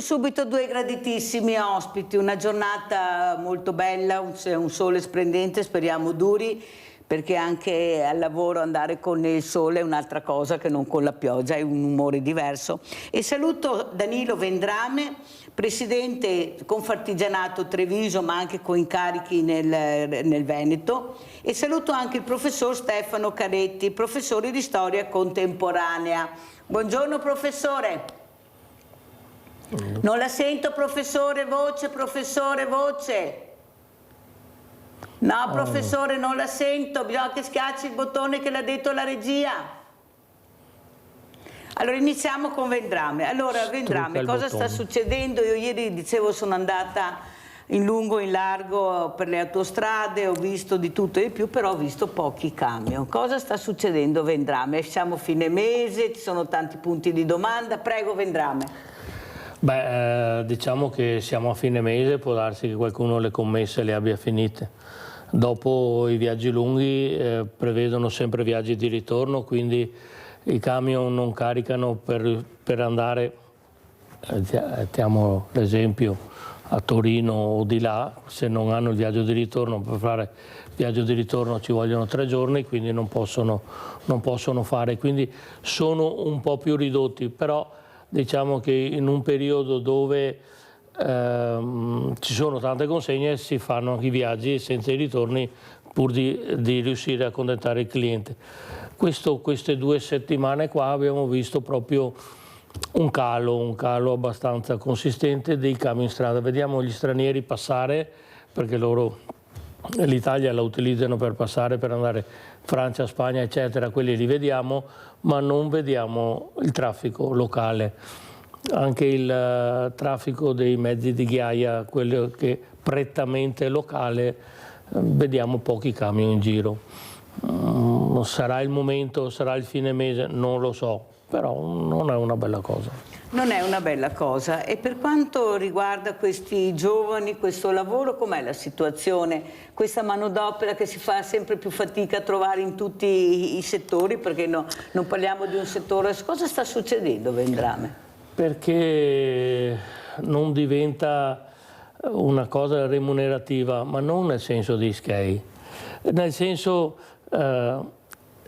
subito due graditissimi ospiti, una giornata molto bella, un sole splendente, speriamo duri, perché anche al lavoro andare con il sole è un'altra cosa che non con la pioggia, è un umore diverso. E saluto Danilo Vendrame, presidente Confartigianato Treviso, ma anche con incarichi nel Veneto, e saluto anche il professor Stefano Caretti, professore di storia contemporanea. Buongiorno professore. Non la sento professore, voce, professore, voce. No professore, non la sento, bisogna che schiacci il bottone che l'ha detto la regia. Allora iniziamo con Vendrame. Allora Vendrame, cosa sta succedendo? Io ieri dicevo sono andata in lungo e in largo per le autostrade, ho visto di tutto e di più, però ho visto pochi camion. Cosa sta succedendo Vendrame? Siamo fine mese, ci sono tanti punti di domanda, prego Vendrame. Beh, diciamo che siamo a fine mese, può darsi che qualcuno le commesse le abbia finite. Dopo i viaggi lunghi prevedono sempre viaggi di ritorno, quindi i camion non caricano per andare, mettiamo l'esempio, a Torino o di là, se non hanno il viaggio di ritorno. Per fare il viaggio di ritorno ci vogliono 3 giorni, quindi non possono fare, quindi sono un po' più ridotti, però diciamo che in un periodo dove ci sono tante consegne si fanno anche i viaggi senza i ritorni pur di riuscire a accontentare il cliente. Queste 2 settimane qua abbiamo visto proprio un calo abbastanza consistente dei camion in strada. Vediamo gli stranieri passare, perché loro l'Italia la utilizzano per passare, per andare Francia, Spagna eccetera, quelli li vediamo, ma non vediamo il traffico locale. Anche il traffico dei mezzi di ghiaia, quello che prettamente è locale, vediamo pochi camion in giro. Sarà il momento, sarà il fine mese, non lo so, però non è una bella cosa. Non è una bella cosa. E per quanto riguarda questi giovani, questo lavoro, com'è la situazione? Questa manodopera che si fa sempre più fatica a trovare in tutti i settori, perché non parliamo di un settore. Cosa sta succedendo, Vendrame? Perché non diventa una cosa remunerativa, ma non nel senso di skei, nel senso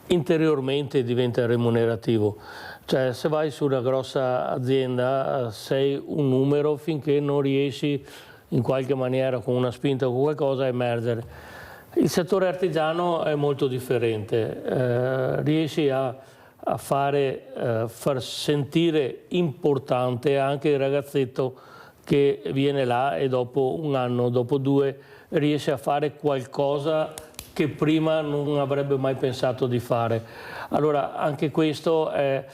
interiormente diventa remunerativo. Cioè se vai su una grossa azienda sei un numero finché non riesci in qualche maniera con una spinta o con qualcosa a emergere. Il settore artigiano è molto differente, riesci a far sentire importante anche il ragazzetto che viene là e dopo un anno, dopo 2, riesce a fare qualcosa che prima non avrebbe mai pensato di fare. Allora anche questo è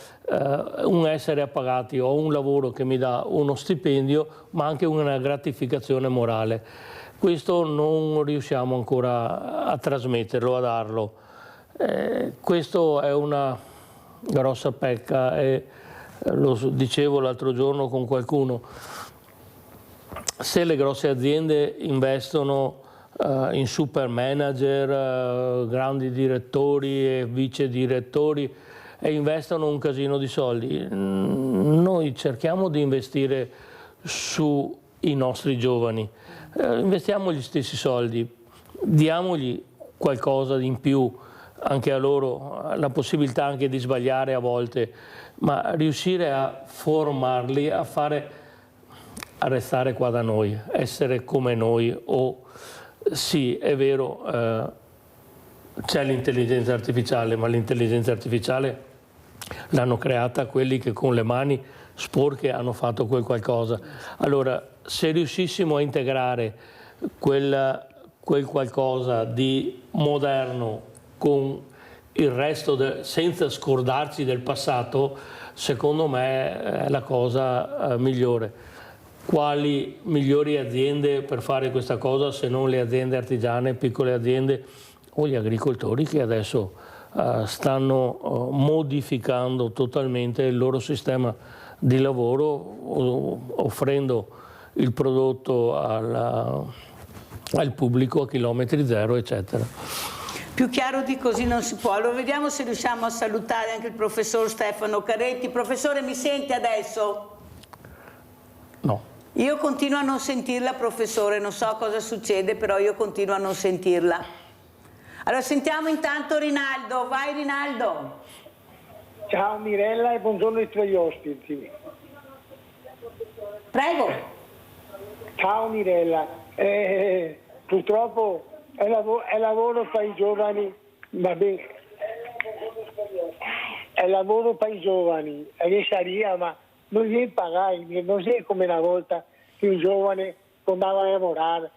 un essere appagati. Ho un lavoro che mi dà uno stipendio ma anche una gratificazione morale. Questo non riusciamo ancora a trasmetterlo, a darlo. Questo è una grossa pecca e lo dicevo l'altro giorno con qualcuno. Se le grosse aziende investono in super manager, grandi direttori e vice direttori e investono un casino di soldi, noi cerchiamo di investire sui nostri giovani, investiamo gli stessi soldi, diamogli qualcosa in più anche a loro, la possibilità anche di sbagliare a volte, ma riuscire a formarli a restare qua da noi, essere come noi. Sì, è vero, c'è l'intelligenza artificiale, ma l'intelligenza artificiale l'hanno creata quelli che con le mani sporche hanno fatto quel qualcosa. Allora, se riuscissimo a integrare quel qualcosa di moderno con il resto, senza scordarci del passato, secondo me è la cosa migliore. Quali migliori aziende per fare questa cosa se non le aziende artigiane, piccole aziende o gli agricoltori che adesso stanno modificando totalmente il loro sistema di lavoro, offrendo il prodotto al pubblico a chilometri zero, eccetera. Più chiaro di così non si può. Allora vediamo se riusciamo a salutare anche il professor Stefano Caretti. Professore, mi sente adesso? No. Io continuo a non sentirla, professore, non so cosa succede, però io continuo a non sentirla. Allora sentiamo intanto Rinaldo, vai Rinaldo. Ciao Mirella e buongiorno ai tuoi ospiti. Prego. Ciao Mirella, purtroppo è lavoro per i giovani, va bene, è lavoro per i giovani, riesce ma non viene pagato, non è come una volta che un giovane andava a lavorare,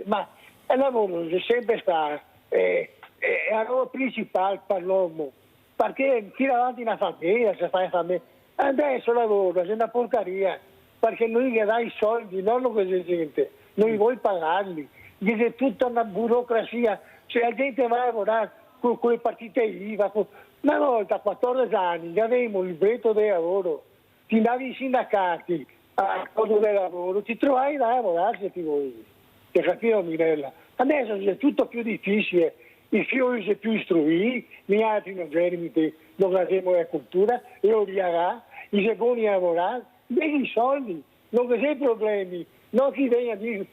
ma il lavoro è sempre stato, è il lavoro principale per l'uomo, perché tira avanti una famiglia, se fai famiglia, adesso lavoro, è una porcaria, perché non gli dai i soldi, non lo che gente, non gli vuoi pagarli, è tutta una burocrazia, cioè la gente va a lavorare con le partite IVA, una volta a 14 anni avevamo il libretto del lavoro, ti andavi ai sindacati a cosa del lavoro, ti trovavi da lavorare se ti volevi. Ti capito Mirella? Adesso è tutto più difficile, i figli sono più istruiti, gli altri non germiti, non abbiamo la cultura, e lo dirà, i secondi a lavorare, vedi i soldi, non c'è problemi, non chi viene a dire,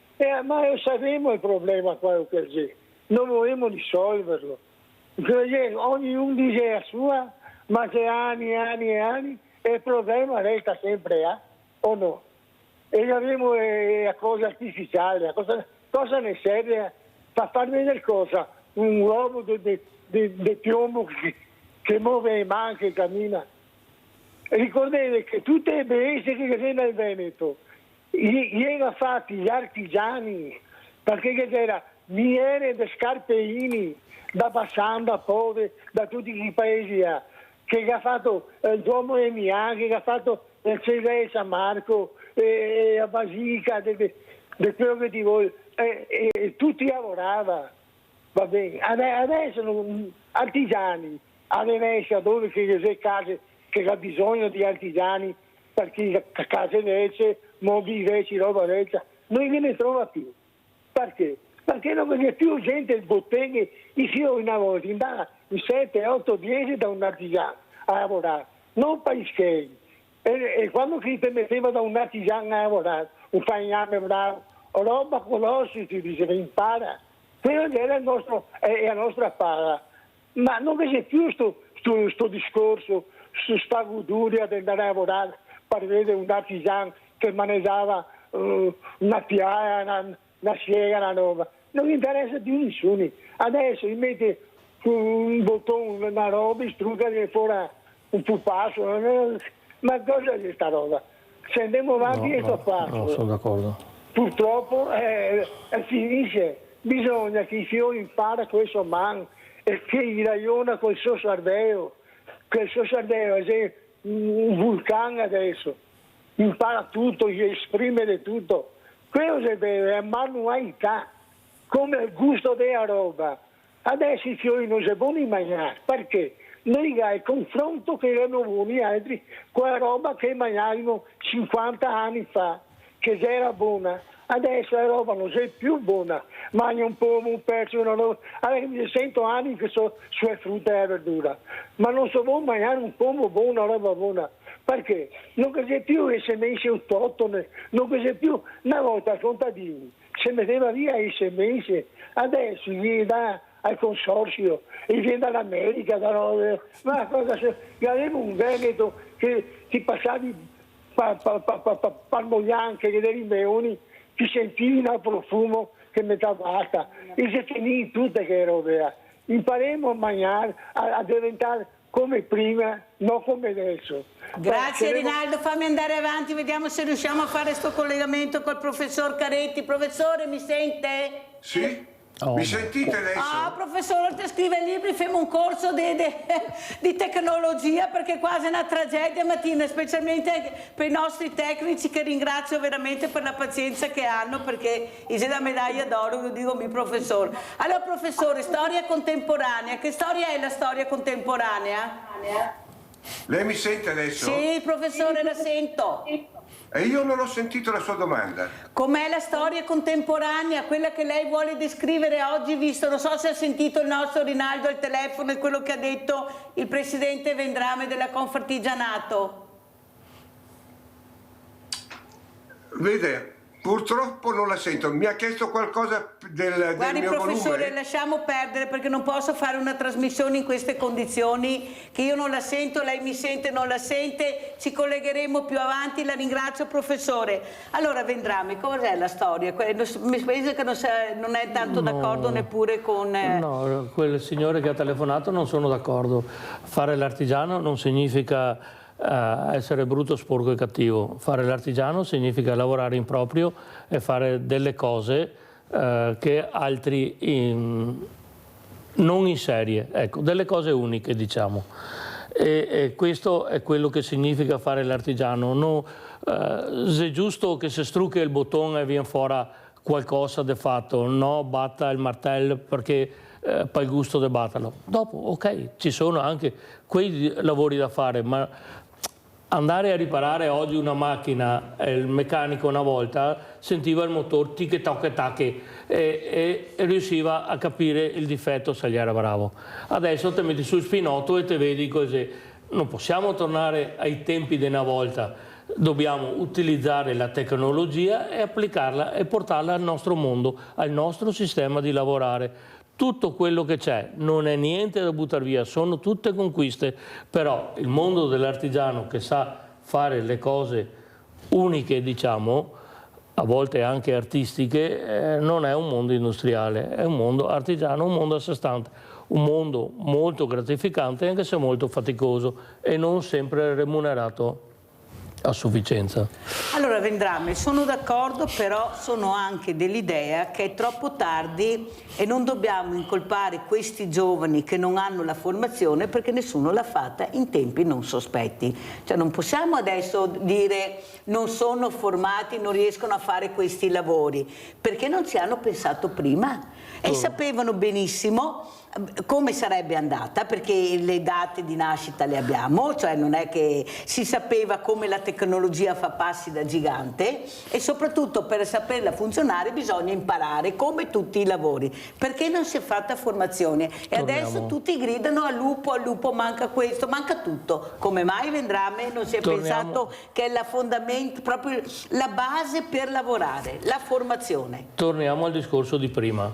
ma lo sappiamo il problema qua che c'è, non vogliamo risolverlo. Ognuno dice la sua, ma c'è anni e anni e anni, e il problema resta sempre o no? E abbiamo la cosa artificiale, cosa ne serve per far vedere cosa? Un uomo di piombo che muove le mani, che cammina. Ricordate che tutte le bellezze che c'è nel Veneto, gli erano fatti gli artigiani, perché c'era miele di scarpeini, da Bassano, da Pove, da tutti i paesi che ha fatto il Duomo di Milano, che ha fatto il Cesare San Marco, la Basilica, di quello che ti vuoi, tutti lavoravano, va bene. Adesso artigiani, a Venezia dove c'è case che ha bisogno di artigiani, perché case vecchie, mobili vecchi, roba vecchia, non ne trova più. Perché? Perché non c'è più gente in botteghe, io una volta andavo in 7, 8, 10 da un artigiano a lavorare, non paischei. E quando ti metteva da un artigiano a lavorare, un falegname bravo, roba conosci, ti diceva impara. Quello era è la nostra paga. Ma non c'è più sto discorso, su sta goduria di andare a lavorare per vedere un artigiano che maneggiava una piaga, una sciega, una roba. Non interessa più nessuno. Adesso gli mette un bottone, una roba, struga fuori un pupazzo. Ma cosa è questa roba? Se andiamo avanti questo passo, no, sono d'accordo. Purtroppo finisce. Bisogna che i figli imparino questo man e che gli ragiona col suo cervello, che il suo cervello è un vulcano adesso, impara tutto, gli esprime tutto. Quello è vero, è manualità, come il gusto della roba. Adesso i figli non si possono mangiare, perché? Noi abbiamo il confronto che erano buoni altri con la roba che mangiavamo 50 anni fa, che era buona. Adesso la roba non è più buona, mangia un po', un pezzo, una roba. Avevo 100 anni che so sulle frutta e la verdura, ma non so mangiare un pomo buono, una roba buona. Perché? Non c'è più le semence autoctone, non c'è più. Una volta al contadino si metteva via le semence, adesso gli dà al consorzio, e viene dall'America, ma cosa c'è? Avevo un Veneto che ti passavi parmoglianche, che dei meoni, ti sentivi il profumo che metà basta, e si finì tutte che robe. Imparemo a mangiare, a diventare come prima, non come adesso. Grazie Rinaldo, fammi andare avanti, vediamo se riusciamo a fare questo collegamento col professor Caretti. Professore, mi sente? Sì? Mi sentite adesso? Ah, professore, ti scrive libri, facciamo un corso di tecnologia, perché è quasi una tragedia mattina, specialmente per i nostri tecnici, che ringrazio veramente per la pazienza che hanno, perché c'è la medaglia d'oro, lo dico mio professore. Allora professore, storia contemporanea, che storia è la storia contemporanea? Lei mi sente adesso? Sì, professore, la sento. E io non ho sentito la sua domanda. Com'è la storia contemporanea, quella che lei vuole descrivere oggi, visto, non so se ha sentito il nostro Rinaldo al telefono e quello che ha detto il presidente Vendrame della Confartigianato. Vede, purtroppo non la sento. Mi ha chiesto qualcosa del Guardi mio professore, volume? lasciamo perdere perché non posso fare una trasmissione in queste condizioni, che io non la sento, lei mi sente, non la sente, ci collegheremo più avanti, la ringrazio professore. Allora Vendrami, cos'è la storia? Mi penso che non è tanto d'accordo neppure con... No, quel signore che ha telefonato non sono d'accordo. Fare l'artigiano non significa essere brutto, sporco e cattivo. Fare l'artigiano significa lavorare in proprio e fare delle cose che altri non in serie, ecco, delle cose uniche, diciamo. E questo è quello che significa fare l'artigiano. No, è giusto che se strucca il bottone e viene fuori qualcosa di fatto, no, batta il martello perché per il gusto di batterlo. Dopo, ok, ci sono anche quei lavori da fare, ma andare a riparare oggi una macchina, il meccanico una volta sentiva il motore tic toc tac e riusciva a capire il difetto se gli era bravo. Adesso te metti sul spinotto e te vedi così. Non possiamo tornare ai tempi di una volta, dobbiamo utilizzare la tecnologia e applicarla e portarla al nostro mondo, al nostro sistema di lavorare. Tutto quello che c'è non è niente da buttare via, sono tutte conquiste, però il mondo dell'artigiano che sa fare le cose uniche, diciamo, a volte anche artistiche, non è un mondo industriale, è un mondo artigiano, un mondo a sé stante, un mondo molto gratificante anche se molto faticoso e non sempre remunerato a sufficienza. Allora Vendrame, sono d'accordo, però sono anche dell'idea che è troppo tardi e non dobbiamo incolpare questi giovani che non hanno la formazione perché nessuno l'ha fatta in tempi non sospetti. Cioè non possiamo adesso dire non sono formati, non riescono a fare questi lavori, perché non ci hanno pensato prima e sapevano benissimo come sarebbe andata, perché le date di nascita le abbiamo, cioè non è che si sapeva come la tecnologia fa passi da gigante e soprattutto per saperla funzionare bisogna imparare come tutti i lavori, perché non si è fatta formazione e adesso tutti gridano al lupo, manca questo, manca tutto. Come mai Vendrame non si è pensato che è la fondamento, proprio la base per lavorare, la formazione? Torniamo al discorso di prima.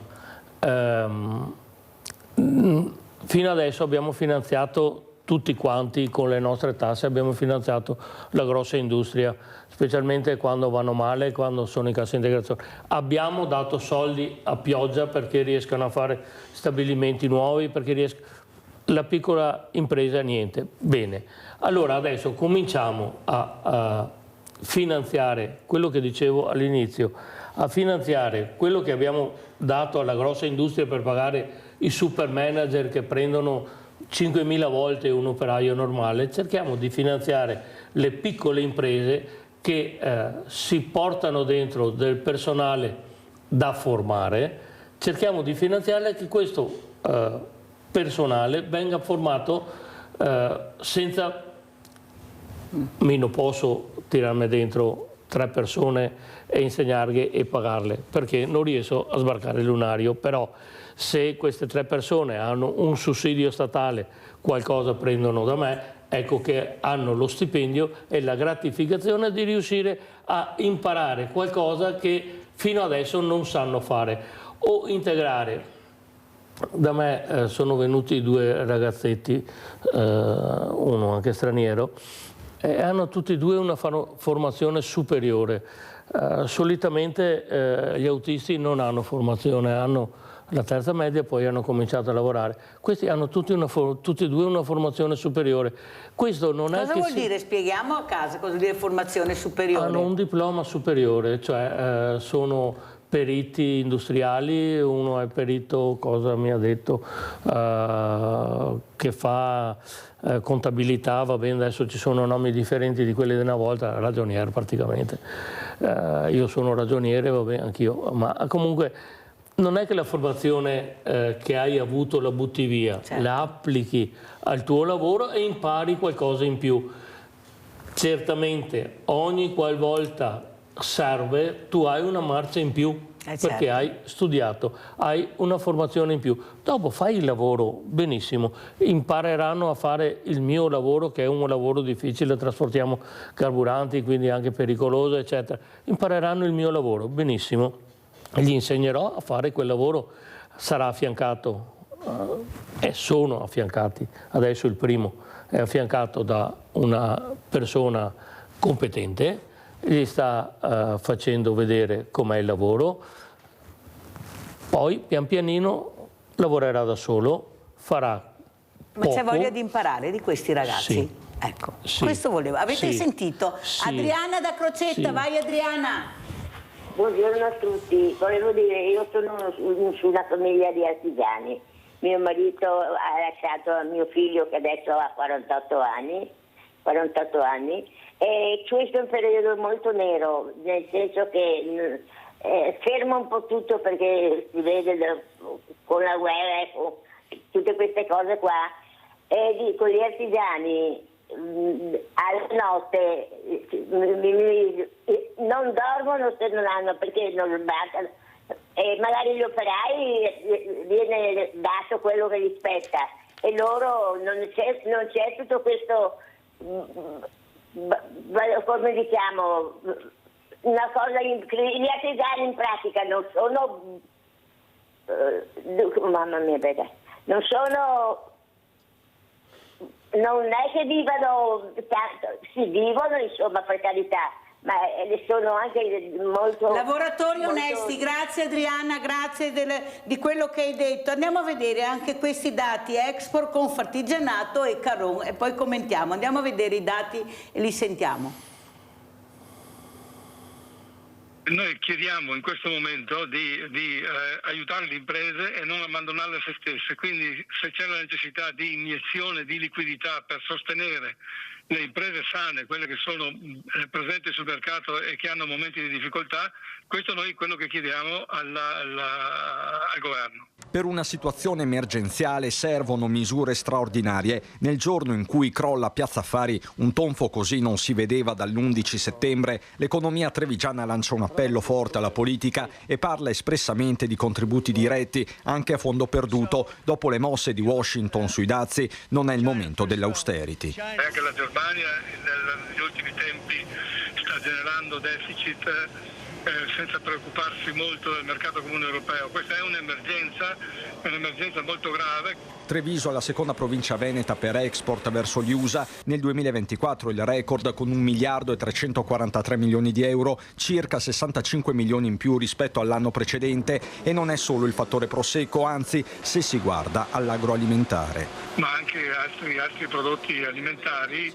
Fino adesso abbiamo finanziato tutti quanti con le nostre tasse, abbiamo finanziato la grossa industria, specialmente quando vanno male, quando sono in cassa integrazione. Abbiamo dato soldi a pioggia perché riescano a fare stabilimenti nuovi, perché la piccola impresa niente. Bene, allora adesso cominciamo a finanziare quello che dicevo all'inizio, a finanziare quello che abbiamo dato alla grossa industria per pagare i super manager che prendono 5.000 volte un operaio normale. Cerchiamo di finanziare le piccole imprese che si portano dentro del personale da formare, cerchiamo di finanziarle che questo personale venga formato senza, non posso tirarmi dentro 3 persone e insegnarle e pagarle perché non riesco a sbarcare il lunario, però se queste 3 persone hanno un sussidio statale, qualcosa prendono da me, ecco che hanno lo stipendio e la gratificazione di riuscire a imparare qualcosa che fino adesso non sanno fare o integrare. Da me sono venuti 2 ragazzetti, uno anche straniero, e hanno tutti e 2 una formazione superiore. Solitamente gli autisti non hanno formazione, hanno la terza media, poi hanno cominciato a lavorare. Questi hanno tutti e 2 una formazione superiore. Questo non cosa è vuol dire? Spieghiamo a casa cosa vuol dire formazione superiore. Hanno un diploma superiore, cioè sono periti industriali, uno è perito, cosa mi ha detto, che fa contabilità, va bene, adesso ci sono nomi differenti di quelli di una volta, ragioniere praticamente. Io sono ragioniere, va bene, anch'io, ma comunque non è che la formazione che hai avuto la butti via, certo, la applichi al tuo lavoro e impari qualcosa in più. Certamente ogni qualvolta serve tu hai una marcia in più. perché certo. hai studiato, hai una formazione in più. Dopo fai il lavoro benissimo, impareranno a fare il mio lavoro, che è un lavoro difficile, trasportiamo carburanti, quindi anche pericoloso, eccetera. Impareranno il mio lavoro benissimo, gli insegnerò a fare quel lavoro, sarà affiancato, e sono affiancati, adesso il primo è affiancato da una persona competente, gli sta facendo vedere com'è il lavoro, poi pian pianino lavorerà da solo, farà Ma c'è poco. voglia di imparare di questi ragazzi? Sì. Ecco, Sì. questo volevo. Avete Sì. sentito? Sì. Adriana da Crocetta, Sì. vai Adriana! Buongiorno a tutti, volevo dire, io sono su una famiglia di artigiani, mio marito ha lasciato mio figlio che adesso ha 48 anni e questo è un periodo molto nero, nel senso che ferma un po' tutto perché si vede con la guerra e con tutte queste cose qua, e dico gli artigiani alla notte non dormono se non hanno, perché non battano, e magari gli operai viene dato quello che gli spetta e loro non c'è tutto questo, come diciamo, una cosa gli artigiani in pratica non sono mamma mia, non sono, non è che vivano tanto, si vivono insomma, per carità, ma sono anche molto... Lavoratori onesti, grazie Adriana, grazie di quello che hai detto. Andiamo a vedere anche questi dati, Export, Confartigianato e Caron, e poi commentiamo. Andiamo a vedere i dati e li sentiamo. Noi chiediamo in questo momento di aiutare le imprese e non abbandonarle a se stesse, quindi se c'è la necessità di iniezione di liquidità per sostenere le imprese sane, quelle che sono presenti sul mercato e che hanno momenti di difficoltà, questo noi quello che chiediamo al governo. Per una situazione emergenziale servono misure straordinarie. Nel giorno in cui crolla Piazza Affari, un tonfo così non si vedeva dall'11 settembre, l'economia trevigiana lancia un appello forte alla politica e parla espressamente di contributi diretti, anche a fondo perduto. Dopo le mosse di Washington sui dazi, non è il momento dell'austerity. Anche la Germania negli ultimi tempi sta generando deficit senza preoccuparsi molto del mercato comune europeo. Questa è un'emergenza molto grave. Treviso è la seconda provincia veneta per export verso gli USA. Nel 2024 il record con 1 miliardo e 343 milioni di euro, circa 65 milioni in più rispetto all'anno precedente, e non è solo il fattore prosecco, anzi se si guarda all'agroalimentare. Ma anche altri prodotti alimentari,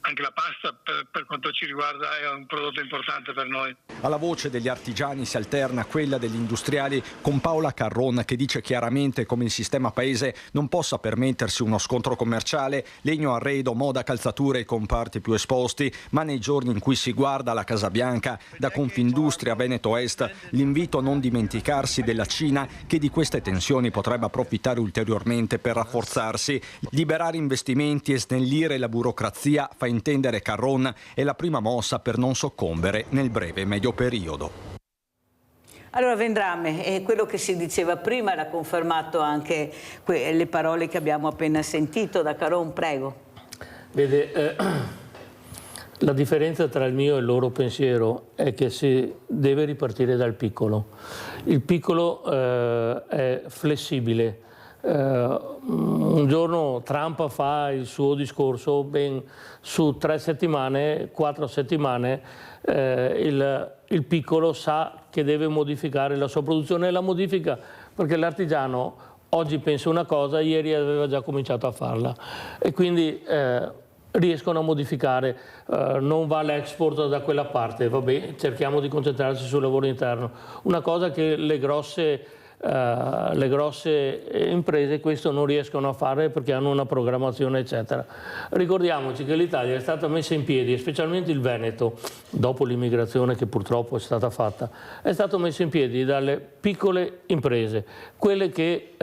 anche la pasta per quanto ci riguarda è un prodotto importante per noi. Alla voce degli artigiani si alterna quella degli industriali, con Paola Carron che dice chiaramente come il sistema paese non possa permettersi uno scontro commerciale, legno, arredo, moda, calzature, i comparti più esposti, ma nei giorni in cui si guarda alla Casa Bianca, da Confindustria Veneto Est, l'invito a non dimenticarsi della Cina, che di queste tensioni potrebbe approfittare ulteriormente per rafforzarsi. Liberare investimenti e snellire la burocrazia, fa intendere Carron, è la prima mossa per non soccombere nel breve e medio periodo. Allora Vendrame, quello che si diceva prima era confermato anche le parole che abbiamo appena sentito da Caron, prego. Vede, la differenza tra il mio e il loro pensiero è che si deve ripartire dal piccolo. Il piccolo è flessibile. Un giorno Trump fa il suo discorso, ben su 3 settimane, 4 settimane, il piccolo sa che deve modificare la sua produzione, e la modifica perché l'artigiano oggi pensa una cosa, ieri aveva già cominciato a farla, e quindi riescono a modificare, non va l'export da quella parte, vabbè, cerchiamo di concentrarci sul lavoro interno. Una cosa che le grosse imprese questo non riescono a fare perché hanno una programmazione eccetera. Ricordiamoci che l'Italia è stata messa in piedi, e specialmente il Veneto, dopo l'immigrazione che purtroppo è stata fatta, è stato messo in piedi dalle piccole imprese, quelle che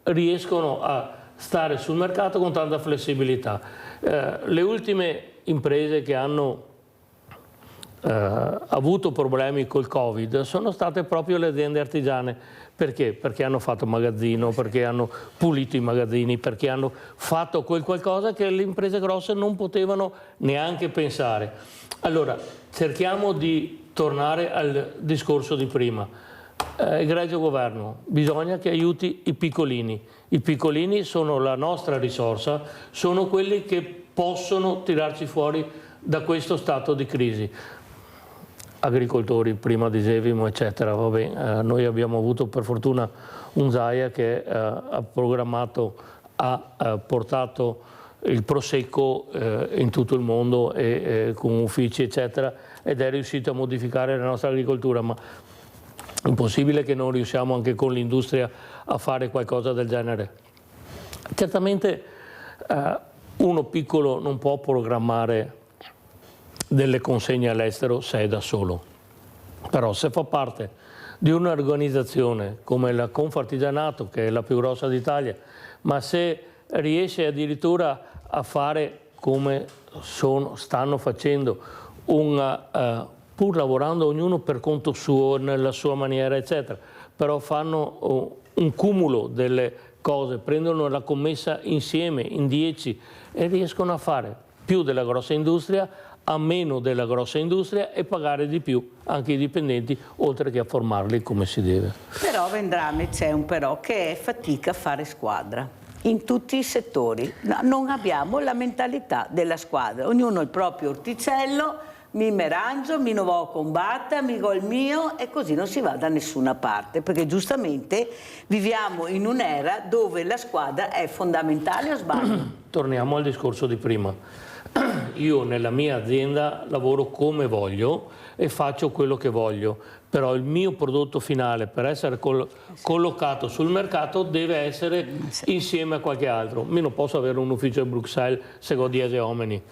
riescono a stare sul mercato con tanta flessibilità. Le ultime imprese che hanno avuto problemi col Covid sono state proprio le aziende artigiane. Perché? Perché hanno fatto magazzino, perché hanno pulito i magazzini, perché hanno fatto quel qualcosa che le imprese grosse non potevano neanche pensare. Allora, cerchiamo di tornare al discorso di prima. Egregio governo, bisogna che aiuti i piccolini. I piccolini sono la nostra risorsa, sono quelli che possono tirarci fuori da questo stato di crisi. Agricoltori, prima dicevamo, eccetera. Vabbè, noi abbiamo avuto per fortuna un Zaia che ha programmato, ha portato il prosecco in tutto il mondo e con uffici, eccetera, ed è riuscito a modificare la nostra agricoltura, ma è impossibile che non riusciamo anche con l'industria a fare qualcosa del genere. Certamente uno piccolo non può programmare delle consegne all'estero se è da solo, però se fa parte di un'organizzazione come la Confartigianato, che è la più grossa d'Italia, ma se riesce addirittura a fare come stanno facendo, pur lavorando ognuno per conto suo, nella sua maniera, eccetera, però fanno un cumulo delle cose, prendono la commessa insieme in 10 e riescono a fare più della grossa industria, a meno della grossa industria e pagare di più anche i dipendenti, oltre che a formarli come si deve. Però Vendrame, c'è un però, che è fatica a fare squadra in tutti i settori. No, non abbiamo la mentalità della squadra, ognuno il proprio orticello, mi merangio, mi non vo a combattere, mi go il mio, e così non si va da nessuna parte, perché giustamente viviamo in un'era dove la squadra è fondamentale, o sbaglio? Torniamo al discorso di prima. Io nella mia azienda lavoro come voglio e faccio quello che voglio, però il mio prodotto finale, per essere collocato sul mercato, deve essere insieme a qualche altro. Io non posso avere un ufficio a Bruxelles se ho 10 uomini,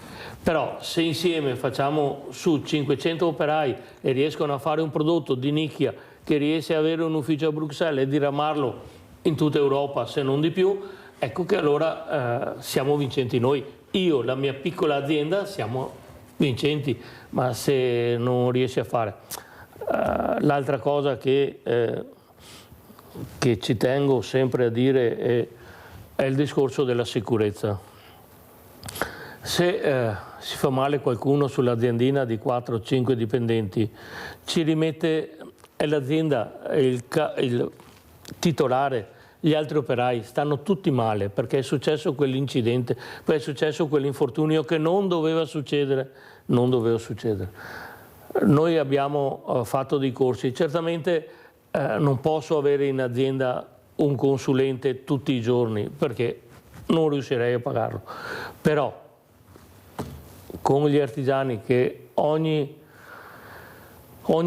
però se insieme facciamo su 500 operai e riescono a fare un prodotto di nicchia che riesce ad avere un ufficio a Bruxelles e diramarlo in tutta Europa, se non di più, ecco che allora siamo vincenti noi. Io, la mia piccola azienda, siamo vincenti, ma se non riesci a fare. L'altra cosa che ci tengo sempre a dire è il discorso della sicurezza. Se si fa male qualcuno sull'aziendina di 4 o 5 dipendenti, ci rimette, è l'azienda, il titolare, gli altri operai stanno tutti male perché è successo quell'incidente, poi è successo quell'infortunio che non doveva succedere, Noi abbiamo fatto dei corsi, certamente non posso avere in azienda un consulente tutti i giorni perché non riuscirei a pagarlo, però con gli artigiani che ogni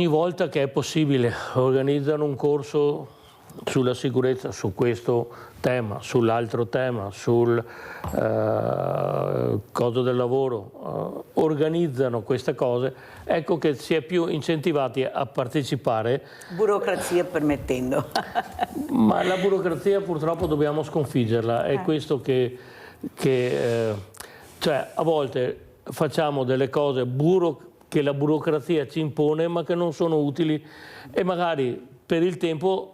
volta che è possibile organizzano un corso sulla sicurezza, su questo tema, sull'altro tema, sul coso del lavoro, organizzano queste cose, ecco che si è più incentivati a partecipare. Burocrazia permettendo. Ma la burocrazia purtroppo dobbiamo sconfiggerla, è questo che cioè a volte facciamo delle cose che la burocrazia ci impone ma che non sono utili e magari per il tempo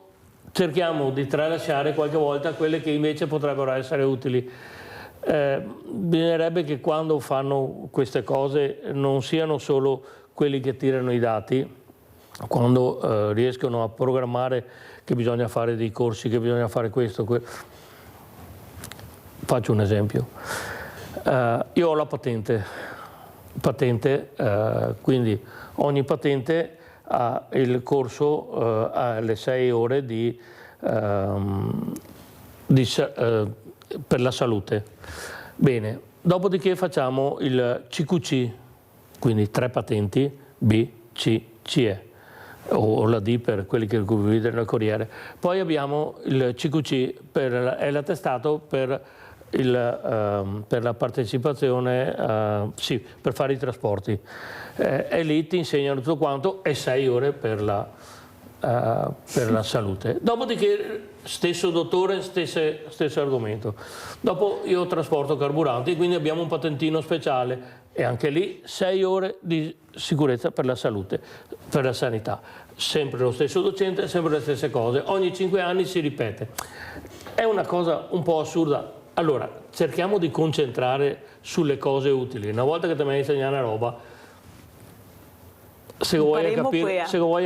cerchiamo di tralasciare qualche volta quelle che invece potrebbero essere utili. Bisognerebbe che quando fanno queste cose non siano solo quelli che tirano i dati, quando riescono a programmare che bisogna fare dei corsi, che bisogna fare questo. Faccio un esempio. Io ho la patente, quindi ogni patente ha il corso alle 6 ore per la salute. Bene, dopodiché facciamo il CQC, quindi 3 patenti, B, C, CE, o la D per quelli che guidano nel Corriere. Poi abbiamo il CQC, è l'attestato per la partecipazione, sì, per fare i trasporti. E lì ti insegnano tutto quanto e 6 ore per la salute. Dopodiché stesso dottore, stesso argomento. Dopo io trasporto carburanti, quindi abbiamo un patentino speciale e anche lì 6 ore di sicurezza per la salute, per la sanità. Sempre lo stesso docente, sempre le stesse cose, ogni 5 anni si ripete. È una cosa un po' assurda. Allora, cerchiamo di concentrare sulle cose utili. Una volta che ti metti a insegnare una roba, se vuoi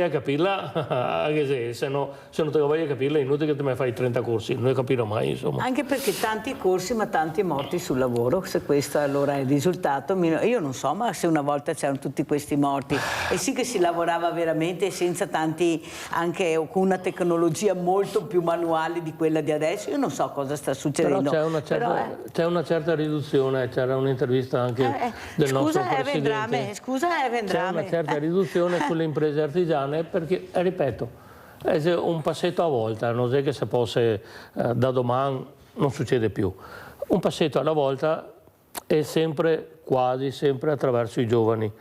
capirla, anche se non te la voglio capirla, è inutile che te me fai 30 corsi, non ne capirò mai, insomma. Anche perché tanti corsi ma tanti morti sul lavoro, se questo allora è il risultato, io non so, ma se una volta c'erano tutti questi morti, e sì che si lavorava veramente senza tanti, anche con una tecnologia molto più manuale di quella di adesso, io non so cosa sta succedendo. Però c'è una certa riduzione, c'era un'intervista anche del nostro Presidente. Scusa Evendrame. C'è una certa riduzione con le imprese artigiane perché, ripeto, è un passetto a volta, non è che se fosse da domani non succede più. Un passetto alla volta è sempre, quasi sempre attraverso i giovani,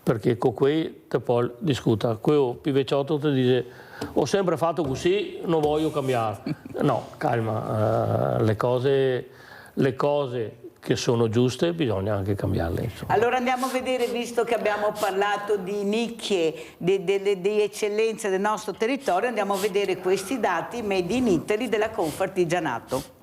perché con quei te poi discuta. Quello più vecchiotto ti dice ho sempre fatto così, non voglio cambiare. No, calma, le cose che sono giuste bisogna anche cambiarle. Insomma. Allora andiamo a vedere, visto che abbiamo parlato di nicchie, di eccellenze del nostro territorio, andiamo a vedere questi dati Made in Italy della Confartigianato.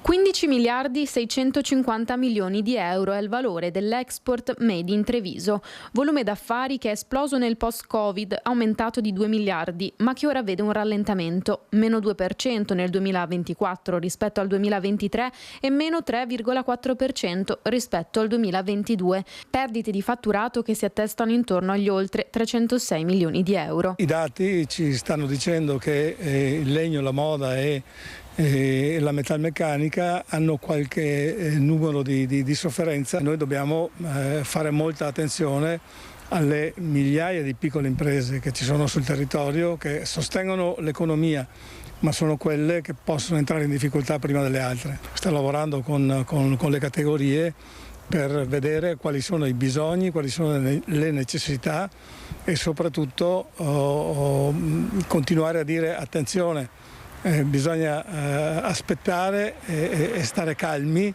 15 miliardi 650 milioni di euro è il valore dell'export made in Treviso, volume d'affari che è esploso nel post-Covid, aumentato di 2 miliardi, ma che ora vede un rallentamento, meno 2% nel 2024 rispetto al 2023 e meno 3,4% rispetto al 2022. Perdite di fatturato che si attestano intorno agli oltre 306 milioni di euro. I dati ci stanno dicendo che il legno, la moda e la metalmeccanica hanno qualche numero di sofferenza. Noi dobbiamo fare molta attenzione alle migliaia di piccole imprese che ci sono sul territorio, che sostengono l'economia, ma sono quelle che possono entrare in difficoltà prima delle altre. Sto lavorando con le categorie per vedere quali sono i bisogni, quali sono le necessità e soprattutto continuare a dire attenzione. Bisogna aspettare e stare calmi,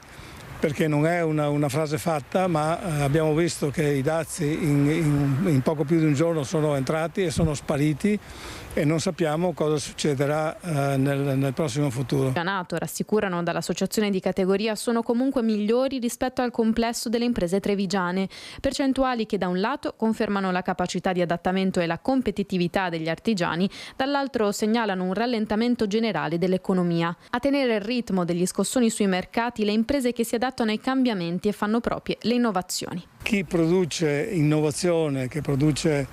perché non è una frase fatta, ma abbiamo visto che i dazi in poco più di un giorno sono entrati e sono spariti e non sappiamo cosa succederà nel prossimo futuro. Rassicurano dall'associazione di categoria sono comunque migliori rispetto al complesso delle imprese trevigiane, percentuali che da un lato confermano la capacità di adattamento e la competitività degli artigiani, dall'altro segnalano un rallentamento generale dell'economia. A tenere il ritmo degli scossoni sui mercati le imprese che si adattano ai cambiamenti e fanno proprie le innovazioni. Chi produce innovazione, che produce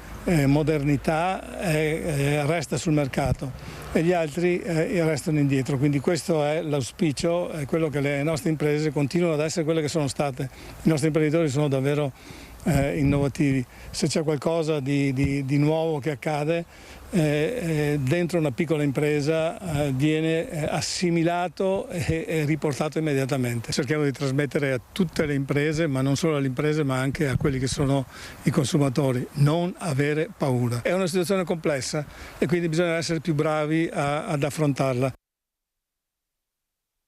modernità resta sul mercato e gli altri restano indietro, quindi questo è l'auspicio, è quello che le nostre imprese continuano ad essere quelle che sono state. I nostri imprenditori sono davvero innovativi. Se c'è qualcosa di nuovo che accade dentro una piccola impresa viene assimilato e riportato immediatamente. Cerchiamo di trasmettere a tutte le imprese, ma non solo alle imprese ma anche a quelli che sono i consumatori, non avere paura. È una situazione complessa e quindi bisogna essere più bravi ad affrontarla.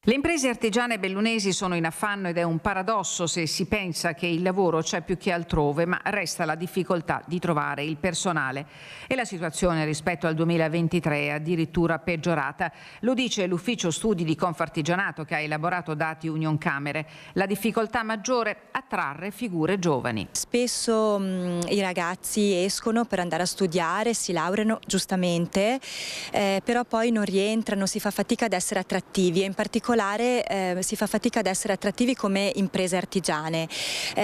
Le imprese artigiane bellunesi sono in affanno ed è un paradosso se si pensa che il lavoro c'è più che altrove, ma resta la difficoltà di trovare il personale. E la situazione rispetto al 2023 è addirittura peggiorata. Lo dice l'ufficio studi di Confartigianato che ha elaborato dati Unioncamere. La difficoltà maggiore? Attrarre figure giovani. Spesso i ragazzi escono per andare a studiare, si laureano giustamente, però poi non rientrano, si fa fatica ad essere attrattivi e in particolare si fa fatica ad essere attrattivi come imprese artigiane.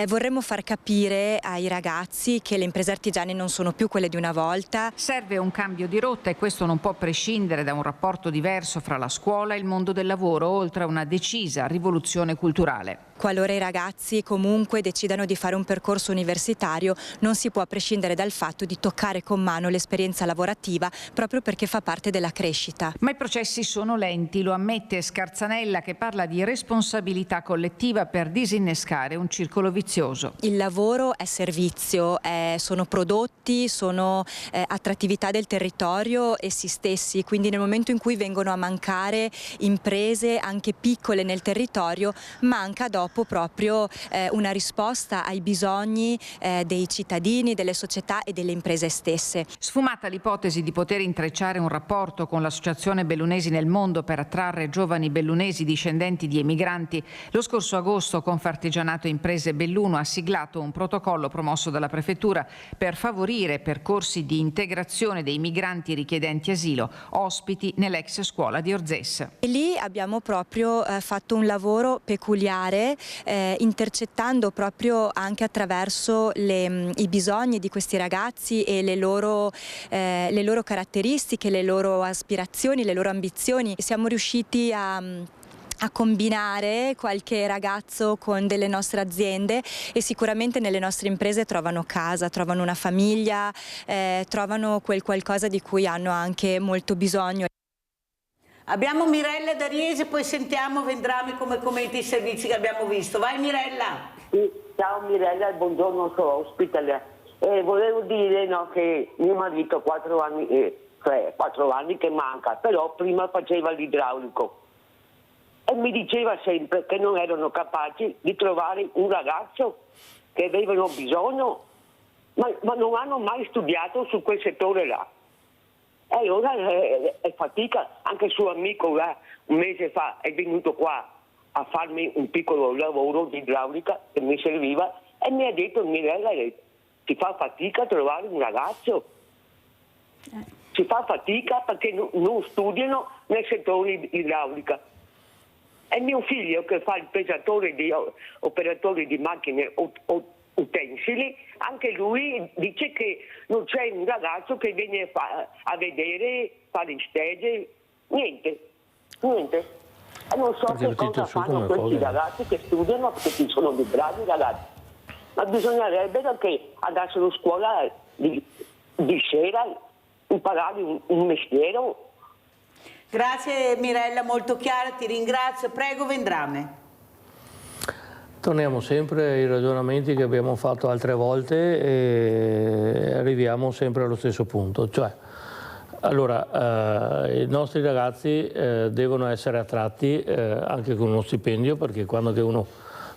Vorremmo far capire ai ragazzi che le imprese artigiane non sono più quelle di una volta. Serve un cambio di rotta e questo non può prescindere da un rapporto diverso fra la scuola e il mondo del lavoro, oltre a una decisa rivoluzione culturale. qualora i ragazzi comunque decidano di fare un percorso universitario, non si può prescindere dal fatto di toccare con mano l'esperienza lavorativa, proprio perché fa parte della crescita. Ma i processi sono lenti, lo ammette Scarzanella, che parla di responsabilità collettiva per disinnescare un circolo vizioso. Il lavoro è servizio, sono prodotti, sono attrattività del territorio essi stessi, quindi nel momento in cui vengono a mancare imprese anche piccole nel territorio, manca dopo proprio una risposta ai bisogni dei cittadini, delle società e delle imprese stesse. Sfumata l'ipotesi di poter intrecciare un rapporto con l'Associazione Bellunesi nel Mondo per attrarre giovani bellunesi discendenti di emigranti, lo scorso agosto Confartigianato Imprese Belluno ha siglato un protocollo promosso dalla Prefettura per favorire percorsi di integrazione dei migranti richiedenti asilo ospiti nell'ex scuola di Orzès. E lì abbiamo proprio fatto un lavoro peculiare, intercettando proprio anche attraverso i bisogni di questi ragazzi e le loro caratteristiche, le loro aspirazioni, le loro ambizioni. Siamo riusciti a combinare qualche ragazzo con delle nostre aziende e sicuramente nelle nostre imprese trovano casa, trovano una famiglia, trovano quel qualcosa di cui hanno anche molto bisogno. Abbiamo Mirella da Riese, poi sentiamo Vendrame come commenta i servizi che abbiamo visto. Vai Mirella! Sì, ciao Mirella, buongiorno, sono ospite. Volevo dire che mio marito 4 anni che manca, però prima faceva l'idraulico e mi diceva sempre che non erano capaci di trovare un ragazzo, che avevano bisogno, ma non hanno mai studiato su quel settore là. E ora è fatica. Anche il suo amico là, un mese fa è venuto qua a farmi un piccolo lavoro di idraulica che mi serviva e mi ha detto: Mirella, si fa fatica a trovare un ragazzo, si fa fatica perché non studiano nel settore idraulica. E mio figlio, che fa il pesatore operatore di macchine utensili, anche lui dice che non c'è un ragazzo che viene a vedere, fare stage, niente. E non so che cosa fanno questi ragazzi che studiano, perché ci sono dei bravi ragazzi, ma bisognerebbe che andassero a scuola di sera, imparare un mestiere. Grazie Mirella, molto chiara, ti ringrazio. Prego Vendrame. Torniamo sempre ai ragionamenti che abbiamo fatto altre volte e arriviamo sempre allo stesso punto. Cioè, allora, i nostri ragazzi devono essere attratti anche con uno stipendio, perché quando che uno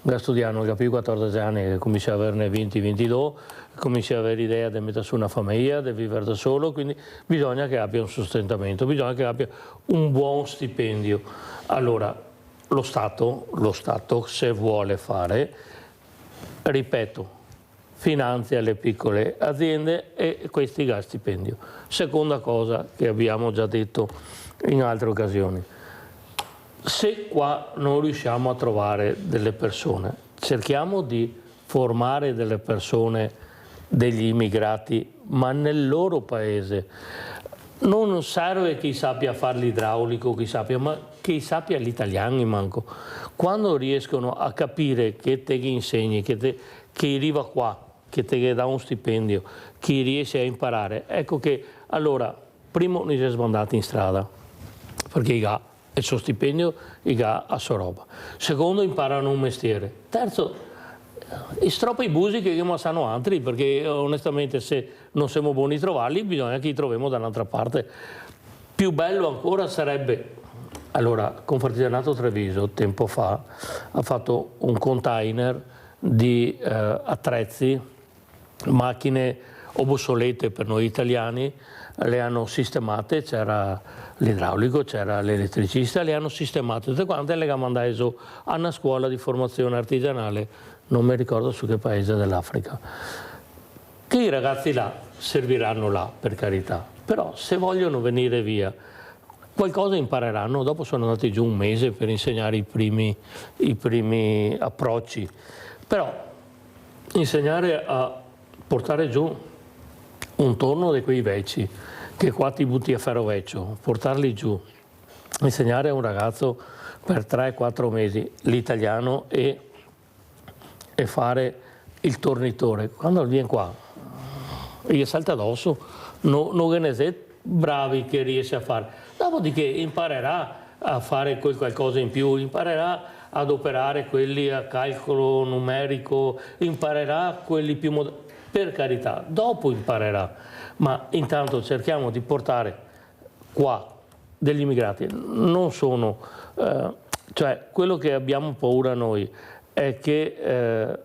va a studiare, non ha più 14 anni, comincia a averne 20-22, comincia a avere l'idea di mettere su una famiglia, di vivere da solo, quindi bisogna che abbia un sostentamento, bisogna che abbia un buon stipendio. Allora, lo Stato, se vuole fare, ripeto, finanzia le piccole aziende e questi dà stipendio. Seconda cosa che abbiamo già detto in altre occasioni: se qua non riusciamo a trovare delle persone, cerchiamo di formare delle persone, degli immigrati, ma nel loro paese. Non serve chi sappia fare l'idraulico, ma chi sappia l'italiano manco. Quando riescono a capire che te insegni, che arriva qua, che te dà un stipendio, chi riesce a imparare, ecco che allora, primo, non si è sbandati in strada, perché il suo stipendio a sua roba. Secondo, imparano un mestiere. Terzo, stroppa i busi che non sanno altri, perché onestamente se non siamo buoni a trovarli bisogna che li troviamo da un'altra parte. Più bello ancora sarebbe, allora, Confartigianato Treviso tempo fa ha fatto un container di attrezzi, macchine obsolete per noi italiani, le hanno sistemate, c'era l'idraulico, c'era l'elettricista, le hanno sistemate tutte quante e le hanno mandate a una scuola di formazione artigianale, non mi ricordo su che paese dell'Africa. Che i ragazzi là serviranno là, per carità, però se vogliono venire via qualcosa impareranno. Dopo sono andati giù un mese per insegnare i primi approcci, però insegnare a portare giù un torno di quei vecchi che qua ti butti a ferro vecchio, portarli giù, insegnare a un ragazzo per 3-4 mesi l'italiano e e fare il tornitore. Quando viene qua, gli salta addosso, non ne è bravi che riesce a fare. Dopodiché imparerà a fare qualcosa in più, imparerà ad operare quelli a calcolo numerico, imparerà quelli più moderni, per carità, dopo imparerà, ma intanto cerchiamo di portare qua degli immigrati. Non sono, cioè quello che abbiamo paura noi è che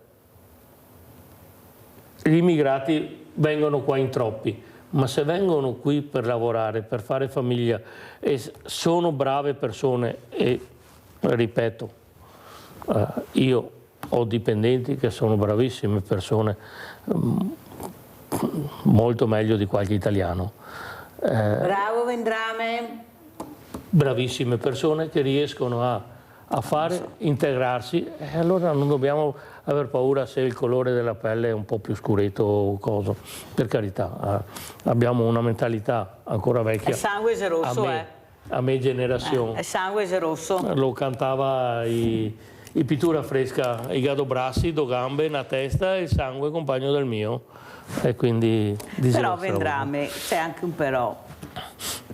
gli immigrati vengono qua in troppi, ma se vengono qui per lavorare, per fare famiglia e sono brave persone e, ripeto, io ho dipendenti che sono bravissime persone, molto meglio di qualche italiano. Bravo Vendrame! Bravissime persone che riescono a fare, integrarsi, e allora non dobbiamo aver paura se il colore della pelle è un po' più scuretto o cosa. Per carità, abbiamo una mentalità ancora vecchia. Il sangue è rosso, a me generazione. Il sangue è rosso. Lo cantava i pittura fresca, i gado brassi, do gambe, una testa e il sangue compagno del mio. E quindi però Vendrame, c'è anche un però.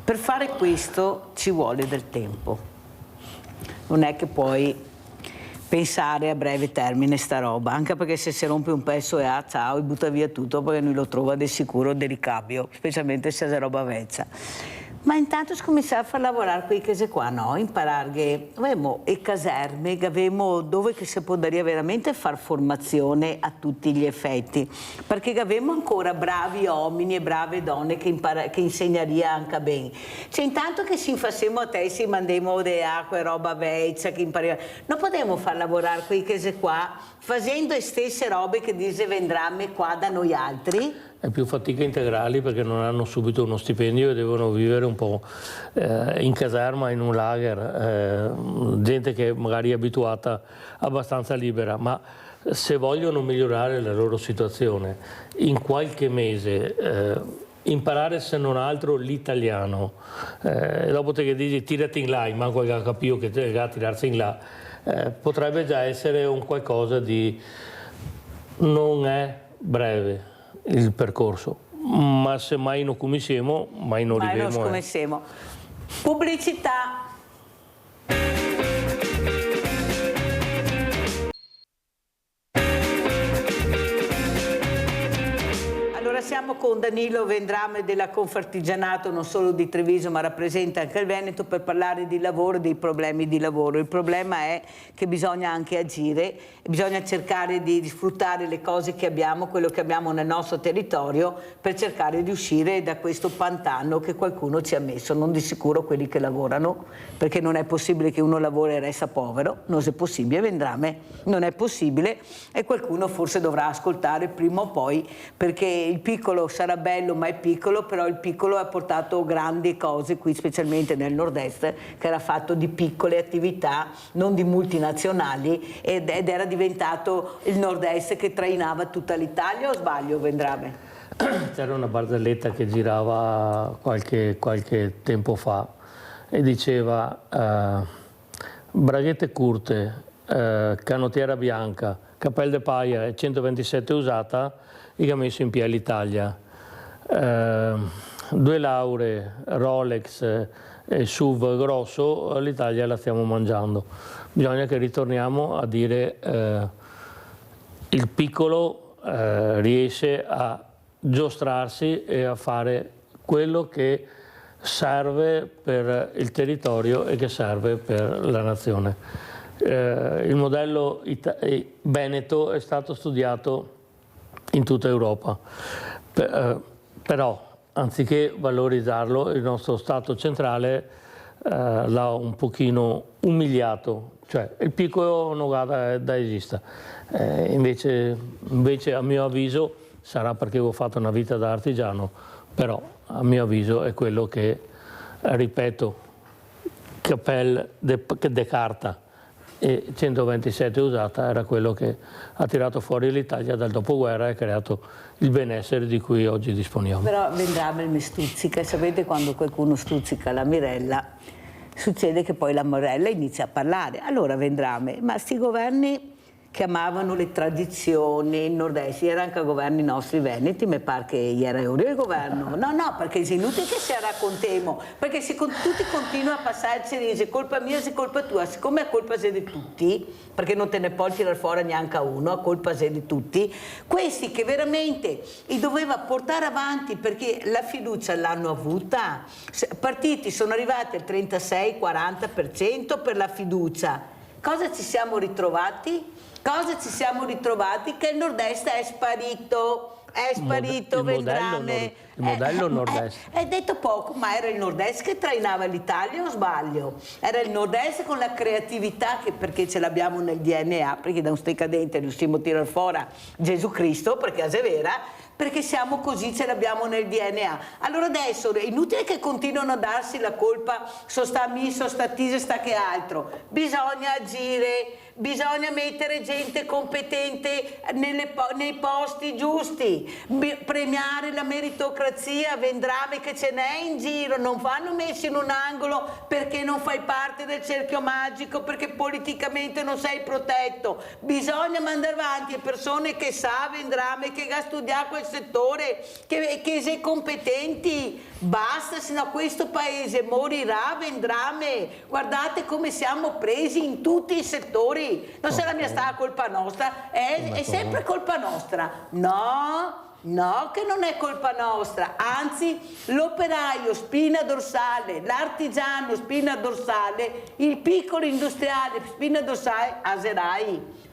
Per fare questo ci vuole del tempo. Non è che puoi pensare a breve termine sta roba, anche perché se si rompe un pezzo e ciao, e butta via tutto, perché lui lo trova di sicuro del ricambio, specialmente se è roba vecchia. Ma intanto si comincia a far lavorare quei cose qua, no? Imparare che abbiamo e caserme, che abbiamo dove che si può dare veramente far formazione a tutti gli effetti, perché abbiamo ancora bravi uomini e brave donne che insegnaria anche bene. Cioè intanto che si facciamo a te, si mandiamo de acqua e roba vecchia, che impariamo, non potremmo far lavorare quei cose qua facendo le stesse robe che dice Vendrame qua da noi altri? È più fatica integrali perché non hanno subito uno stipendio e devono vivere un po' in caserma, in un lager, gente che magari è abituata abbastanza libera, ma se vogliono migliorare la loro situazione in qualche mese imparare se non altro l'italiano, dopo te che dici tirati in là, manco che ha capito che te a tirarsi in là, potrebbe già essere un qualcosa di non è breve il percorso, ma se mai non cominciamo, mai non arriviamo. Mai non cominciamo. Pubblicità. Allora siamo con Danilo Vendrame della Confartigianato, non solo di Treviso ma rappresenta anche il Veneto, per parlare di lavoro e dei problemi di lavoro. Il problema è che bisogna anche agire, bisogna cercare di sfruttare le cose che abbiamo, quello che abbiamo nel nostro territorio, per cercare di uscire da questo pantano che qualcuno ci ha messo, non di sicuro quelli che lavorano, perché non è possibile che uno lavora e resta povero, non è possibile, Vendrame, non è possibile, e qualcuno forse dovrà ascoltare prima o poi, perché il piccolo sarà bello ma è piccolo, però il piccolo ha portato grandi cose qui, specialmente nel nord-est, che era fatto di piccole attività, non di multinazionali, ed era diventato il nord-est che trainava tutta l'Italia, o sbaglio Vendrame? C'era una barzelletta che girava qualche tempo fa e diceva braghette curte, canottiera bianca, cappelle de paia e 127 usata, che ha messo in piedi l'Italia. 2 lauree, Rolex e SUV grosso, l'Italia la stiamo mangiando. Bisogna che ritorniamo a dire il piccolo riesce a giostrarsi e a fare quello che serve per il territorio e che serve per la nazione. Il modello veneto è stato studiato in tutta Europa, però anziché valorizzarlo il nostro Stato centrale l'ha un pochino umiliato, cioè il piccolo non ha da esista, invece a mio avviso, sarà perché ho fatto una vita da artigiano, però a mio avviso è quello che, ripeto, cappelle de carta e 127 usata era quello che ha tirato fuori l'Italia dal dopoguerra e ha creato il benessere di cui oggi disponiamo. Però Vendrame mi stuzzica, sapete quando qualcuno stuzzica la Mirella, succede che poi la Mirella inizia a parlare. Allora Vendrame, ma sti governi che amavano le tradizioni, il nord-est, era anche a governi nostri veneti, mi pare che era il governo. No, perché è inutile che si raccontiamo, perché se tutti continuano a passarci, se colpa mia, se colpa tua, siccome è colpa di tutti, perché non te ne puoi tirare fuori neanche uno, è colpa di tutti, questi che veramente li doveva portare avanti perché la fiducia l'hanno avuta, partiti sono arrivati al 36-40% per la fiducia. Cosa ci siamo ritrovati? Che il nord-est è sparito, Vendrame. Il modello nord-est. È detto poco, ma era il nord-est che trainava l'Italia, o sbaglio? Era il nord-est con la creatività, perché ce l'abbiamo nel DNA, perché da un steccadente riusciamo a tirare fuori Gesù Cristo, perché è vera, perché siamo così, ce l'abbiamo nel DNA. Allora adesso è inutile che continuano a darsi la colpa, sta Tise, sta che altro. Bisogna agire, bisogna mettere gente competente nei posti giusti, premiare la meritocrazia, Vendrame che ce n'è in giro, non vanno messi in un angolo perché non fai parte del cerchio magico, perché politicamente non sei protetto. Bisogna mandare avanti persone che sa Vendrame, che ha studiato quel settore, che sei competenti. Basta, sennò questo paese morirà, Vendrame. Guardate come siamo presi in tutti i settori. Non sarà mia stata colpa nostra, è sempre colpa nostra. No, che non è colpa nostra, anzi l'operaio spina dorsale, l'artigiano spina dorsale, il piccolo industriale spina dorsale,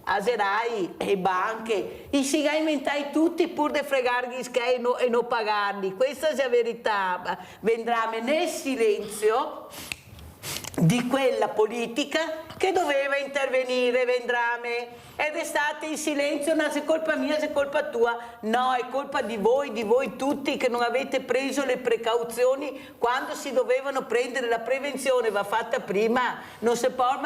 aserai e banche, i si inventai tutti pur di fregargli e non pagarli. Questa è la verità. Vendrame nel silenzio di quella politica che doveva intervenire, Vendrame, ed è stato in silenzio. Non è colpa mia, è colpa tua. No, è colpa di voi tutti che non avete preso le precauzioni quando si dovevano prendere. La prevenzione va fatta prima, non si può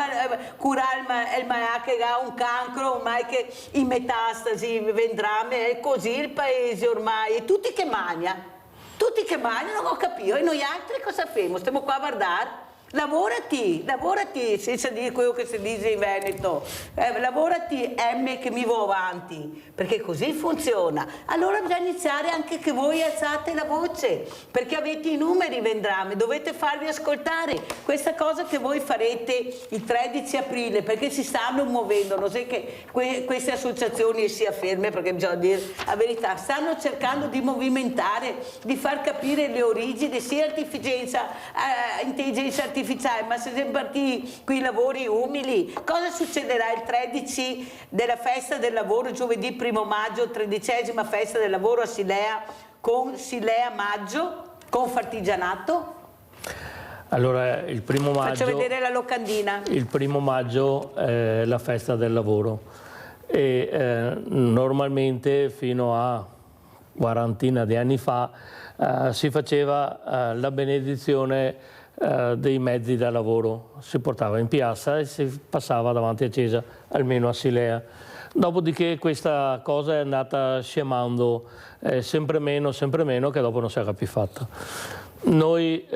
curare il malà che ha un cancro ormai che in metastasi, Vendrame, è così il paese ormai, e tutti che mangiano, non ho capito, e noi altri cosa facciamo? Stiamo qua a guardare? Lavorati, senza dire quello che si dice in Veneto, lavorati che mi vo avanti, perché così funziona. Allora bisogna iniziare anche che voi alzate la voce, perché avete i numeri, Vendrame, dovete farvi ascoltare. Questa cosa che voi farete il 13 aprile, perché si stanno muovendo, non so che queste associazioni si affermano, perché bisogna dire la verità, stanno cercando di movimentare, di far capire le origini sia intelligenza artificiale, ma se siamo partiti qui lavori umili. Cosa succederà il 13 della festa del lavoro, giovedì 1 maggio, 13ª festa del lavoro a Silea, con Silea Maggio, con Fartigianato? Allora, il 1 maggio... Faccio vedere la locandina. Il 1 maggio è la festa del lavoro e normalmente fino a quarantina di anni fa si faceva la benedizione dei mezzi da lavoro, si portava in piazza e si passava davanti a Cesa, almeno a Silea. Dopodiché questa cosa è andata scemando sempre meno, che dopo non si era più fatta. Noi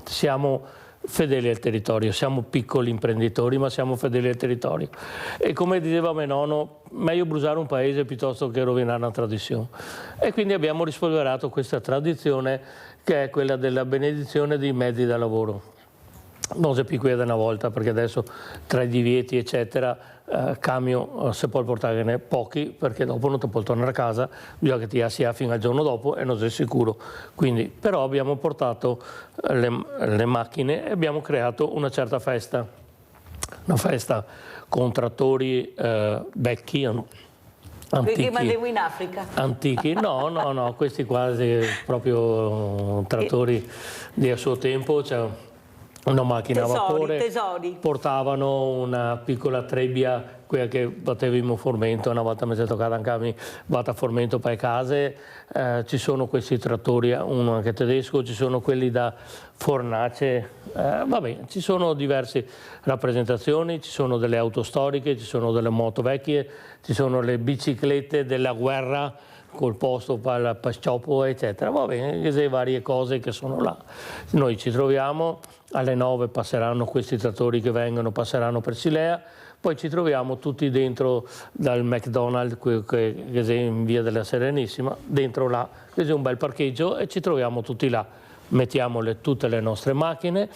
siamo fedeli al territorio, siamo piccoli imprenditori ma siamo fedeli al territorio e come diceva mio nonno, meglio bruciare un paese piuttosto che rovinare una tradizione, e quindi abbiamo rispolverato questa tradizione che è quella della benedizione dei mezzi da lavoro. Non si più qui da una volta, perché adesso tra i divieti eccetera camion si può portare pochi, perché dopo non ti puoi tornare a casa, bisogna che ti sia fino al giorno dopo e non sei sicuro. Quindi, però abbiamo portato le macchine e abbiamo creato una certa festa, una festa con trattori vecchi, antichi. Perché mandevo in Africa? Antichi, no, questi quasi proprio trattori di suo tempo, cioè una macchina a vapore, tesori. Portavano una piccola trebbia, quella che battevamo formento, una volta mi è toccata anche a me, vado a formento per case, ci sono questi trattori, uno anche tedesco, ci sono quelli da fornace, ci sono diverse rappresentazioni, ci sono delle auto storiche, ci sono delle moto vecchie, ci sono le biciclette della guerra, col posto per il pasciopo eccetera, va bene, queste varie cose che sono là. Noi ci troviamo, alle 9 passeranno questi trattori che vengono, passeranno per Silea, poi ci troviamo tutti dentro dal McDonald's che è in via della Serenissima, dentro là, che è un bel parcheggio, e ci troviamo tutti là, mettiamo tutte le nostre macchine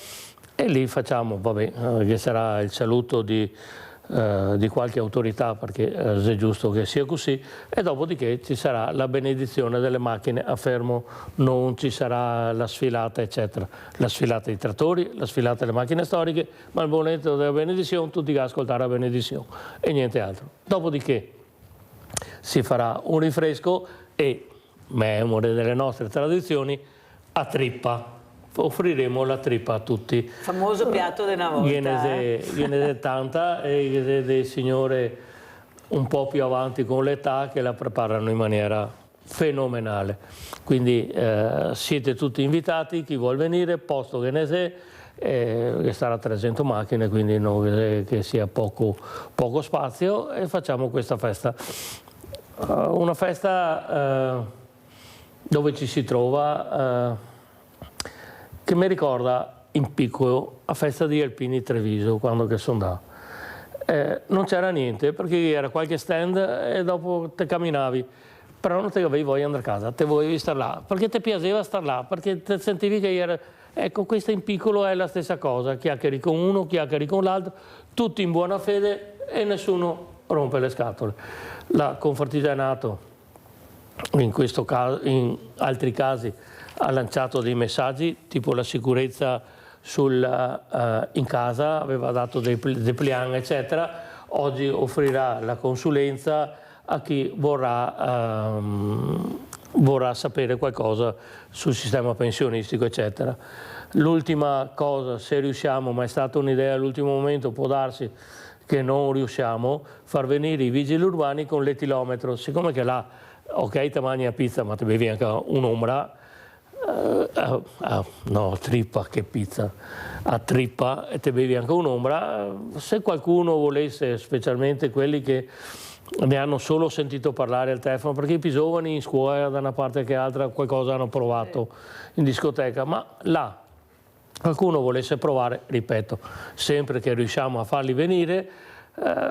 e lì facciamo, vabbè, che sarà il saluto di qualche autorità, perché è giusto che sia così, e dopodiché ci sarà la benedizione delle macchine a fermo, non ci sarà la sfilata eccetera, la sfilata dei trattori, la sfilata delle macchine storiche, ma il momento della benedizione tutti che ascoltare la benedizione e niente altro. Dopodiché si farà un rinfresco e, memore delle nostre tradizioni, a trippa. Offriremo la trippa a tutti. Il famoso piatto della volta. Viene tanta e dei signore un po' più avanti con l'età che la preparano in maniera fenomenale. Quindi siete tutti invitati, chi vuol venire, posto che ne sia, che sarà 300 macchine, quindi non che sia poco spazio, e facciamo questa festa. Una festa dove ci si trova, che mi ricorda in piccolo a Festa di Alpini Treviso, quando che sono andato. Non c'era niente, perché era qualche stand e dopo te camminavi, però non te avevi voglia di andare a casa, te volevi stare là, perché ti piaceva stare là, perché te sentivi che era... Ecco, questo in piccolo è la stessa cosa, chiacchieri con uno, chiacchieri con l'altro, tutti in buona fede e nessuno rompe le scatole. La Confartigianato, in questo caso, in altri casi, ha lanciato dei messaggi tipo la sicurezza in casa, aveva dato dei plan eccetera. Oggi offrirà la consulenza a chi vorrà sapere qualcosa sul sistema pensionistico eccetera. L'ultima cosa, se riusciamo, ma è stata un'idea all'ultimo momento, può darsi che non riusciamo, far venire i vigili urbani con l'etilometro, siccome che là, ok, ti mangi a pizza ma ti bevi anche un'ombra, no, trippa, che pizza, a trippa e te bevi anche un'ombra. Se qualcuno volesse, specialmente quelli che ne hanno solo sentito parlare al telefono, perché i più giovani in scuola da una parte che altra qualcosa hanno provato in discoteca, ma là qualcuno volesse provare, ripeto, sempre che riusciamo a farli venire,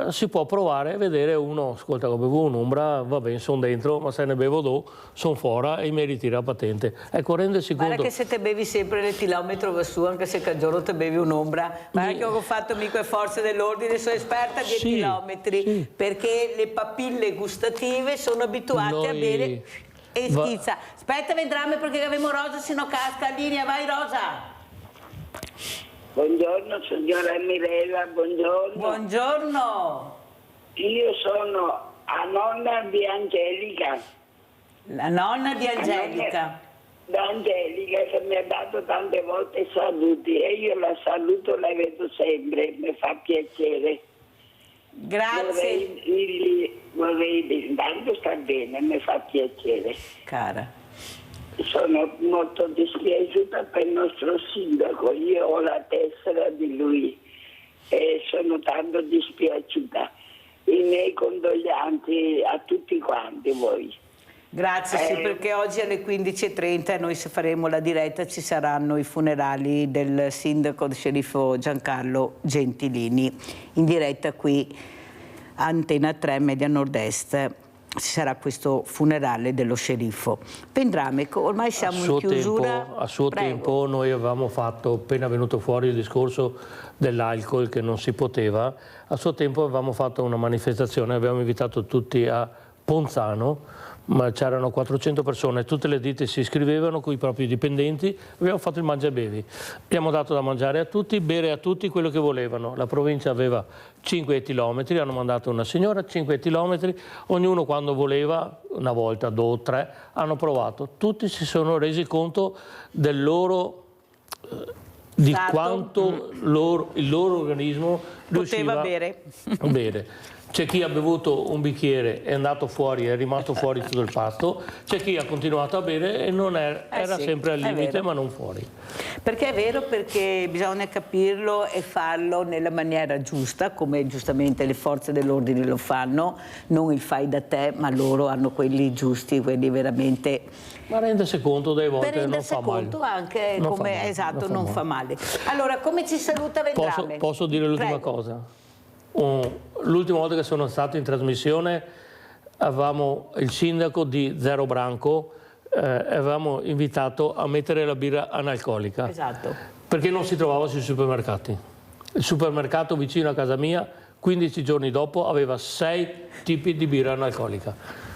si può provare e vedere uno, ascolta, ho bevuto un'ombra, va bene, sono dentro, ma se ne bevo due, sono fuori e mi ritira la patente. Ecco, rendersi conto... Guarda che se te bevi sempre l'etilometro va su, anche se che giorno te bevi un'ombra, guarda che ho fatto mica forze dell'ordine, sono esperta di etilometri, perché le papille gustative sono abituate a bere e schizza. Aspetta, vedremo perché abbiamo Rosa, se no casca linea, vai Rosa! Buongiorno signora Mirella, buongiorno. Buongiorno. Io sono la nonna di Angelica. La nonna di Angelica. Angelica che mi ha dato tante volte saluti e io la saluto, la vedo sempre, mi fa piacere. Grazie. Vorrei dire, intanto sta bene, mi fa piacere. Cara. Sono molto dispiaciuta per il nostro sindaco, io ho la tessera di lui e sono tanto dispiaciuta. I miei condoglianti a tutti quanti voi. Grazie, sì, perché oggi alle 15:30 noi se faremo la diretta ci saranno i funerali del sindaco del sceriffo Giancarlo Gentilini, in diretta qui a Antena 3 Media Nord-Est. Ci sarà questo funerale dello sceriffo. Vendrame, ormai siamo in chiusura. A suo tempo noi avevamo fatto, appena venuto fuori il discorso dell'alcol che non si poteva, a suo tempo avevamo fatto una manifestazione, abbiamo invitato tutti a Ponzano, ma c'erano 400 persone, tutte le ditte si iscrivevano con i propri dipendenti, abbiamo fatto il mangia e bevi, abbiamo dato da mangiare a tutti, bere a tutti quello che volevano. La provincia aveva 5 etilometri, hanno mandato una signora, 5 etilometri, ognuno quando voleva, una volta, 2 o 3, hanno provato. Tutti si sono resi conto del loro... di quanto il loro organismo riusciva poteva bere. C'è chi ha bevuto un bicchiere, è andato fuori, è rimasto fuori tutto il pasto, c'è chi ha continuato a bere e non era sì, sempre al limite ma non fuori. Perché è vero, perché bisogna capirlo e farlo nella maniera giusta, come giustamente le forze dell'ordine lo fanno, non il fai da te, ma loro hanno quelli giusti, quelli veramente... Ma rendersi conto delle volte per non fa male. conto anche Non come, fa male, esatto, non fa male. Allora, come ci saluta Vendrame? Posso dire l'ultima cosa? L'ultima volta che sono stato in trasmissione avevamo il sindaco di Zero Branco e avevamo invitato a mettere la birra analcolica. Esatto. Perché non si trovava sui supermercati. Il supermercato vicino a casa mia 15 giorni dopo aveva 6 tipi di birra analcolica.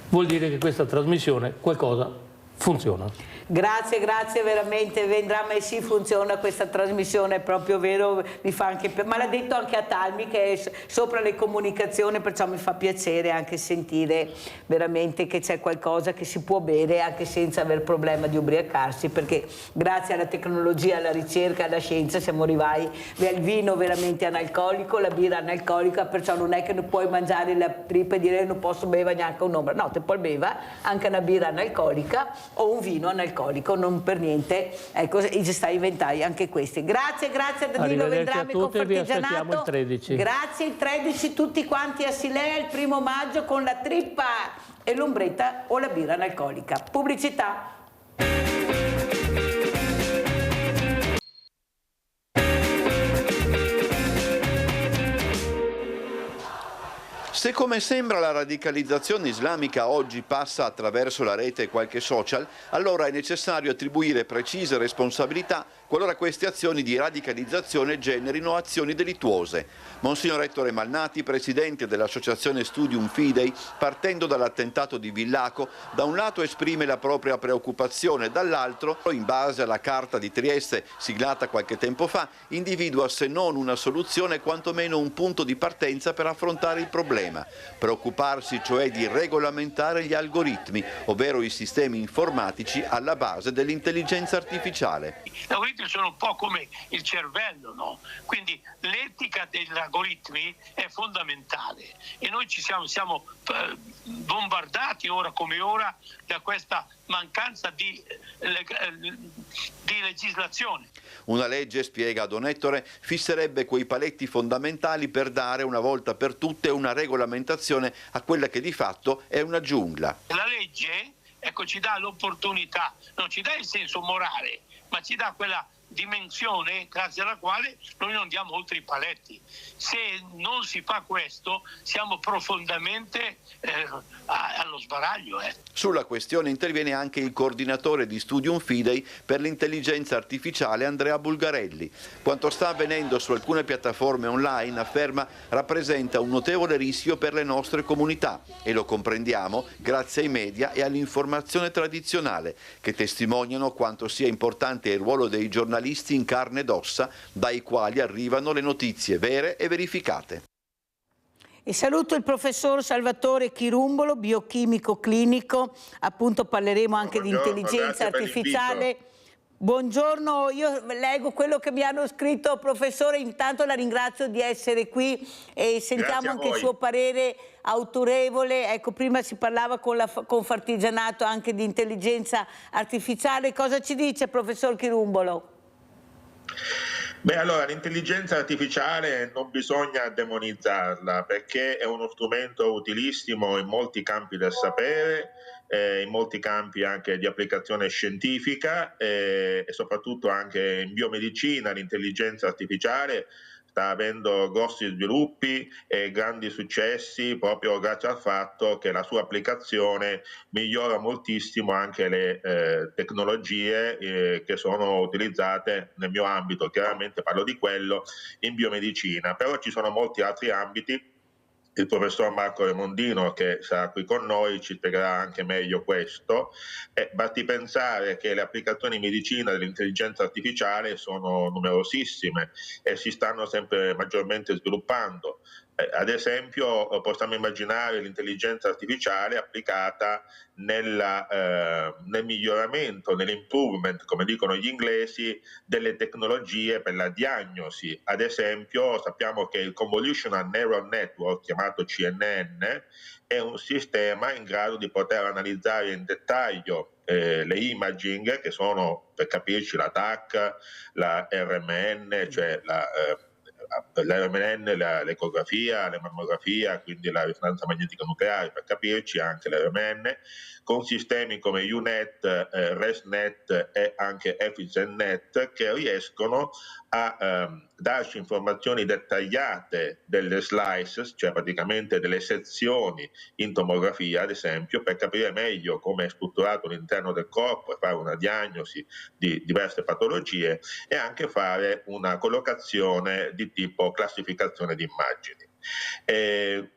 Vuol dire che questa trasmissione qualcosa funziona. Grazie, grazie veramente Vendrame, sì, funziona questa trasmissione, è proprio vero, mi fa anche, ma l'ha detto anche a Talmi che è sopra le comunicazioni, perciò mi fa piacere anche sentire veramente che c'è qualcosa che si può bere anche senza aver problema di ubriacarsi, perché grazie alla tecnologia, alla ricerca, alla scienza siamo arrivati al vino veramente analcolico, la birra analcolica, perciò non è che non puoi mangiare la trippa e dire non posso bere neanche un'ombra, no, te puoi bere anche una birra analcolica o un vino analcolico, non per niente, ecco, ci stai inventando anche questi. Grazie, grazie a Danilo Vendrame, Confartigianato. Il 13. Grazie, il 13 tutti quanti a Silea il 1° maggio con la trippa e l'ombretta o la birra analcolica. Pubblicità. Se come sembra la radicalizzazione islamica oggi passa attraverso la rete e qualche social, allora è necessario attribuire precise responsabilità qualora queste azioni di radicalizzazione generino azioni delittuose. Monsignor Ettore Malnati, presidente dell'associazione Studium Fidei, partendo dall'attentato di Villaco, da un lato esprime la propria preoccupazione, dall'altro, in base alla Carta di Trieste siglata qualche tempo fa, individua se non una soluzione quantomeno un punto di partenza per affrontare il problema. Preoccuparsi cioè di regolamentare gli algoritmi, ovvero i sistemi informatici alla base dell'intelligenza artificiale. Gli algoritmi sono un po' come il cervello, no? Quindi l'etica degli algoritmi è fondamentale e noi siamo bombardati ora come ora da questa mancanza di legislazione. Una legge, spiega Don Ettore, fisserebbe quei paletti fondamentali per dare una volta per tutte una regolamentazione a quella che di fatto è una giungla. La legge, ecco, ci dà l'opportunità, non ci dà il senso morale, ma ci dà quella dimensione grazie alla quale noi non diamo oltre i paletti. Se non si fa questo siamo profondamente allo sbaraglio. Sulla questione interviene anche il coordinatore di Studium Fidei per l'intelligenza artificiale Andrea Bulgarelli. Quanto sta avvenendo su alcune piattaforme online, afferma, rappresenta un notevole rischio per le nostre comunità e lo comprendiamo grazie ai media e all'informazione tradizionale che testimoniano quanto sia importante il ruolo dei giornalisti in carne ed ossa dai quali arrivano le notizie vere e verificate. E saluto il professor Salvatore Chirumbolo, biochimico clinico, appunto parleremo anche di intelligenza artificiale. Buongiorno, io leggo quello che mi hanno scritto, professore, intanto la ringrazio di essere qui e sentiamo anche il suo parere autorevole. Ecco, prima si parlava con Confartigianato anche di intelligenza artificiale, cosa ci dice professor Chirumbolo? Beh, allora l'intelligenza artificiale non bisogna demonizzarla perché è uno strumento utilissimo in molti campi del sapere, in molti campi anche di applicazione scientifica e soprattutto anche in biomedicina l'intelligenza artificiale sta avendo grossi sviluppi e grandi successi proprio grazie al fatto che la sua applicazione migliora moltissimo anche le tecnologie che sono utilizzate nel mio ambito, chiaramente parlo di quello in biomedicina, però ci sono molti altri ambiti. Il professor Marco Remondino, che sarà qui con noi, ci spiegherà anche meglio questo. Basti pensare che le applicazioni in medicina dell'intelligenza artificiale sono numerosissime e si stanno sempre maggiormente sviluppando. Ad esempio possiamo immaginare l'intelligenza artificiale applicata nel miglioramento, nell'improvement, come dicono gli inglesi, delle tecnologie per la diagnosi. Ad esempio sappiamo che il convolutional neural network, chiamato chiamato CNN, è un sistema in grado di poter analizzare in dettaglio le imaging, che sono, per capirci, la TAC, la RMN, cioè l'RMN, l'ecografia, la mammografia, quindi la risonanza magnetica nucleare, per capirci, anche l'RMN, con sistemi come UNET, ResNet e anche EfficientNet, che riescono a darci informazioni dettagliate delle slices, cioè praticamente delle sezioni in tomografia, ad esempio, per capire meglio come è strutturato l'interno del corpo e fare una diagnosi di diverse patologie, e anche fare una collocazione di tipo classificazione di immagini.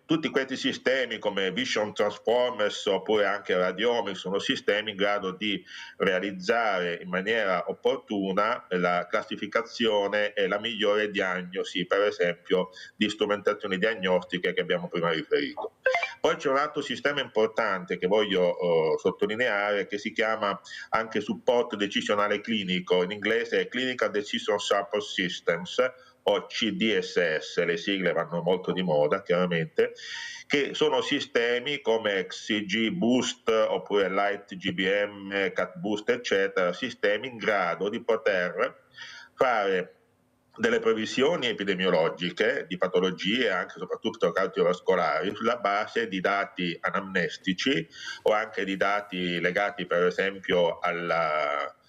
Tutti questi sistemi come Vision Transformers oppure anche Radiomics sono sistemi in grado di realizzare in maniera opportuna la classificazione e la migliore diagnosi, per esempio, di strumentazioni diagnostiche che abbiamo prima riferito. Poi c'è un altro sistema importante che voglio sottolineare, che si chiama anche supporto decisionale clinico, in inglese è Clinical Decision Support Systems, o CDSS, le sigle vanno molto di moda chiaramente, che sono sistemi come XCG Boost oppure Light GBM, Cat Boost, eccetera, sistemi in grado di poter fare delle previsioni epidemiologiche di patologie, anche e soprattutto cardiovascolari, sulla base di dati anamnestici o anche di dati legati per esempio alla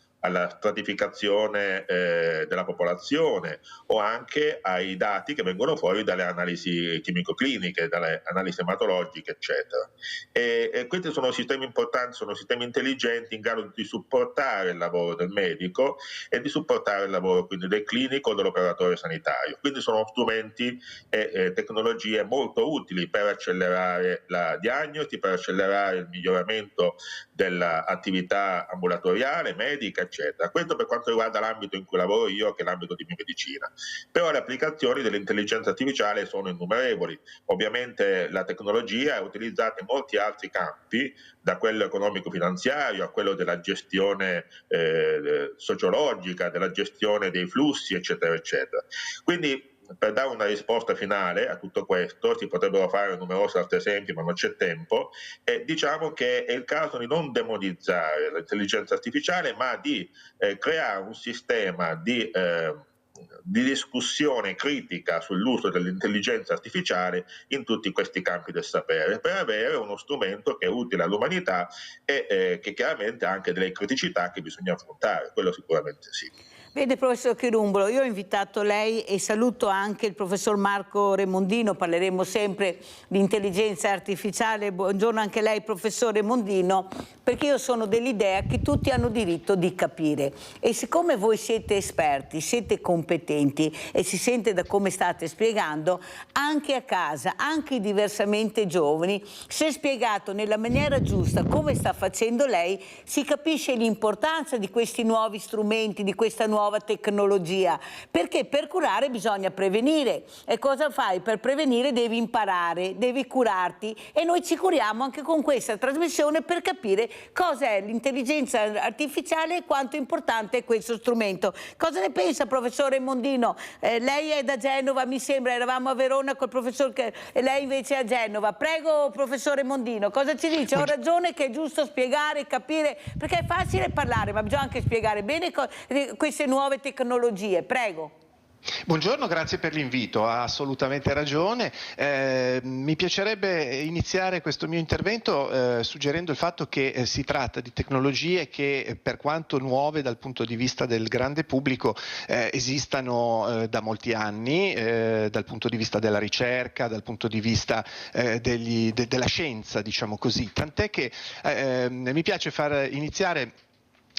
stratificazione della popolazione, o anche ai dati che vengono fuori dalle analisi chimico-cliniche, dalle analisi ematologiche, eccetera. E questi sono sistemi importanti, sono sistemi intelligenti in grado di supportare il lavoro del medico e di supportare il lavoro quindi del clinico o dell'operatore sanitario. Quindi sono strumenti e tecnologie molto utili per accelerare la diagnosi, per accelerare il miglioramento dell'attività ambulatoriale, medica, eccetera. Questo per quanto riguarda l'ambito in cui lavoro io, che è l'ambito di biomedicina. Però le applicazioni dell'intelligenza artificiale sono innumerevoli. Ovviamente la tecnologia è utilizzata in molti altri campi, da quello economico-finanziario a quello della gestione sociologica, della gestione dei flussi, eccetera, eccetera. Quindi, per dare una risposta finale a tutto questo, si potrebbero fare numerosi altri esempi, ma non c'è tempo, e diciamo che è il caso di non demonizzare l'intelligenza artificiale, ma di creare un sistema di discussione critica sull'uso dell'intelligenza artificiale in tutti questi campi del sapere, per avere uno strumento che è utile all'umanità e che chiaramente ha anche delle criticità che bisogna affrontare, quello sicuramente sì. Vede, professor Chirumbolo, io ho invitato lei e saluto anche il professor Marco Remondino, parleremo sempre di intelligenza artificiale. Buongiorno anche lei, professor Remondino, perché io sono dell'idea che tutti hanno diritto di capire, e siccome voi siete esperti, siete competenti e si sente da come state spiegando, anche a casa, anche i diversamente giovani, se spiegato nella maniera giusta come sta facendo lei, si capisce l'importanza di questi nuovi strumenti, di questa nuova tecnologia, perché per curare bisogna prevenire, e cosa fai? Per prevenire devi imparare, devi curarti, e noi ci curiamo anche con questa trasmissione per capire cosa è l'intelligenza artificiale e quanto importante è questo strumento. Cosa ne pensa, professore Mondino? Lei è da Genova, mi sembra, eravamo a Verona col professor e lei invece è a Genova. Prego, professore Mondino, cosa ci dice? Ho ragione che è giusto spiegare, capire, perché è facile parlare, ma bisogna anche spiegare bene queste nuove tecnologie. Prego. Buongiorno, grazie per l'invito, ha assolutamente ragione. Mi piacerebbe iniziare questo mio intervento suggerendo il fatto che si tratta di tecnologie che, per quanto nuove dal punto di vista del grande pubblico, esistano da molti anni, dal punto di vista della ricerca, dal punto di vista della scienza, diciamo così. Tant'è che mi piace far iniziare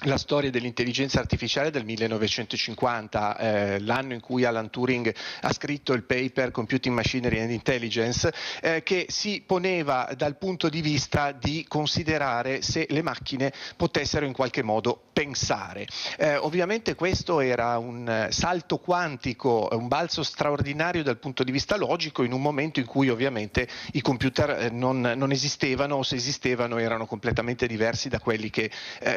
la storia dell'intelligenza artificiale del 1950, l'anno in cui Alan Turing ha scritto il paper Computing Machinery and Intelligence, che si poneva dal punto di vista di considerare se le macchine potessero in qualche modo pensare. Ovviamente questo era un salto quantico, un balzo straordinario dal punto di vista logico, in un momento in cui ovviamente i computer non esistevano, o se esistevano erano completamente diversi da quelli che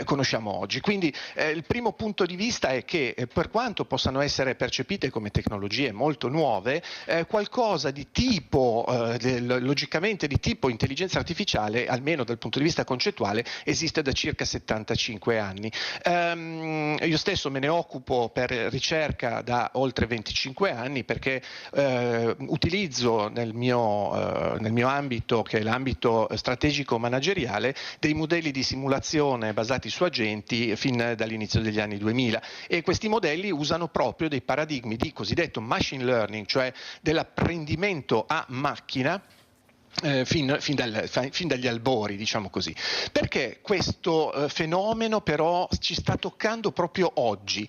conosciamo oggi. oggi. Quindi il primo punto di vista è che per quanto possano essere percepite come tecnologie molto nuove, qualcosa di tipo, logicamente di tipo intelligenza artificiale, almeno dal punto di vista concettuale, esiste da circa 75 anni. Io stesso me ne occupo per ricerca da oltre 25 anni perché utilizzo nel mio ambito, che è l'ambito strategico manageriale, dei modelli di simulazione basati su agenti fin dall'inizio degli anni 2000, e questi modelli usano proprio dei paradigmi di cosiddetto machine learning, cioè dell'apprendimento a macchina, fin dagli albori, diciamo così. Perché questo fenomeno però ci sta toccando proprio oggi?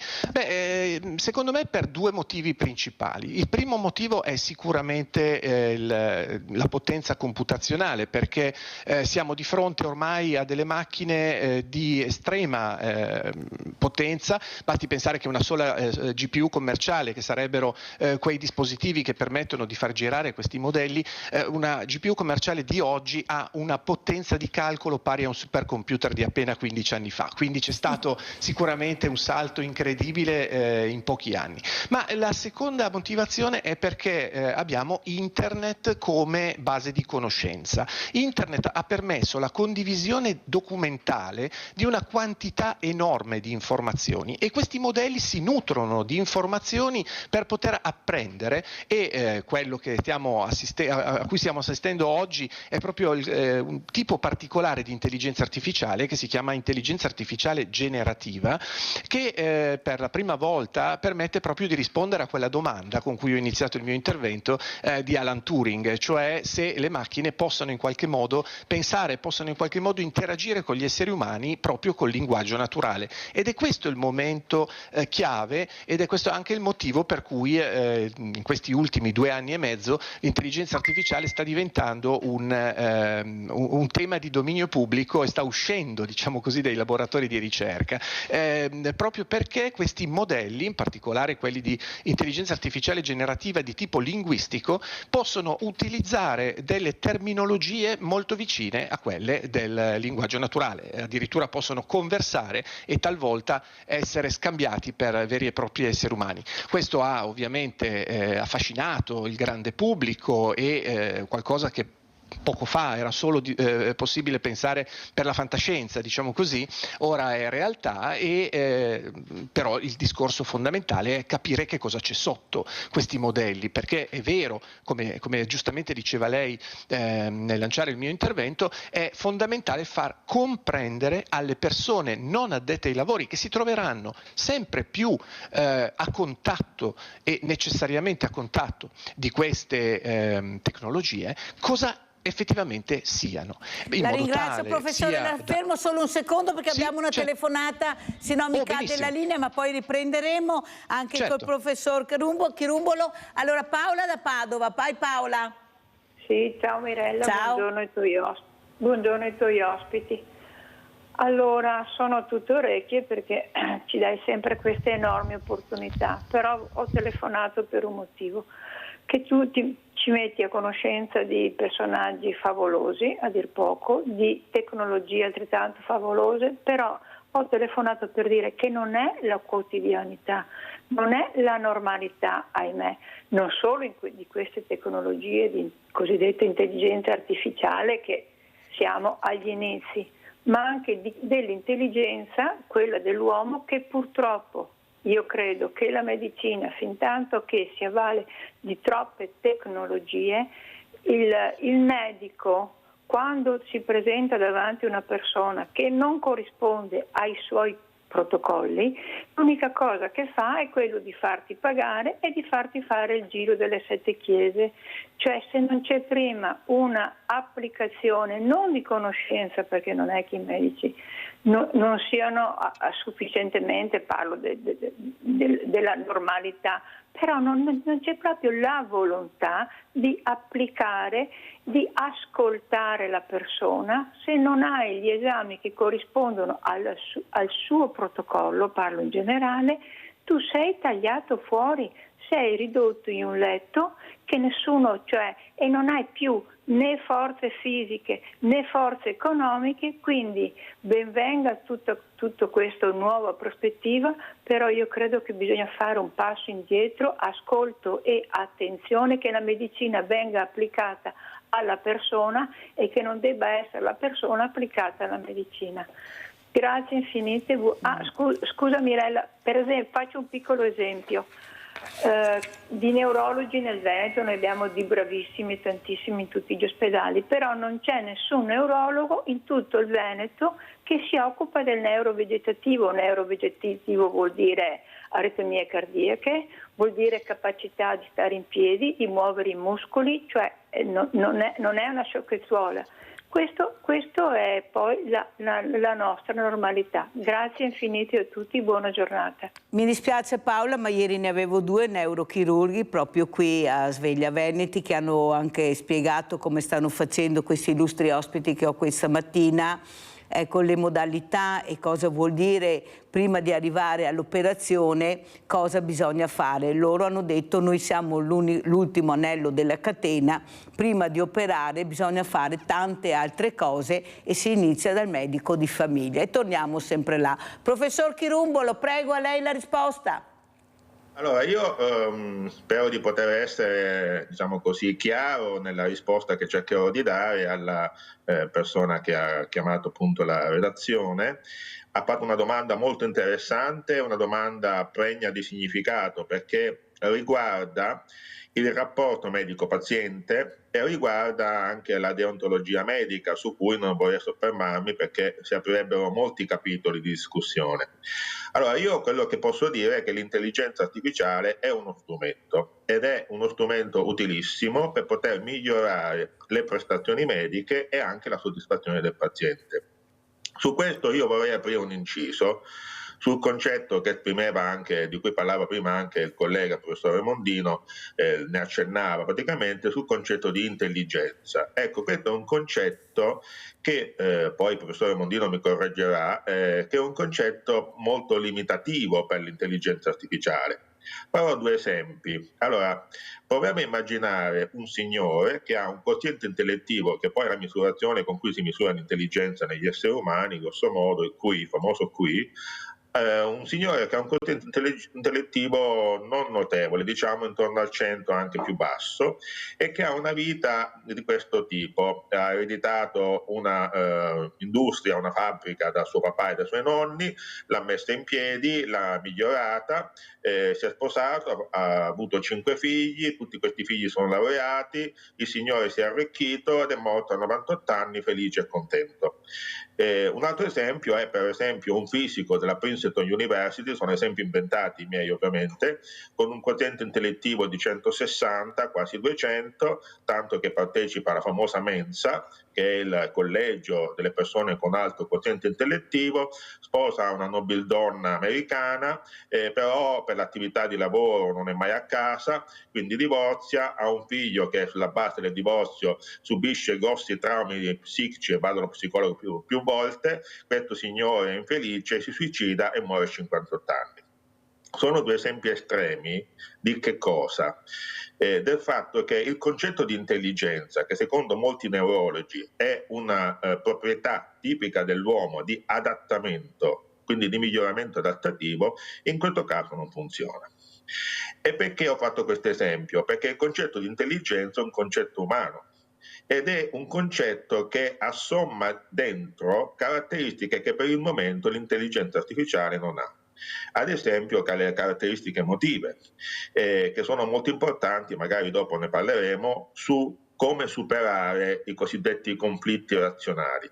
Secondo me per due motivi principali. Il primo motivo è sicuramente la potenza computazionale, perché siamo di fronte ormai a delle macchine di estrema potenza. Basti pensare che una sola GPU commerciale, che sarebbero quei dispositivi che permettono di far girare questi modelli, una GPU commerciale di oggi ha una potenza di calcolo pari a un supercomputer di appena 15 anni fa, quindi c'è stato sicuramente un salto incredibile in pochi anni. Ma la seconda motivazione è perché abbiamo internet come base di conoscenza. Internet ha permesso la condivisione documentale di una quantità enorme di informazioni, e questi modelli si nutrono di informazioni per poter apprendere, e quello che a cui stiamo assistendo oggi è proprio un tipo particolare di intelligenza artificiale che si chiama intelligenza artificiale generativa, che per la prima volta permette proprio di rispondere a quella domanda con cui ho iniziato il mio intervento di Alan Turing, cioè se le macchine possono in qualche modo pensare, possono in qualche modo interagire con gli esseri umani proprio col linguaggio naturale. Ed è questo il momento chiave, ed è questo anche il motivo per cui in questi ultimi 2 anni e mezzo l'intelligenza artificiale sta diventando un tema di dominio pubblico e sta uscendo, diciamo così, dai laboratori di ricerca, proprio perché questi modelli, in particolare quelli di intelligenza artificiale generativa di tipo linguistico, possono utilizzare delle terminologie molto vicine a quelle del linguaggio naturale, addirittura possono conversare e talvolta essere scambiati per veri e propri esseri umani. Questo ha ovviamente affascinato il grande pubblico, e qualcosa che poco fa era solo possibile pensare per la fantascienza, diciamo così, ora è realtà, e però il discorso fondamentale è capire che cosa c'è sotto questi modelli, perché è vero, come giustamente diceva lei nel lanciare il mio intervento, è fondamentale far comprendere alle persone non addette ai lavori, che si troveranno sempre più a contatto e necessariamente a contatto di queste tecnologie, cosa effettivamente siano. La ringrazio, professore, la fermo solo un secondo perché abbiamo una telefonata, se no mi cade la linea, ma poi riprenderemo anche col professor Chirumbolo. Allora Paola da Padova, vai Paola. Sì, ciao Mirella, ciao. Buongiorno ai tuoi ospiti. Allora, sono tutto orecchie perché ci dai sempre queste enormi opportunità, però ho telefonato per un motivo, che tu ci metti a conoscenza di personaggi favolosi, a dir poco, di tecnologie altrettanto favolose, però ho telefonato per dire che non è la quotidianità, non è la normalità, ahimè, non solo di queste tecnologie di cosiddetta intelligenza artificiale, che siamo agli inizi, ma anche dell'intelligenza, quella dell'uomo, che purtroppo io credo che la medicina, fin tanto che si avvale di troppe tecnologie, il medico, quando si presenta davanti a una persona che non corrisponde ai suoi protocolli, l'unica cosa che fa è quello di farti pagare e di farti fare il giro delle 7 chiese. Cioè, se non c'è prima una applicazione non di conoscenza, perché non è che i medici non siano sufficientemente, parlo della normalità, però non c'è proprio la volontà di applicare, di ascoltare la persona. Se non hai gli esami che corrispondono al suo protocollo, parlo in generale, tu sei tagliato fuori, sei ridotto in un letto che nessuno, e non hai più né forze fisiche né forze economiche, quindi ben venga tutto questo nuova prospettiva, però io credo che bisogna fare un passo indietro, ascolto e attenzione che la medicina venga applicata alla persona e che non debba essere la persona applicata alla medicina. Grazie infinite. Scusa Mirella, per esempio, faccio un piccolo esempio. Di neurologi nel Veneto noi abbiamo di bravissimi, tantissimi in tutti gli ospedali, però non c'è nessun neurologo in tutto il Veneto che si occupa del neurovegetativo. Neurovegetativo vuol dire aritmie cardiache, vuol dire capacità di stare in piedi, di muovere i muscoli, non è una sciocchezzuola. Questo è poi la nostra normalità. Grazie infinite a tutti, buona giornata. Mi dispiace Paola, ma ieri ne avevo 2 neurochirurghi proprio qui a Sveglia Veneti che hanno anche spiegato come stanno facendo questi illustri ospiti che ho questa mattina. Ecco, le modalità e cosa vuol dire prima di arrivare all'operazione, cosa bisogna fare. Loro hanno detto noi siamo l'ultimo anello della catena, prima di operare bisogna fare tante altre cose e si inizia dal medico di famiglia. E torniamo sempre là. Professor Chirumbolo, prego, a lei la risposta. Allora, io spero di poter essere, diciamo così, chiaro nella risposta che cercherò di dare alla persona che ha chiamato appunto la redazione. Ha fatto una domanda molto interessante, una domanda pregna di significato, perché riguarda il rapporto medico-paziente e riguarda anche la deontologia medica, su cui non vorrei soffermarmi perché si aprirebbero molti capitoli di discussione. Allora, io quello che posso dire è che l'intelligenza artificiale è uno strumento ed è uno strumento utilissimo per poter migliorare le prestazioni mediche e anche la soddisfazione del paziente. Su questo io vorrei aprire un inciso sul concetto che esprimeva anche, di cui parlava prima anche il collega professore Mondino, ne accennava praticamente sul concetto di intelligenza. Ecco, questo è un concetto che poi il professore Mondino mi correggerà, che è un concetto molto limitativo per l'intelligenza artificiale. Farò 2 esempi. Allora, proviamo a immaginare un signore che ha un quoziente intellettivo, che poi è la misurazione con cui si misura l'intelligenza negli esseri umani, grosso modo, il famoso QI. Un signore che ha un quoziente intellettivo non notevole, diciamo intorno al 100, anche più basso, e che ha una vita di questo tipo. Ha ereditato una industria, una fabbrica da suo papà e dai suoi nonni, l'ha messa in piedi, l'ha migliorata, si è sposato, ha avuto 5 figli, tutti questi figli sono laureati, il signore si è arricchito ed è morto a 98 anni felice e contento. Un altro esempio è per esempio un fisico della Princeton University, sono esempi inventati miei ovviamente, con un quoziente intellettivo di 160, quasi 200, tanto che partecipa alla famosa Mensa, che è il collegio delle persone con alto quoziente intellettivo, sposa una nobildonna americana, però per l'attività di lavoro non è mai a casa, quindi divorzia, ha un figlio che sulla base del divorzio subisce grossi traumi psichici e va dallo psicologo più volte, questo signore è infelice, si suicida e muore a 58 anni. Sono 2 esempi estremi di che cosa? Del fatto che il concetto di intelligenza, che secondo molti neurologi è una proprietà tipica dell'uomo di adattamento, quindi di miglioramento adattativo, in questo caso non funziona. E perché ho fatto questo esempio? Perché il concetto di intelligenza è un concetto umano ed è un concetto che assomma dentro caratteristiche che per il momento l'intelligenza artificiale non ha. Ad esempio le caratteristiche emotive, che sono molto importanti, magari dopo ne parleremo, su come superare i cosiddetti conflitti razionali.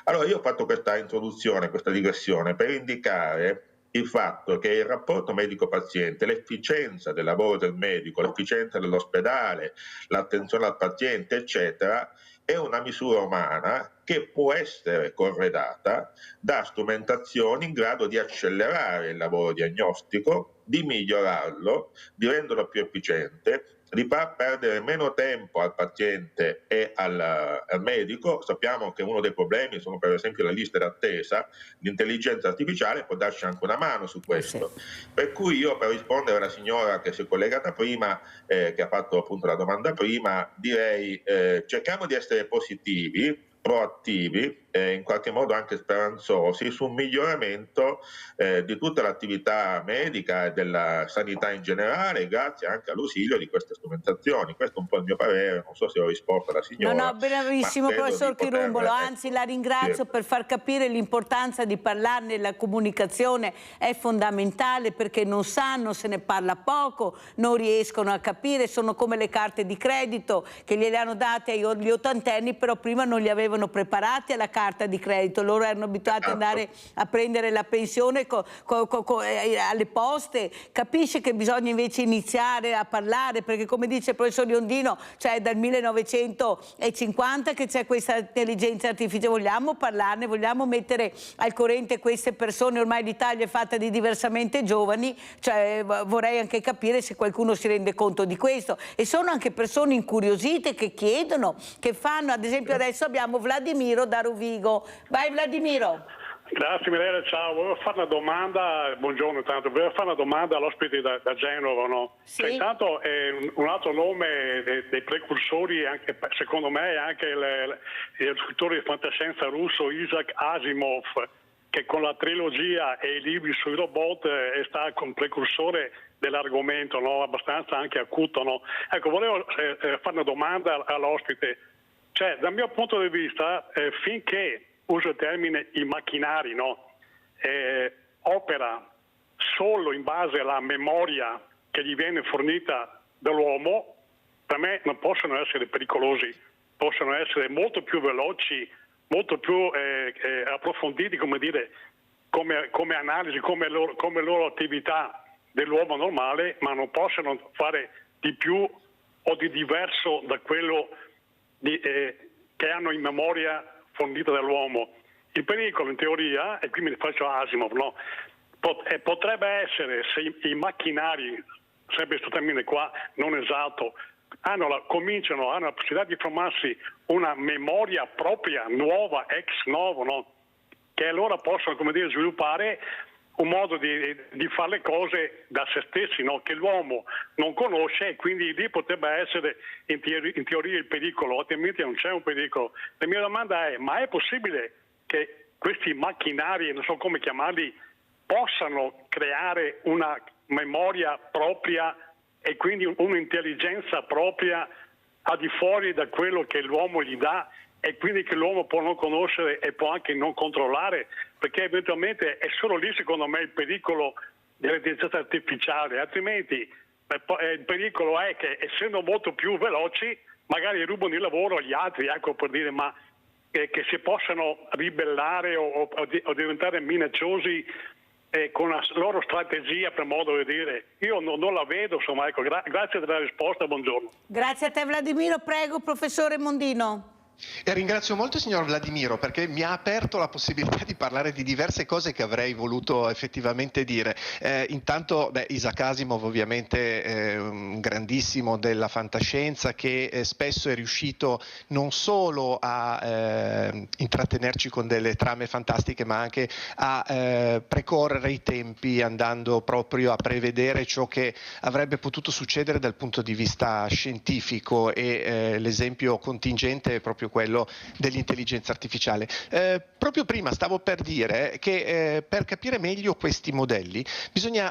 Allora io ho fatto questa introduzione, questa digressione per indicare il fatto che il rapporto medico-paziente, l'efficienza del lavoro del medico, l'efficienza dell'ospedale, l'attenzione al paziente, eccetera, è una misura umana che può essere corredata da strumentazioni in grado di accelerare il lavoro diagnostico, di migliorarlo, di renderlo più efficiente di far perdere meno tempo al paziente e al medico. Sappiamo che uno dei problemi sono per esempio le liste d'attesa, l'intelligenza artificiale può darci anche una mano su questo. Per cui io, per rispondere alla signora che si è collegata prima, che ha fatto appunto la domanda prima, direi cerchiamo di essere positivi, proattivi, in qualche modo anche speranzosi su un miglioramento di tutta l'attività medica e della sanità in generale, grazie anche all'ausilio di queste strumentazioni. Questo è un po' il mio parere, non so se ho risposto alla signora. No, bravissimo professor Chirumbolo, anzi la ringrazio per far capire l'importanza di parlarne. La comunicazione è fondamentale perché non sanno, se ne parla poco, non riescono a capire, sono come le carte di credito che gliele hanno date agli ottantenni, però prima non li avevano preparati alla carta di credito, loro erano abituati ad andare a prendere la pensione alle poste. Capisce che bisogna invece iniziare a parlare, perché come dice il professor Iondino, cioè dal 1950 che c'è questa intelligenza artificiale. Vogliamo parlarne, vogliamo mettere al corrente queste persone. Ormai l'Italia è fatta di diversamente giovani, cioè vorrei anche capire se qualcuno si rende conto di questo, e sono anche persone incuriosite che chiedono, che fanno. Ad esempio adesso abbiamo Vladimiro da Rovigo. Vai Vladimiro. Grazie Milena, ciao. Volevo fare una domanda, buongiorno intanto, volevo fare una domanda all'ospite da Genova, no? Sì. Cioè, intanto un altro nome dei precursori, anche, secondo me, è anche il scrittore di fantascienza russo Isaac Asimov, che con la trilogia e i libri sui robot è stato un precursore dell'argomento, no? Abbastanza anche acuto, no? Ecco, volevo fare una domanda all'ospite. Cioè, dal mio punto di vista, finché, uso il termine, i macchinari, no, opera solo in base alla memoria che gli viene fornita dall'uomo, per me non possono essere pericolosi, possono essere molto più veloci, molto più approfonditi, come dire, come analisi, come loro attività dell'uomo normale, ma non possono fare di più o di diverso da quello che hanno in memoria fornita dall'uomo. Il pericolo in teoria, e qui mi faccio Asimov, no? Potrebbe essere se i macchinari, sempre questo termine qua non esatto, hanno la possibilità di formarsi una memoria propria, nuova, ex novo, no? Che allora possono, come dire, sviluppare un modo di fare le cose da se stessi, no? Che l'uomo non conosce, e quindi lì potrebbe essere in teoria il pericolo, altrimenti non c'è un pericolo. La mia domanda è: ma è possibile che questi macchinari, non so come chiamarli, possano creare una memoria propria e quindi un'intelligenza propria al di fuori da quello che l'uomo gli dà, e quindi che l'uomo può non conoscere e può anche non controllare? Perché eventualmente è solo lì, secondo me, il pericolo dell'intelligenza artificiale. Altrimenti il pericolo è che, essendo molto più veloci, magari rubano il lavoro agli altri, ecco, per dire, ma che si possano ribellare o diventare minacciosi con la loro strategia, per modo di dire. Io non la vedo, insomma, ecco. Grazie della risposta, buongiorno. Grazie a te Vladimiro, prego professore Mondino. E ringrazio molto il signor Vladimiro, perché mi ha aperto la possibilità di parlare di diverse cose che avrei voluto effettivamente dire. Intanto Isaac Asimov ovviamente è un grandissimo della fantascienza, che spesso è riuscito non solo a intrattenerci con delle trame fantastiche, ma anche a precorrere i tempi, andando proprio a prevedere ciò che avrebbe potuto succedere dal punto di vista scientifico, e l'esempio contingente è proprio quello dell'intelligenza artificiale. Proprio prima stavo per dire che per capire meglio questi modelli bisogna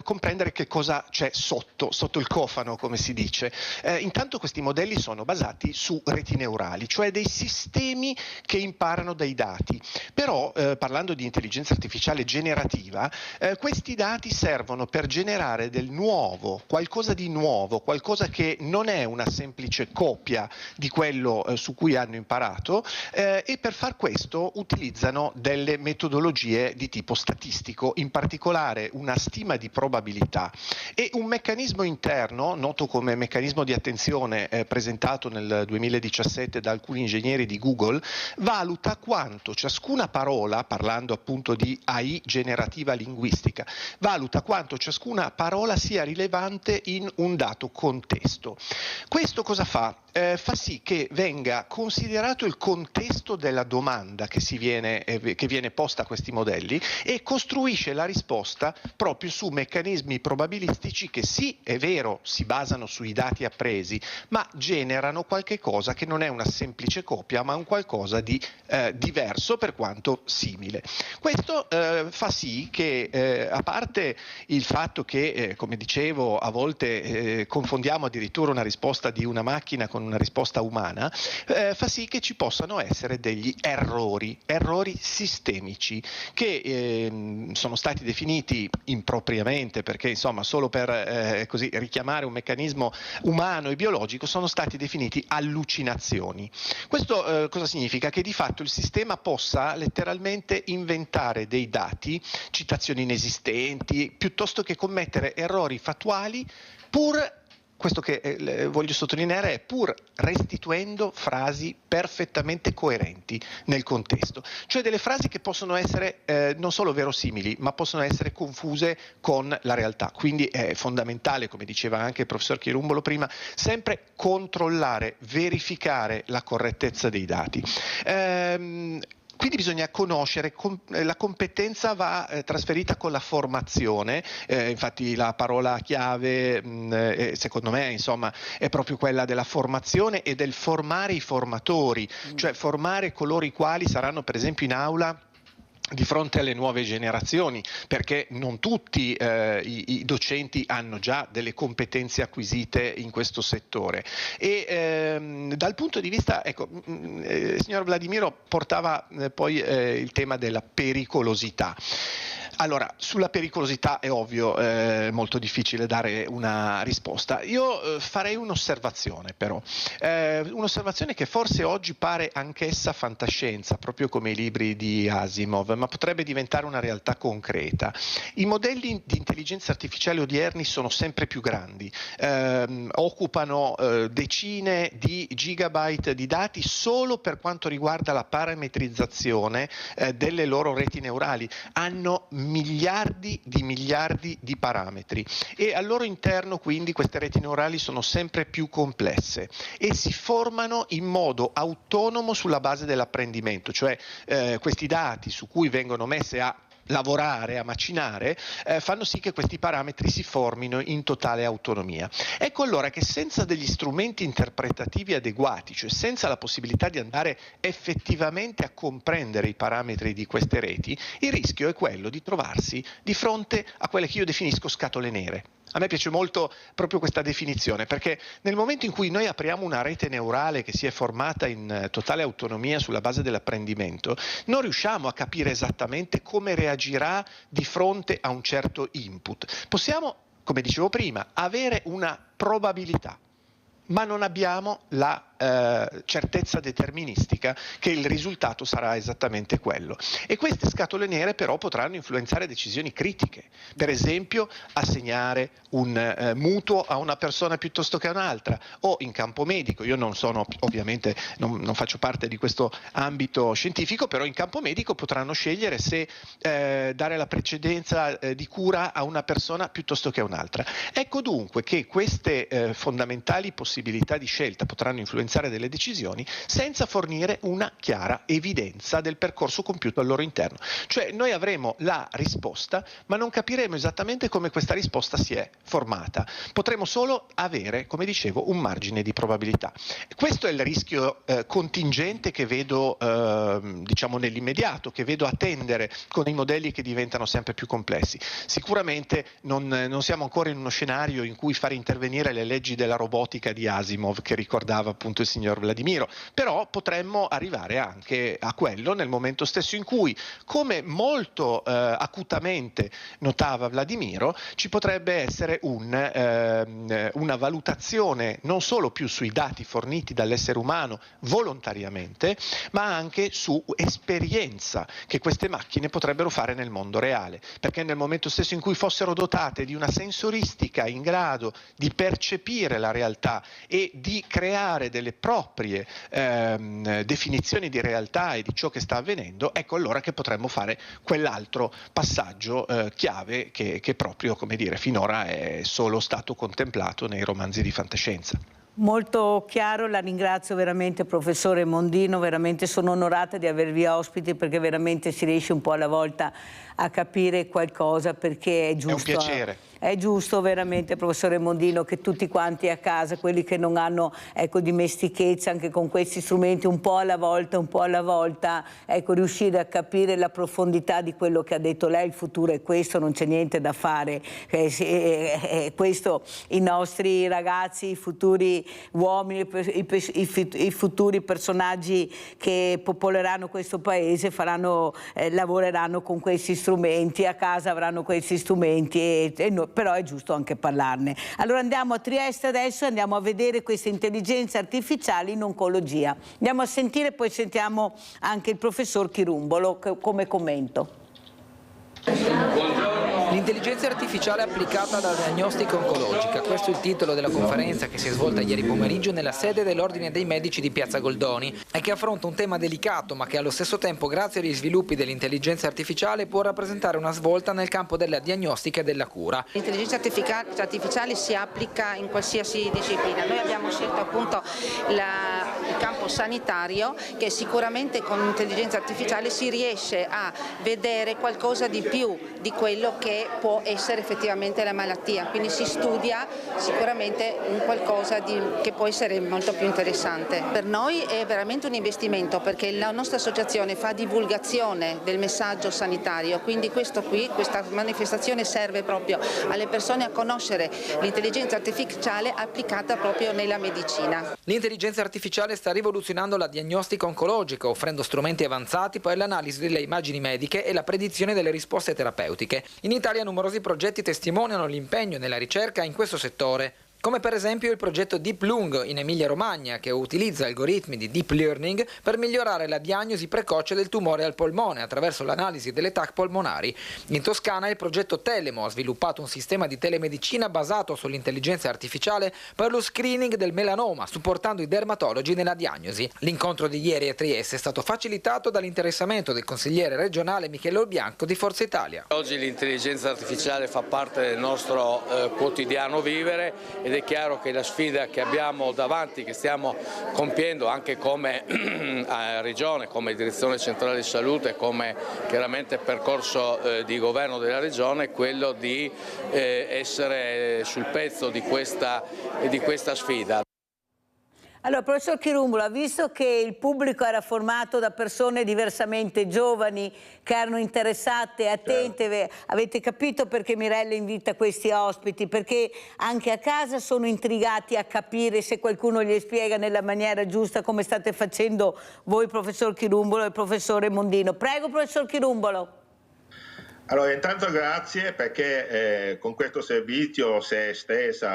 comprendere che cosa c'è sotto il cofano, come si dice. Intanto questi modelli sono basati su reti neurali, cioè dei sistemi che imparano dai dati. Però parlando di intelligenza artificiale generativa, questi dati servono per generare del nuovo, qualcosa di nuovo, qualcosa che non è una semplice copia di quello su cui cui hanno imparato, e per far questo utilizzano delle metodologie di tipo statistico, in particolare una stima di probabilità e un meccanismo interno, noto come meccanismo di attenzione, presentato nel 2017 da alcuni ingegneri di Google, valuta quanto ciascuna parola, parlando appunto di AI generativa linguistica, valuta quanto ciascuna parola sia rilevante in un dato contesto. Questo cosa fa? Fa sì che venga considerato il contesto della domanda che viene posta a questi modelli e costruisce la risposta proprio su meccanismi probabilistici che sì, è vero, si basano sui dati appresi, ma generano qualche cosa che non è una semplice copia, ma un qualcosa di diverso per quanto simile. Questo fa sì che, a parte il fatto che, come dicevo, a volte confondiamo addirittura una risposta di una macchina con una risposta umana, fa sì che ci possano essere degli errori sistemici che sono stati definiti impropriamente, perché insomma solo per così richiamare un meccanismo umano e biologico, sono stati definiti allucinazioni. Questo cosa significa? Che di fatto il sistema possa letteralmente inventare dei dati, citazioni inesistenti, piuttosto che commettere errori fattuali, pur, questo che voglio sottolineare, è pur restituendo frasi perfettamente coerenti nel contesto, cioè delle frasi che possono essere non solo verosimili, ma possono essere confuse con la realtà. Quindi è fondamentale, come diceva anche il professor Chirumbolo prima, sempre controllare, verificare la correttezza dei dati. Quindi bisogna conoscere, la competenza va trasferita con la formazione, infatti la parola chiave secondo me insomma è proprio quella della formazione e del formare i formatori, cioè formare coloro i quali saranno per esempio in aula di fronte alle nuove generazioni, perché non tutti i docenti hanno già delle competenze acquisite in questo settore. E dal punto di vista, ecco, signor Vladimiro portava poi il tema della pericolosità. Allora, sulla pericolosità è ovvio, molto difficile dare una risposta. Io farei un'osservazione però, un'osservazione che forse oggi pare anch'essa fantascienza, proprio come i libri di Asimov, ma potrebbe diventare una realtà concreta. I modelli di intelligenza artificiale odierni sono sempre più grandi, occupano decine di gigabyte di dati solo per quanto riguarda la parametrizzazione delle loro reti neurali, hanno miliardi di parametri e al loro interno quindi queste reti neurali sono sempre più complesse e si formano in modo autonomo sulla base dell'apprendimento, cioè questi dati su cui vengono messe a lavorare, a macinare, fanno sì che questi parametri si formino in totale autonomia. Ecco allora che senza degli strumenti interpretativi adeguati, cioè senza la possibilità di andare effettivamente a comprendere i parametri di queste reti, il rischio è quello di trovarsi di fronte a quelle che io definisco scatole nere. A me piace molto proprio questa definizione, perché nel momento in cui noi apriamo una rete neurale che si è formata in totale autonomia sulla base dell'apprendimento, non riusciamo a capire esattamente come reagirà di fronte a un certo input. Possiamo, come dicevo prima, avere una probabilità, ma non abbiamo la certezza deterministica che il risultato sarà esattamente quello. E queste scatole nere però potranno influenzare decisioni critiche, per esempio assegnare un mutuo a una persona piuttosto che a un'altra, o in campo medico, io non sono ovviamente, non faccio parte di questo ambito scientifico, però in campo medico potranno scegliere se dare la precedenza di cura a una persona piuttosto che a un'altra. Ecco dunque che queste fondamentali possibilità di scelta potranno influenzare delle decisioni senza fornire una chiara evidenza del percorso compiuto al loro interno. Cioè noi avremo la risposta, ma non capiremo esattamente come questa risposta si è formata. Potremo solo avere, come dicevo, un margine di probabilità. Questo è il rischio contingente che vedo diciamo nell'immediato, che vedo attendere con i modelli che diventano sempre più complessi. Sicuramente non siamo ancora in uno scenario in cui fare intervenire le leggi della robotica di Asimov, che ricordava appunto appunto il signor Vladimiro, però potremmo arrivare anche a quello nel momento stesso in cui, come molto acutamente notava Vladimiro, ci potrebbe essere una valutazione non solo più sui dati forniti dall'essere umano volontariamente, ma anche su esperienza che queste macchine potrebbero fare nel mondo reale, perché nel momento stesso in cui fossero dotate di una sensoristica in grado di percepire la realtà e di creare delle proprie definizioni di realtà e di ciò che sta avvenendo, ecco allora che potremmo fare quell'altro passaggio chiave che proprio, come dire, finora è solo stato contemplato nei romanzi di fantascienza. Molto chiaro, la ringrazio veramente professore Mondino, veramente sono onorata di avervi ospiti perché veramente si riesce un po' alla volta a capire qualcosa, perché è giusto. È un piacere. È giusto veramente, professore Mondino, che tutti quanti a casa, quelli che non hanno dimestichezza anche con questi strumenti, un po' alla volta, riuscire a capire la profondità di quello che ha detto lei. Il futuro è questo, non c'è niente da fare. Questo i nostri ragazzi, i futuri uomini, i futuri personaggi che popoleranno questo paese lavoreranno con questi strumenti, a casa avranno questi strumenti però è giusto anche parlarne. Allora andiamo a Trieste adesso, andiamo a vedere queste intelligenze artificiali in oncologia. Andiamo a sentire, poi sentiamo anche il professor Chirumbolo come commento. L'intelligenza artificiale applicata alla diagnostica oncologica, questo è il titolo della conferenza che si è svolta ieri pomeriggio nella sede dell'Ordine dei Medici di Piazza Goldoni e che affronta un tema delicato ma che allo stesso tempo, grazie agli sviluppi dell'intelligenza artificiale, può rappresentare una svolta nel campo della diagnostica e della cura. L'intelligenza artificiale si applica in qualsiasi disciplina. Noi abbiamo scelto appunto il campo sanitario, che sicuramente con l'intelligenza artificiale si riesce a vedere qualcosa di più di quello che può essere effettivamente la malattia, quindi si studia sicuramente un qualcosa che può essere molto più interessante. Per noi è veramente un investimento, perché la nostra associazione fa divulgazione del messaggio sanitario, quindi questa manifestazione serve proprio alle persone a conoscere l'intelligenza artificiale applicata proprio nella medicina. L'intelligenza artificiale sta rivoluzionando la diagnostica oncologica, offrendo strumenti avanzati per l'analisi delle immagini mediche e la predizione delle risposte terapeutiche. In Italia numerosi progetti testimoniano l'impegno nella ricerca in questo settore, come per esempio il progetto Deep Lung in Emilia-Romagna, che utilizza algoritmi di deep learning per migliorare la diagnosi precoce del tumore al polmone attraverso l'analisi delle TAC polmonari. In Toscana il progetto Telemo ha sviluppato un sistema di telemedicina basato sull'intelligenza artificiale per lo screening del melanoma, supportando i dermatologi nella diagnosi. L'incontro di ieri a Trieste è stato facilitato dall'interessamento del consigliere regionale Michele Olbianco di Forza Italia. Oggi l'intelligenza artificiale fa parte del nostro quotidiano vivere, ed è chiaro che la sfida che abbiamo davanti, che stiamo compiendo anche come Regione, come Direzione Centrale di Salute, come chiaramente percorso di governo della Regione, è quello di essere sul pezzo di questa sfida. Allora, professor Chirumbolo, visto che il pubblico era formato da persone diversamente giovani, che erano interessate, attente, avete capito perché Mirella invita questi ospiti? Perché anche a casa sono intrigati a capire, se qualcuno gli spiega nella maniera giusta, come state facendo voi, professor Chirumbolo, e il professore Mondino. Prego, professor Chirumbolo. Allora, intanto grazie, perché con questo servizio si è esteso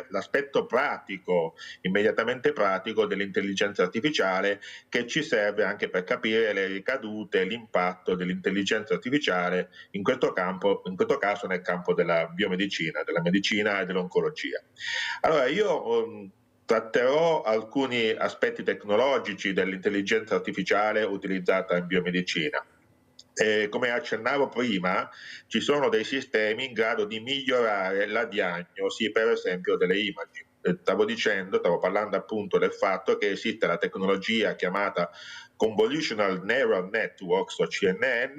l'aspetto pratico, immediatamente pratico, dell'intelligenza artificiale, che ci serve anche per capire le ricadute, l'impatto dell'intelligenza artificiale in questo caso nel campo della biomedicina, della medicina e dell'oncologia. Allora, io tratterò alcuni aspetti tecnologici dell'intelligenza artificiale utilizzata in biomedicina. Come accennavo prima, ci sono dei sistemi in grado di migliorare la diagnosi, per esempio, delle immagini. Stavo parlando appunto del fatto che esiste la tecnologia chiamata Convolutional Neural Networks, o CNN,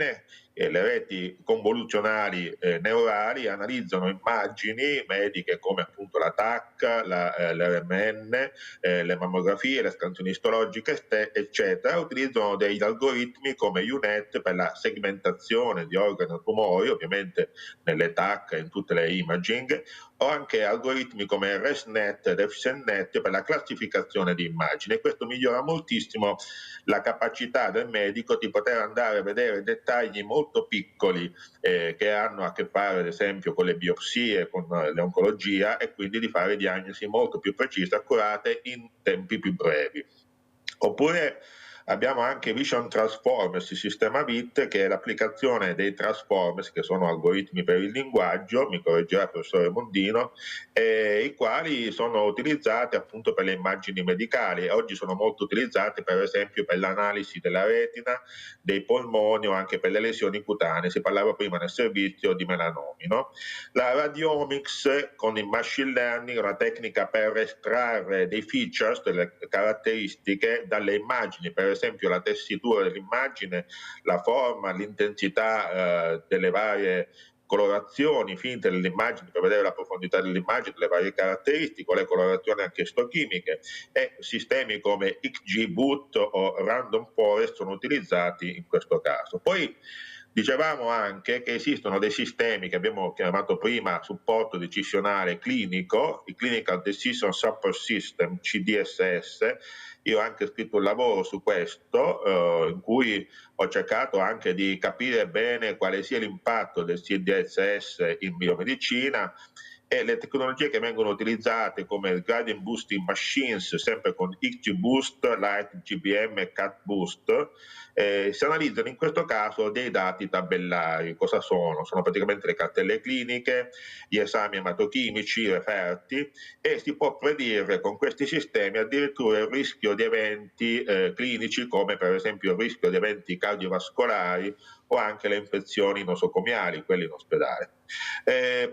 le reti convoluzionali neurali analizzano immagini mediche come appunto la TAC, l'RMN, le mammografie, le scansioni istologiche, eccetera. Utilizzano degli algoritmi come UNet per la segmentazione di organi e tumori, ovviamente nelle TAC e in tutte le imaging, o anche algoritmi come ResNet ed FSNet per la classificazione di immagini, e questo migliora moltissimo la capacità del medico di poter andare a vedere dettagli molto piccoli che hanno a che fare ad esempio con le biopsie, con l'oncologia, e quindi di fare diagnosi molto più precise, accurate in tempi più brevi. Oppure abbiamo anche Vision Transformers, il sistema VIT, che è l'applicazione dei transformers, che sono algoritmi per il linguaggio, mi correggerà il professore Mondino, i quali sono utilizzati appunto per le immagini medicali. Oggi sono molto utilizzati per esempio per l'analisi della retina, dei polmoni o anche per le lesioni cutanee. Si parlava prima nel servizio di melanomi, no? La radiomics con il machine learning è una tecnica per estrarre dei features, delle caratteristiche dalle immagini, per esempio la tessitura dell'immagine, la forma, l'intensità delle varie colorazioni finte dell'immagine, per vedere la profondità dell'immagine, le varie caratteristiche, le colorazioni anche istochimiche, e sistemi come XGBoost o Random Forest sono utilizzati in questo caso. Poi dicevamo anche che esistono dei sistemi che abbiamo chiamato prima supporto decisionale clinico, il Clinical Decision Support System, CDSS. Io ho anche scritto un lavoro su questo, in cui ho cercato anche di capire bene quale sia l'impatto del CDSS in biomedicina, e le tecnologie che vengono utilizzate come il Gradient Boosting Machines, sempre con XGBoost, Light GBM e CatBoost, si analizzano in questo caso dei dati tabellari. Cosa sono? Sono praticamente le cartelle cliniche, gli esami ematochimici referti, e si può predire con questi sistemi addirittura il rischio di eventi clinici, come per esempio il rischio di eventi cardiovascolari o anche le infezioni nosocomiali, quelle in ospedale.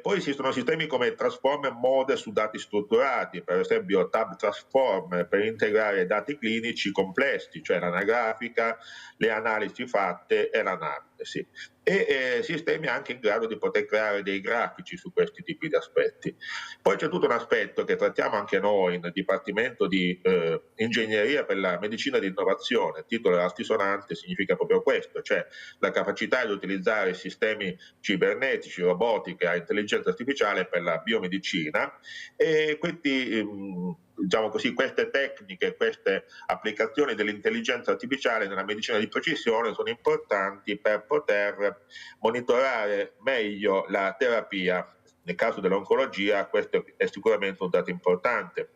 Poi esistono sistemi come Transformer Mode su dati strutturati, per esempio Tab Transformer per integrare dati clinici complessi, cioè l'anagrafica, le analisi fatte e l'analisi, e sistemi anche in grado di poter creare dei grafici su questi tipi di aspetti. Poi c'è tutto un aspetto che trattiamo anche noi nel Dipartimento di Ingegneria per la Medicina di Innovazione. Il titolo altisonante significa proprio questo, cioè la capacità di utilizzare sistemi cibernetici, robotica e intelligenza artificiale per la biomedicina, e questi diciamo così, queste tecniche, queste applicazioni dell'intelligenza artificiale nella medicina di precisione sono importanti per poter monitorare meglio la terapia. Nel caso dell'oncologia questo è sicuramente un dato importante.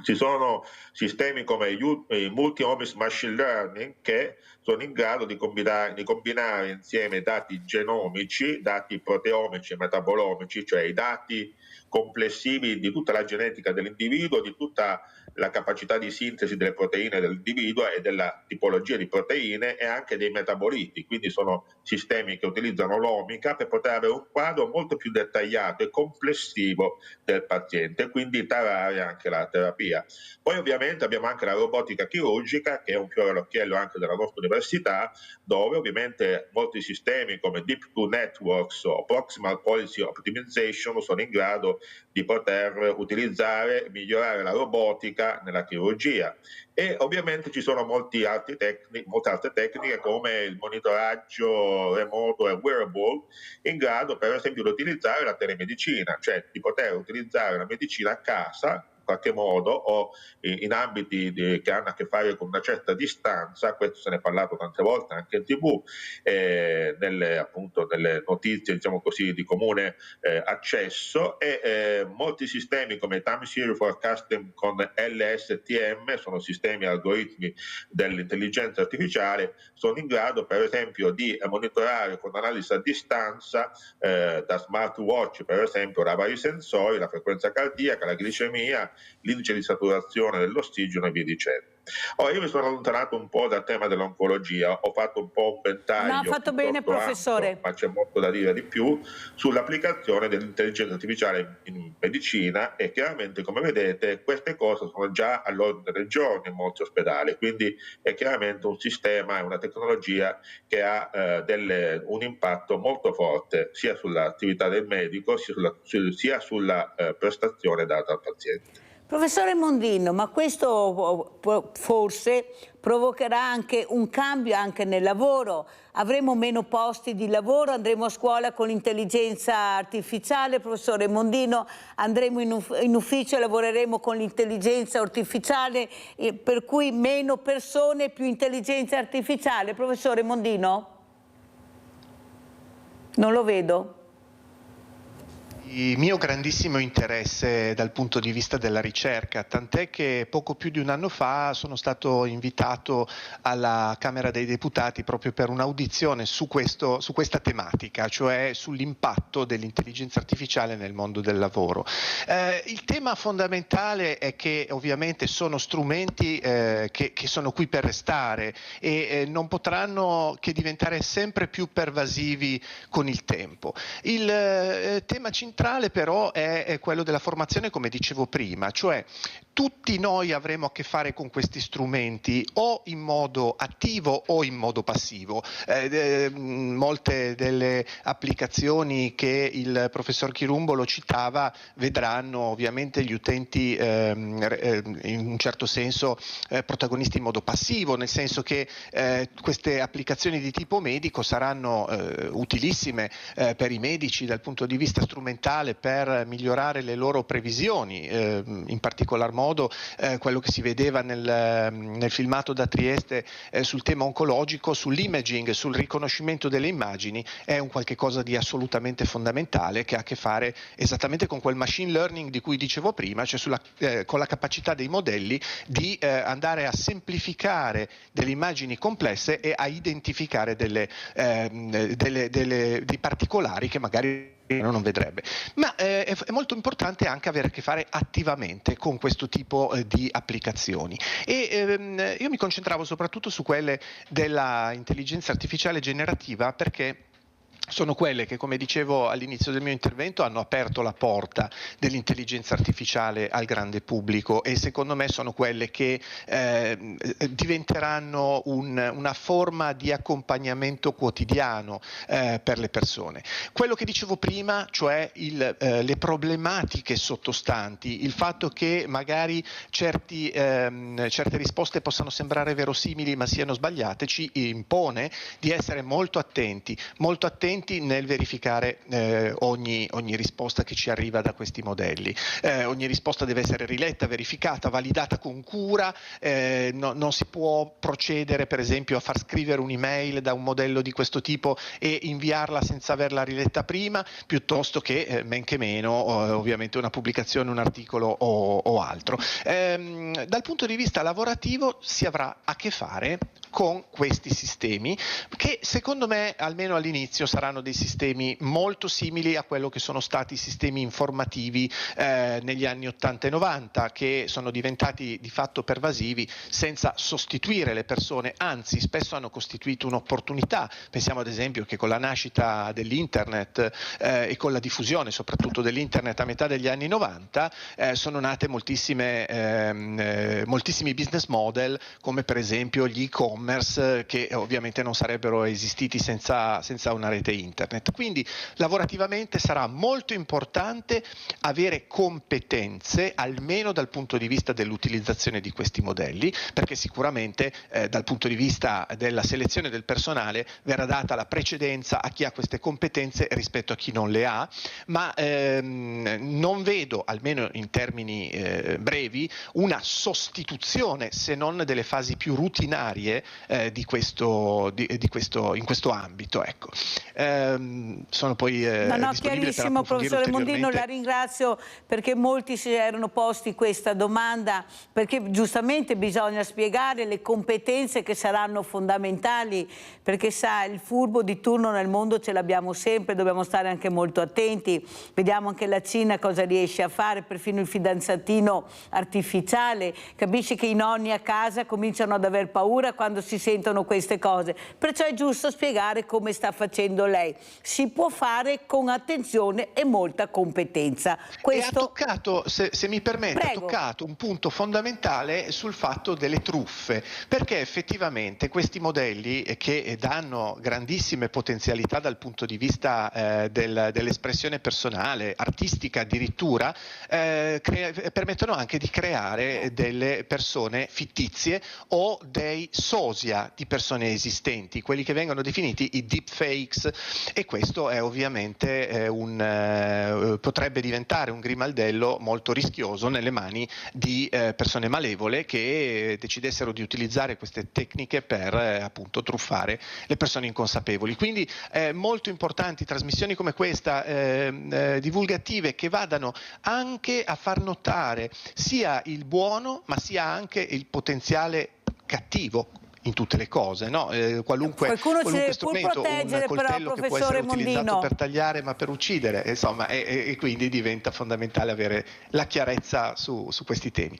Ci sono sistemi come il Multi-Omics Machine Learning che sono in grado di combinare insieme dati genomici, dati proteomici e metabolomici, cioè i dati complessivi di tutta la genetica dell'individuo, di tutta la capacità di sintesi delle proteine dell'individuo e della tipologia di proteine, e anche dei metaboliti. Quindi sono sistemi che utilizzano l'omica per poter avere un quadro molto più dettagliato e complessivo del paziente, e quindi tarare anche la terapia. Poi ovviamente abbiamo anche la robotica chirurgica, che è un fiore all'occhiello anche della nostra università, dove ovviamente molti sistemi come Deep Blue Networks o Proximal Policy Optimization sono in grado di poter utilizzare e migliorare la robotica nella chirurgia. E ovviamente ci sono molte altre tecniche come il monitoraggio remoto e wearable, in grado per esempio di utilizzare la telemedicina, cioè di poter utilizzare la medicina a casa in qualche modo, o in ambiti che hanno a che fare con una certa distanza. Questo se ne è parlato tante volte anche in TV, nelle notizie, diciamo così, di comune accesso, e molti sistemi come Time Series Forecasting con LSTM, sono sistemi algoritmi dell'intelligenza artificiale, sono in grado per esempio di monitorare con analisi a distanza da smartwatch per esempio da vari sensori la frequenza cardiaca, la glicemia, l'indice di saturazione dell'ossigeno e via dicendo. Ora, io mi sono allontanato un po' dal tema dell'oncologia, ho fatto un po' un ventaglio. No, ha fatto bene, professore. Ampio, ma c'è molto da dire di più sull'applicazione dell'intelligenza artificiale in medicina, e chiaramente, come vedete, queste cose sono già all'ordine del giorno in molti ospedali, quindi è chiaramente un sistema e una tecnologia che ha un impatto molto forte sia sull'attività del medico sia sulla prestazione data al paziente. Professore Mondino, ma questo forse provocherà anche un cambio anche nel lavoro? Avremo meno posti di lavoro? Andremo a scuola con l'intelligenza artificiale? Professore Mondino, andremo in ufficio e lavoreremo con l'intelligenza artificiale, per cui meno persone, più intelligenza artificiale? Professore Mondino? Non lo vedo. Il mio grandissimo interesse dal punto di vista della ricerca, tant'è che poco più di un anno fa sono stato invitato alla Camera dei Deputati proprio per un'audizione su questa tematica, cioè sull'impatto dell'intelligenza artificiale nel mondo del lavoro. Il tema fondamentale è che ovviamente sono strumenti che sono qui per restare e non potranno che diventare sempre più pervasivi con il tempo. Il tema centrale però è quello della formazione, come dicevo prima, cioè tutti noi avremo a che fare con questi strumenti o in modo attivo o in modo passivo. Molte delle applicazioni che il professor Chirumbolo citava vedranno ovviamente gli utenti in un certo senso protagonisti in modo passivo, nel senso che queste applicazioni di tipo medico saranno utilissime per i medici dal punto di vista strumentale per migliorare le loro previsioni, in particolar modo quello che si vedeva nel filmato da Trieste sul tema oncologico, sull'imaging, sul riconoscimento delle immagini, è un qualche cosa di assolutamente fondamentale che ha a che fare esattamente con quel machine learning di cui dicevo prima, cioè con la capacità dei modelli di andare a semplificare delle immagini complesse e a identificare dei particolari che magari non vedrebbe. Ma è molto importante anche avere a che fare attivamente con questo tipo di applicazioni e io mi concentravo soprattutto su quelle della intelligenza artificiale generativa, perché sono quelle che, come dicevo all'inizio del mio intervento, hanno aperto la porta dell'intelligenza artificiale al grande pubblico e secondo me sono quelle che diventeranno una forma di accompagnamento quotidiano per le persone. Quello che dicevo prima, cioè le problematiche sottostanti, il fatto che magari certe risposte possano sembrare verosimili ma siano sbagliate, ci impone di essere molto attenti nel verificare ogni risposta che ci arriva da questi modelli. Ogni risposta deve essere riletta, verificata, validata con cura, non si può procedere per esempio a far scrivere un'email da un modello di questo tipo e inviarla senza averla riletta prima, piuttosto che men che meno ovviamente una pubblicazione, un articolo o altro. Dal punto di vista lavorativo si avrà a che fare con questi sistemi che secondo me almeno all'inizio saranno dei sistemi molto simili a quello che sono stati i sistemi informativi negli anni 80 e 90, che sono diventati di fatto pervasivi senza sostituire le persone, anzi spesso hanno costituito un'opportunità. Pensiamo ad esempio che con la nascita dell'internet e con la diffusione soprattutto dell'internet a metà degli anni 90 sono nate moltissimi business model, come per esempio gli e-commerce, che ovviamente non sarebbero esistiti senza una rete internet. Quindi lavorativamente sarà molto importante avere competenze almeno dal punto di vista dell'utilizzazione di questi modelli, perché sicuramente dal punto di vista della selezione del personale verrà data la precedenza a chi ha queste competenze rispetto a chi non le ha, ma non vedo, almeno in termini brevi, una sostituzione se non delle fasi più rutinarie in questo ambito. Ecco. sono poi No, disponibile chiarissimo, per professore Mondino, la ulteriormente. ringrazio perché molti si erano posti questa domanda, perché giustamente bisogna spiegare le competenze che saranno fondamentali, perché sa, il furbo di turno nel mondo ce l'abbiamo sempre, dobbiamo stare anche molto attenti, vediamo anche la Cina cosa riesce a fare, perfino il fidanzatino artificiale, capisci che i nonni a casa cominciano ad aver paura quando si sentono queste cose, perciò è giusto spiegare come sta facendo lei. Si può fare con attenzione e molta competenza. E ha toccato, se mi permette, Prego. ha toccato un punto fondamentale sul fatto delle truffe, perché effettivamente questi modelli che danno grandissime potenzialità dal punto di vista dell'espressione personale, artistica addirittura, permettono anche di creare delle persone fittizie o dei sosia di persone esistenti, quelli che vengono definiti i deepfakes, e questo è ovviamente potrebbe diventare un grimaldello molto rischioso nelle mani di persone malevole che decidessero di utilizzare queste tecniche per appunto truffare le persone inconsapevoli. Quindi molto importanti trasmissioni come questa, divulgative, che vadano anche a far notare sia il buono ma sia anche il potenziale cattivo in tutte le cose, no? Qualunque strumento, un coltello che può essere utilizzato per tagliare ma per uccidere, insomma, e quindi diventa fondamentale avere la chiarezza su questi temi.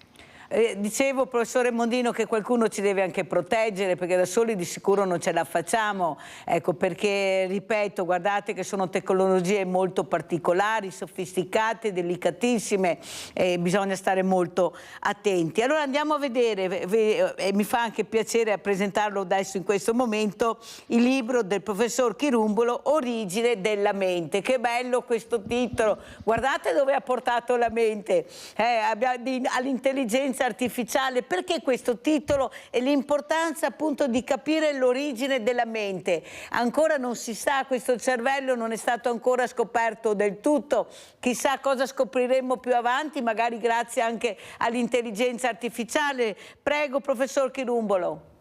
Dicevo, professore Mondino, che qualcuno ci deve anche proteggere, perché da soli di sicuro non ce la facciamo, ecco, perché, ripeto, guardate che sono tecnologie molto particolari, sofisticate, delicatissime, e bisogna stare molto attenti. Allora andiamo a vedere, e mi fa anche piacere presentarlo adesso in questo momento, il libro del professor Chirumbolo, Origine della mente. Che bello questo titolo, guardate dove ha portato la mente, all'intelligenza artificiale. Perché questo titolo e l'importanza appunto di capire l'origine della mente? Ancora non si sa, questo cervello non è stato ancora scoperto del tutto, chissà cosa scopriremo più avanti, magari grazie anche all'intelligenza artificiale. Prego, professor Chirumbolo.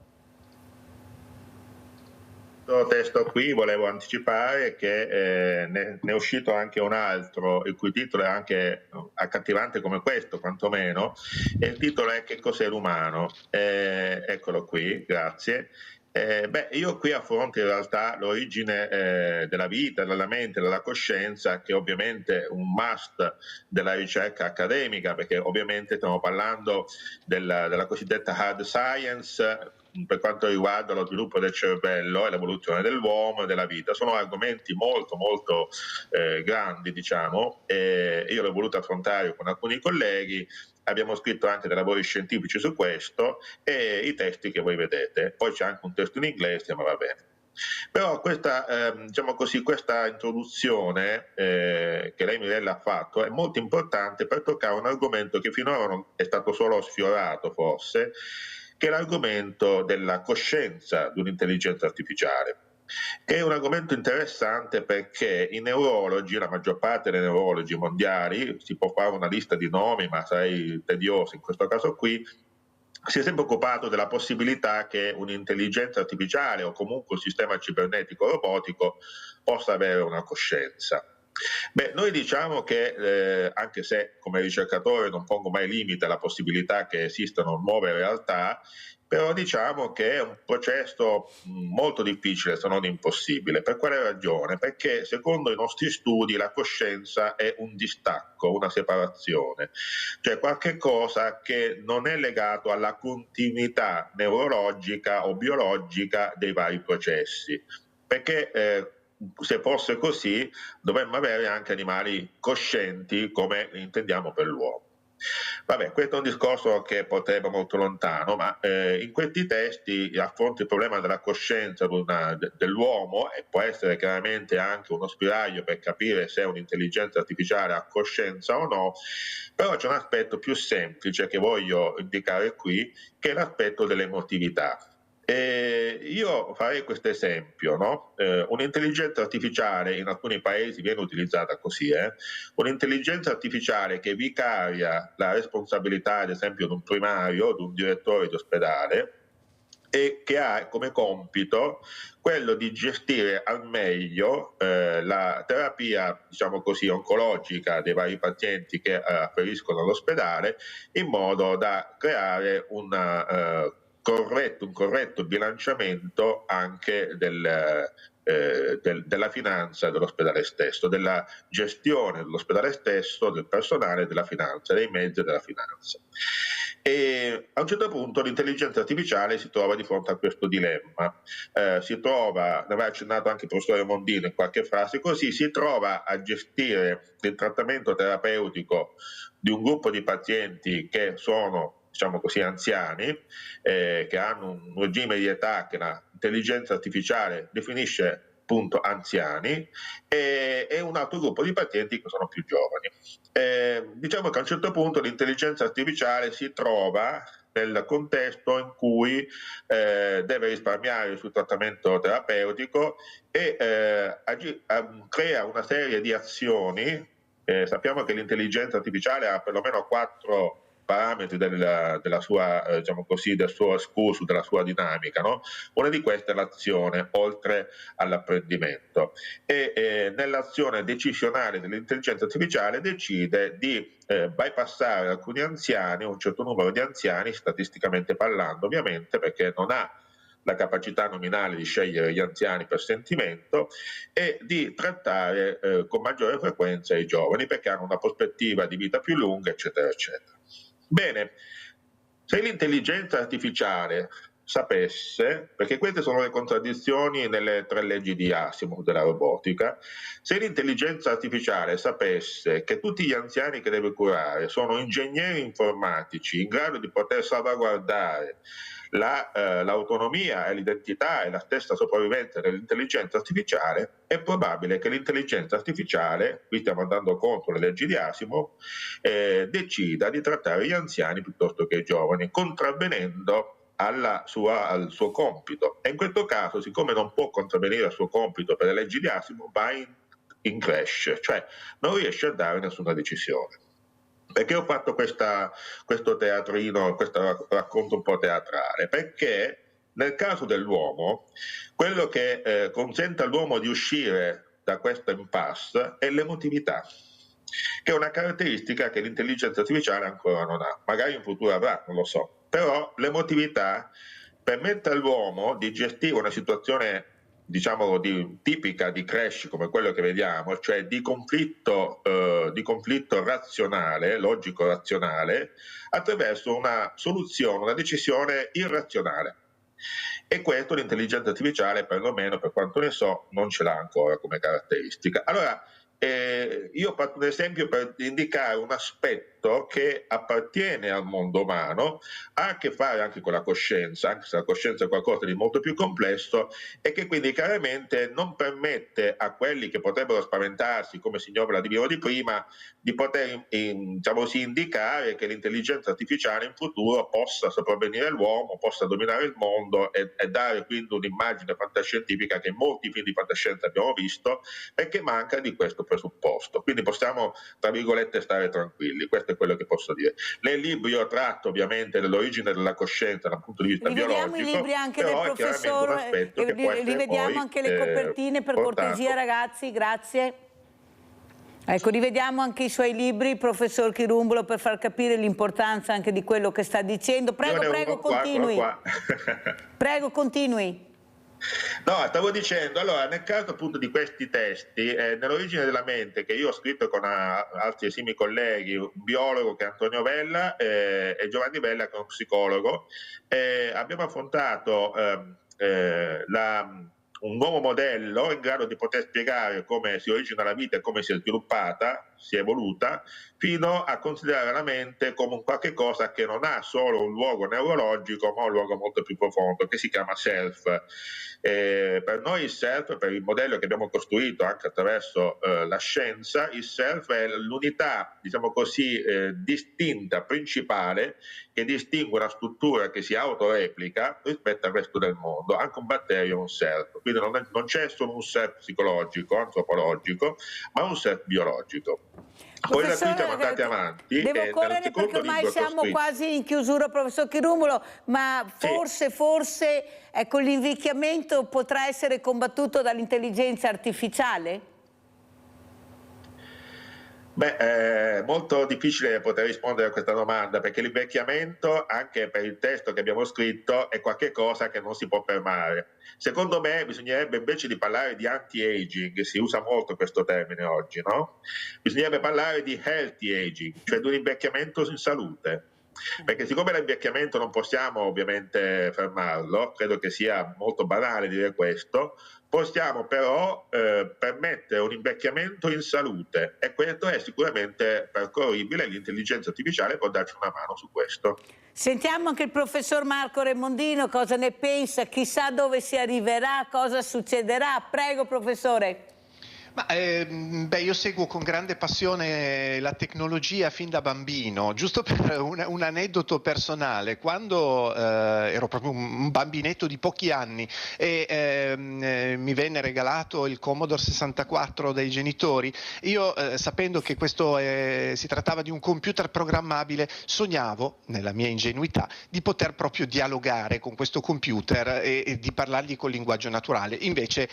Testo qui volevo anticipare che ne è uscito anche un altro, il cui titolo è anche accattivante come questo, quantomeno, e il titolo è Che cos'è l'umano? Eccolo qui, grazie. Io qui affronto in realtà l'origine della vita, della mente, della coscienza, che ovviamente è un must della ricerca accademica, perché ovviamente stiamo parlando della cosiddetta hard science per quanto riguarda lo sviluppo del cervello e l'evoluzione dell'uomo e della vita. Sono argomenti molto molto grandi, diciamo, e io l'ho voluto affrontare con alcuni colleghi. Abbiamo scritto anche dei lavori scientifici su questo e i testi che voi vedete. Poi c'è anche un testo in inglese, ma va bene. Però questa, diciamo così, questa introduzione che lei, Mirella, ha fatto è molto importante per toccare un argomento che finora non è stato solo sfiorato, forse, che è l'argomento della coscienza di un'intelligenza artificiale. È un argomento interessante perché i neurologi, la maggior parte dei neurologi mondiali, si può fare una lista di nomi ma sarei tedioso in questo caso qui, si è sempre occupato della possibilità che un'intelligenza artificiale o comunque un sistema cibernetico robotico possa avere una coscienza. Noi diciamo che, anche se come ricercatore non pongo mai limite alla possibilità che esistano nuove realtà, però diciamo che è un processo molto difficile, se non impossibile. Per quale ragione? Perché secondo i nostri studi la coscienza è un distacco, una separazione, cioè qualche cosa che non è legato alla continuità neurologica o biologica dei vari processi. Perché se fosse così dovremmo avere anche animali coscienti come intendiamo per l'uomo. Vabbè, questo è un discorso che potrebbe molto lontano, ma in questi testi affronta il problema della coscienza dell'uomo, e può essere chiaramente anche uno spiraglio per capire se un'intelligenza artificiale ha coscienza o no, però c'è un aspetto più semplice che voglio indicare qui, che è l'aspetto dell'emotività. Io farei questo esempio, no? Un'intelligenza artificiale in alcuni paesi viene utilizzata così, un'intelligenza artificiale che vicaria la responsabilità, ad esempio, di un primario, di un direttore di ospedale, e che ha come compito quello di gestire al meglio la terapia, diciamo così, oncologica dei vari pazienti che afferiscono all'ospedale, in modo da creare un corretto bilanciamento anche della finanza dell'ospedale stesso, della gestione dell'ospedale stesso, del personale, della finanza, dei mezzi e della finanza. E a un certo punto l'intelligenza artificiale si trova di fronte a questo dilemma, ne aveva accennato anche il professore Mondino in qualche frase così, si trova a gestire il trattamento terapeutico di un gruppo di pazienti che sono, diciamo così, anziani, che hanno un regime di età che l'intelligenza artificiale definisce appunto anziani, e un altro gruppo di pazienti che sono più giovani. Diciamo che a un certo punto l'intelligenza artificiale si trova nel contesto in cui deve risparmiare sul trattamento terapeutico e crea una serie di azioni. Sappiamo che l'intelligenza artificiale ha perlomeno 4 parametri della sua, diciamo così, del suo excursus, della sua dinamica, no? Una di queste è l'azione, oltre all'apprendimento. E nell'azione decisionale dell'intelligenza artificiale decide di bypassare alcuni anziani, un certo numero di anziani, statisticamente parlando ovviamente, perché non ha la capacità nominale di scegliere gli anziani per sentimento, e di trattare con maggiore frequenza i giovani, perché hanno una prospettiva di vita più lunga, eccetera, eccetera. Bene, se l'intelligenza artificiale sapesse, perché queste sono le contraddizioni nelle 3 leggi di Asimov della robotica, se l'intelligenza artificiale sapesse che tutti gli anziani che deve curare sono ingegneri informatici in grado di poter salvaguardare l'autonomia e l'identità e la stessa sopravvivenza dell'intelligenza artificiale, è probabile che l'intelligenza artificiale, qui stiamo andando contro le leggi di Asimov, decida di trattare gli anziani piuttosto che i giovani, contravvenendo al suo compito. E in questo caso, siccome non può contravvenire al suo compito per le leggi di Asimov, va in crash, cioè non riesce a dare nessuna decisione. Perché ho fatto questo teatrino, questo racconto un po' teatrale? Perché nel caso dell'uomo, quello che consente all'uomo di uscire da questo impasse è l'emotività, che è una caratteristica che l'intelligenza artificiale ancora non ha. Magari in futuro avrà, non lo so. Però l'emotività permette all'uomo di gestire una situazione, diciamo, tipica di crash come quello che vediamo, cioè di conflitto razionale, logico-razionale, attraverso una soluzione, una decisione irrazionale. E questo l'intelligenza artificiale, perlomeno per quanto ne so, non ce l'ha ancora come caratteristica. Allora, io ho fatto un esempio per indicare un aspetto che appartiene al mondo umano, ha a che fare anche con la coscienza, anche se la coscienza è qualcosa di molto più complesso, e che quindi chiaramente non permette a quelli che potrebbero spaventarsi, come signor Vladimiro di prima, di poter diciamo così, indicare che l'intelligenza artificiale in futuro possa sopravvenire all'uomo, possa dominare il mondo e dare quindi un'immagine fantascientifica che in molti film di fantascienza abbiamo visto, perché manca di questo presupposto. Quindi possiamo, tra virgolette, stare tranquilli. Questo è quello che posso dire. Nel libro io tratto ovviamente dell'origine della coscienza dal punto di vista biologico. Rivediamo i libri anche del però professore, rivediamo anche le copertine per cortesia, ragazzi, grazie. Ecco, rivediamo anche i suoi libri, professor Chirumbolo, per far capire l'importanza anche di quello che sta dicendo. Prego, continui. Prego, continui. No, stavo dicendo, allora, nel caso appunto di questi testi, nell'origine della mente, che io ho scritto con altri esimi colleghi, un biologo che è Antonio Vella e Giovanni Vella che è un psicologo, abbiamo affrontato un nuovo modello in grado di poter spiegare come si origina la vita e come si è sviluppata, si è evoluta, fino a considerare la mente come un qualche cosa che non ha solo un luogo neurologico, ma un luogo molto più profondo, che si chiama self. Per noi il self, per il modello che abbiamo costruito anche attraverso la scienza, il self è l'unità, diciamo così, distinta, principale, che distingue una struttura che si autoreplica rispetto al resto del mondo. Anche un batterio è un self, quindi non c'è solo un self psicologico, antropologico, ma un self biologico. Poi da qui siamo andati avanti. Devo correre perché ormai siamo quasi in chiusura, professor Chirumulo, ma forse ecco, l'invecchiamento potrà essere combattuto dall'intelligenza artificiale? Beh, è molto difficile poter rispondere a questa domanda, perché l'invecchiamento, anche per il testo che abbiamo scritto, è qualcosa che non si può fermare. Secondo me bisognerebbe, invece di parlare di anti-aging, si usa molto questo termine oggi, no? Bisognerebbe parlare di healthy aging, cioè di un invecchiamento in salute. Perché siccome l'invecchiamento non possiamo ovviamente fermarlo, credo che sia molto banale dire questo, possiamo però permettere un invecchiamento in salute, e questo è sicuramente percorribile. L'intelligenza artificiale può darci una mano su questo. Sentiamo anche il professor Marco Remondino cosa ne pensa, chissà dove si arriverà, cosa succederà. Prego, professore. Ma, io seguo con grande passione la tecnologia fin da bambino. Giusto per un aneddoto personale, quando ero proprio un bambinetto di pochi anni e mi venne regalato il Commodore 64 dai genitori, io sapendo che questo si trattava di un computer programmabile, sognavo, nella mia ingenuità, di poter proprio dialogare con questo computer e di parlargli col linguaggio naturale. Invece,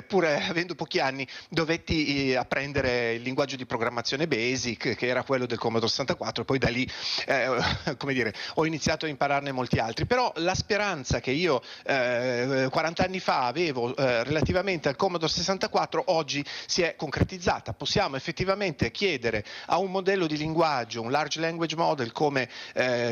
pur avendo pochi anni, dovetti apprendere il linguaggio di programmazione BASIC, che era quello del Commodore 64, e poi da lì come dire, ho iniziato a impararne molti altri. Però la speranza che io 40 anni fa avevo relativamente al Commodore 64 oggi si è concretizzata. Possiamo effettivamente chiedere a un modello di linguaggio, un large language model come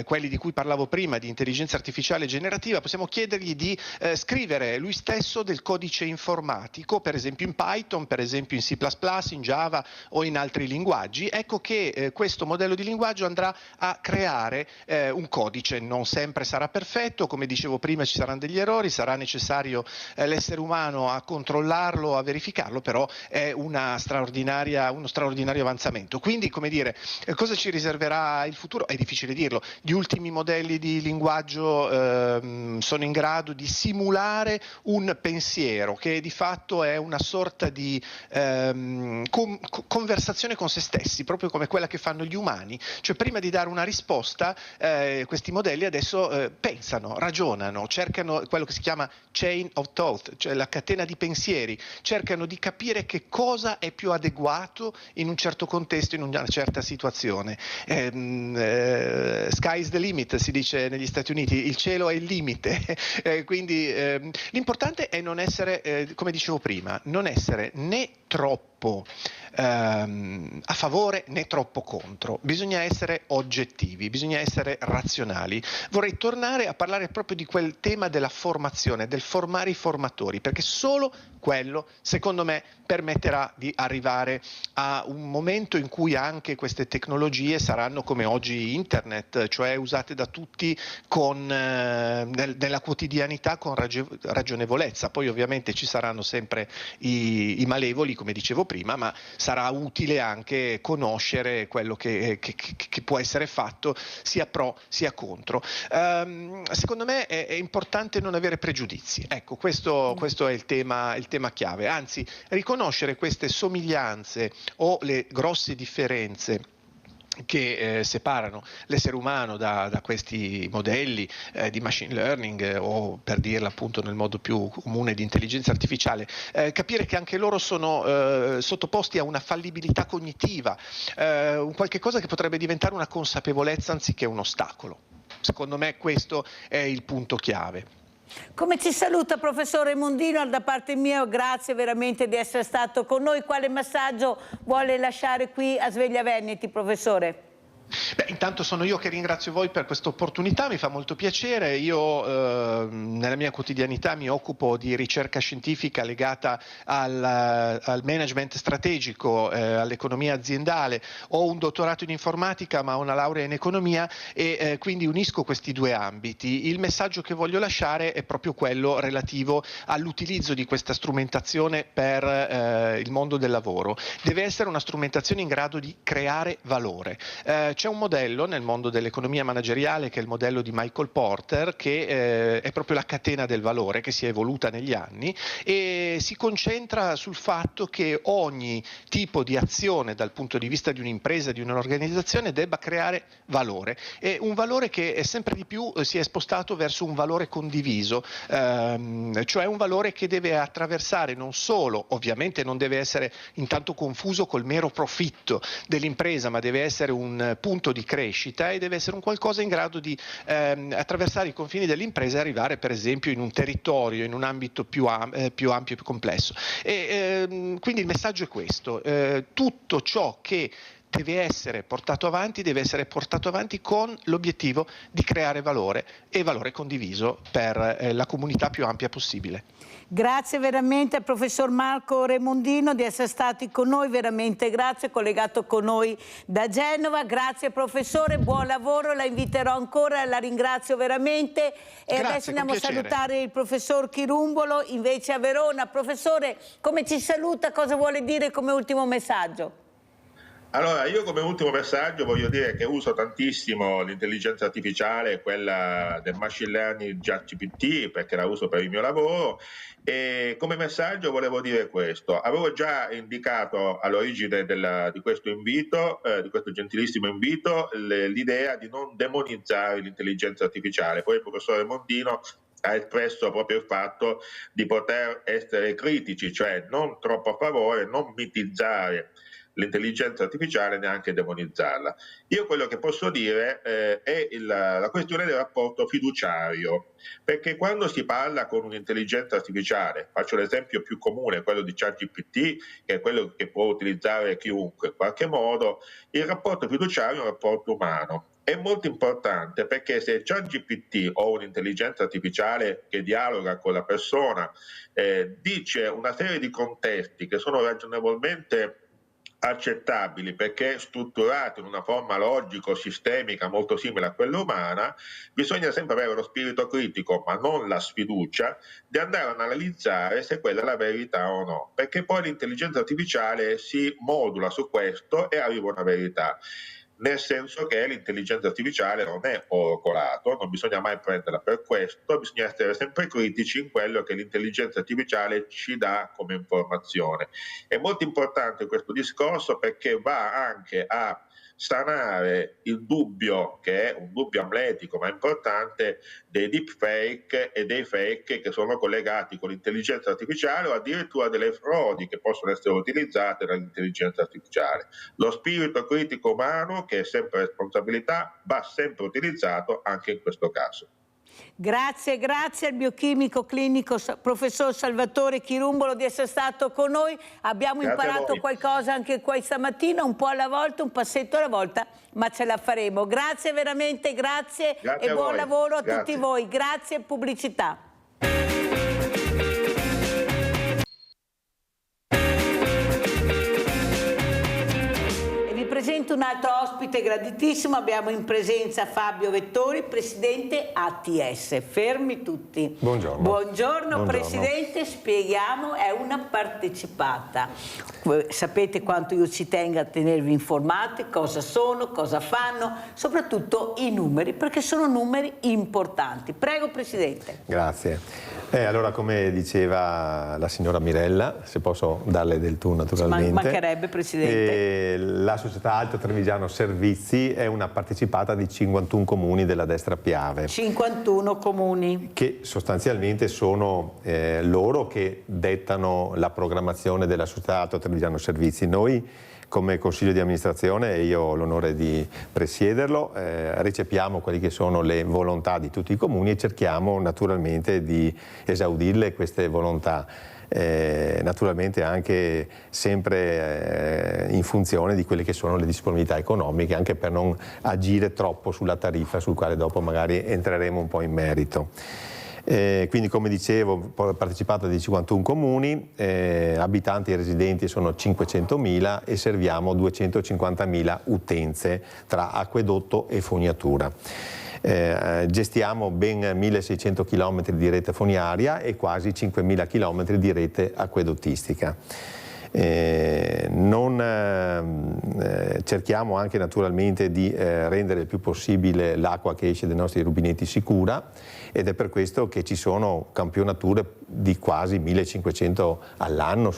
quelli di cui parlavo prima, di intelligenza artificiale generativa, possiamo chiedergli di scrivere lui stesso del codice informatico, per esempio in Python, per esempio in C++, in Java o in altri linguaggi. Ecco che questo modello di linguaggio andrà a creare un codice. Non sempre sarà perfetto, come dicevo prima ci saranno degli errori, sarà necessario l'essere umano a controllarlo, a verificarlo, però è uno straordinario avanzamento. Quindi, come dire, cosa ci riserverà il futuro? È difficile dirlo. Gli ultimi modelli di linguaggio sono in grado di simulare un pensiero, che di fatto è una sorta di conversazione con se stessi, proprio come quella che fanno gli umani. Cioè, prima di dare una risposta, questi modelli adesso pensano, ragionano, cercano quello che si chiama chain of thought, cioè la catena di pensieri, cercano di capire che cosa è più adeguato in un certo contesto, in una certa situazione. Sky is the limit, si dice negli Stati Uniti, il cielo è il limite. Quindi l'importante è non essere, come dicevo prima, non essere né troppo a favore né troppo contro. Bisogna essere oggettivi, bisogna essere razionali. Vorrei tornare a parlare proprio di quel tema della formazione, del formare i formatori, perché solo quello, secondo me, permetterà di arrivare a un momento in cui anche queste tecnologie saranno come oggi internet, cioè usate da tutti nella quotidianità con ragionevolezza. Poi ovviamente ci saranno sempre i malevoli, come dicevo prima, ma sarà utile anche conoscere quello che può essere fatto sia pro sia contro. Secondo me è importante non avere pregiudizi. Ecco, questo è il tema chiave, anzi riconoscere queste somiglianze o le grosse differenze che separano l'essere umano da questi modelli di machine learning o, per dirla appunto nel modo più comune, di intelligenza artificiale, capire che anche loro sono sottoposti a una fallibilità cognitiva, un qualche cosa che potrebbe diventare una consapevolezza anziché un ostacolo. Secondo me questo è il punto chiave. Come ci saluta professore Mondino? Da parte mia grazie veramente di essere stato con noi. Quale messaggio vuole lasciare qui a Sveglia Veneti, professore? Beh, intanto sono io che ringrazio voi per questa opportunità, mi fa molto piacere. Io nella mia quotidianità mi occupo di ricerca scientifica legata al management strategico, all'economia aziendale. Ho un dottorato in informatica ma una laurea in economia e quindi unisco questi due ambiti. Il messaggio che voglio lasciare è proprio quello relativo all'utilizzo di questa strumentazione per il mondo del lavoro. Deve essere una strumentazione in grado di creare valore. C'è un modello nel mondo dell'economia manageriale che è il modello di Michael Porter, che è proprio la catena del valore che si è evoluta negli anni e si concentra sul fatto che ogni tipo di azione dal punto di vista di un'impresa, di un'organizzazione, debba creare valore, e un valore che sempre di più si è spostato verso un valore condiviso, cioè un valore che deve attraversare non solo, ovviamente non deve essere intanto confuso col mero profitto dell'impresa, ma deve essere un punto di crescita e deve essere un qualcosa in grado di attraversare i confini dell'impresa e arrivare per esempio in un territorio, in un ambito più ampio e più complesso. Quindi il messaggio è questo: tutto ciò che deve essere portato avanti con l'obiettivo di creare valore e valore condiviso per la comunità più ampia possibile. Grazie veramente al professor Marco Remondino di essere stati con noi, veramente grazie, collegato con noi da Genova. Grazie professore, buon lavoro, la inviterò ancora, la ringrazio veramente. E grazie, adesso andiamo a salutare il professor Chirumbolo invece a Verona. Professore, come ci saluta, cosa vuole dire come ultimo messaggio? Allora, io come ultimo messaggio voglio dire che uso tantissimo l'intelligenza artificiale, quella del machine learning ChatGPT, perché la uso per il mio lavoro, e come messaggio volevo dire questo. Avevo già indicato all'origine di questo invito, di questo gentilissimo invito, l'idea di non demonizzare l'intelligenza artificiale. Poi il professore Mondino ha espresso proprio il fatto di poter essere critici, cioè non troppo a favore, non mitizzare l'intelligenza artificiale, neanche demonizzarla. Io quello che posso dire è la questione del rapporto fiduciario, perché quando si parla con un'intelligenza artificiale, faccio l'esempio più comune, quello di ChatGPT, che è quello che può utilizzare chiunque in qualche modo, il rapporto fiduciario è un rapporto umano. È molto importante perché se ChatGPT o un'intelligenza artificiale che dialoga con la persona dice una serie di contesti che sono ragionevolmente accettabili perché strutturati in una forma logico-sistemica molto simile a quella umana, bisogna sempre avere lo spirito critico, ma non la sfiducia, di andare ad analizzare se quella è la verità o no, perché poi l'intelligenza artificiale si modula su questo e arriva a una verità. Nel senso che l'intelligenza artificiale non è oro colato, non bisogna mai prenderla per questo, bisogna essere sempre critici in quello che l'intelligenza artificiale ci dà come informazione. È molto importante questo discorso perché va anche a sanare il dubbio, che è un dubbio amletico ma importante, dei deepfake e dei fake che sono collegati con l'intelligenza artificiale o addirittura delle frodi che possono essere utilizzate dall'intelligenza artificiale. Lo spirito critico umano, che è sempre responsabilità, va sempre utilizzato anche in questo caso. Grazie al biochimico clinico professor Salvatore Chirumbolo di essere stato con noi. Abbiamo imparato qualcosa anche questa mattina, un po' alla volta, un passetto alla volta, ma ce la faremo. Grazie veramente, grazie e buon lavoro a tutti voi. Grazie, pubblicità. Presento un altro ospite graditissimo, abbiamo in presenza Fabio Vettori, presidente ATS. Fermi tutti. Buongiorno. Buongiorno presidente, spieghiamo, è una partecipata. Sapete quanto io ci tenga a tenervi informati, cosa sono, cosa fanno, soprattutto i numeri, perché sono numeri importanti. Prego presidente. Grazie. Allora, come diceva la signora Mirella, se posso darle del tu naturalmente. Mancherebbe presidente. La società Alto Trevigiano Servizi è una partecipata di 51 comuni della destra Piave. 51 comuni. Che sostanzialmente sono loro che dettano la programmazione della società Alto Trevigiano Servizi. Noi come consiglio di amministrazione, e io ho l'onore di presiederlo, recepiamo quelle che sono le volontà di tutti i comuni e cerchiamo naturalmente di esaudirle queste volontà. Naturalmente anche sempre in funzione di quelle che sono le disponibilità economiche, anche per non agire troppo sulla tariffa, sul quale dopo magari entreremo un po' in merito. Quindi, come dicevo, ho partecipato di 51 comuni, abitanti e residenti sono 500.000 e serviamo 250.000 utenze tra acquedotto e fognatura. Gestiamo ben 1.600 km di rete fognaria e quasi 5.000 km di rete acquedottistica. Cerchiamo anche naturalmente di rendere il più possibile l'acqua che esce dai nostri rubinetti sicura, ed è per questo che ci sono campionature di quasi 1500 all'anno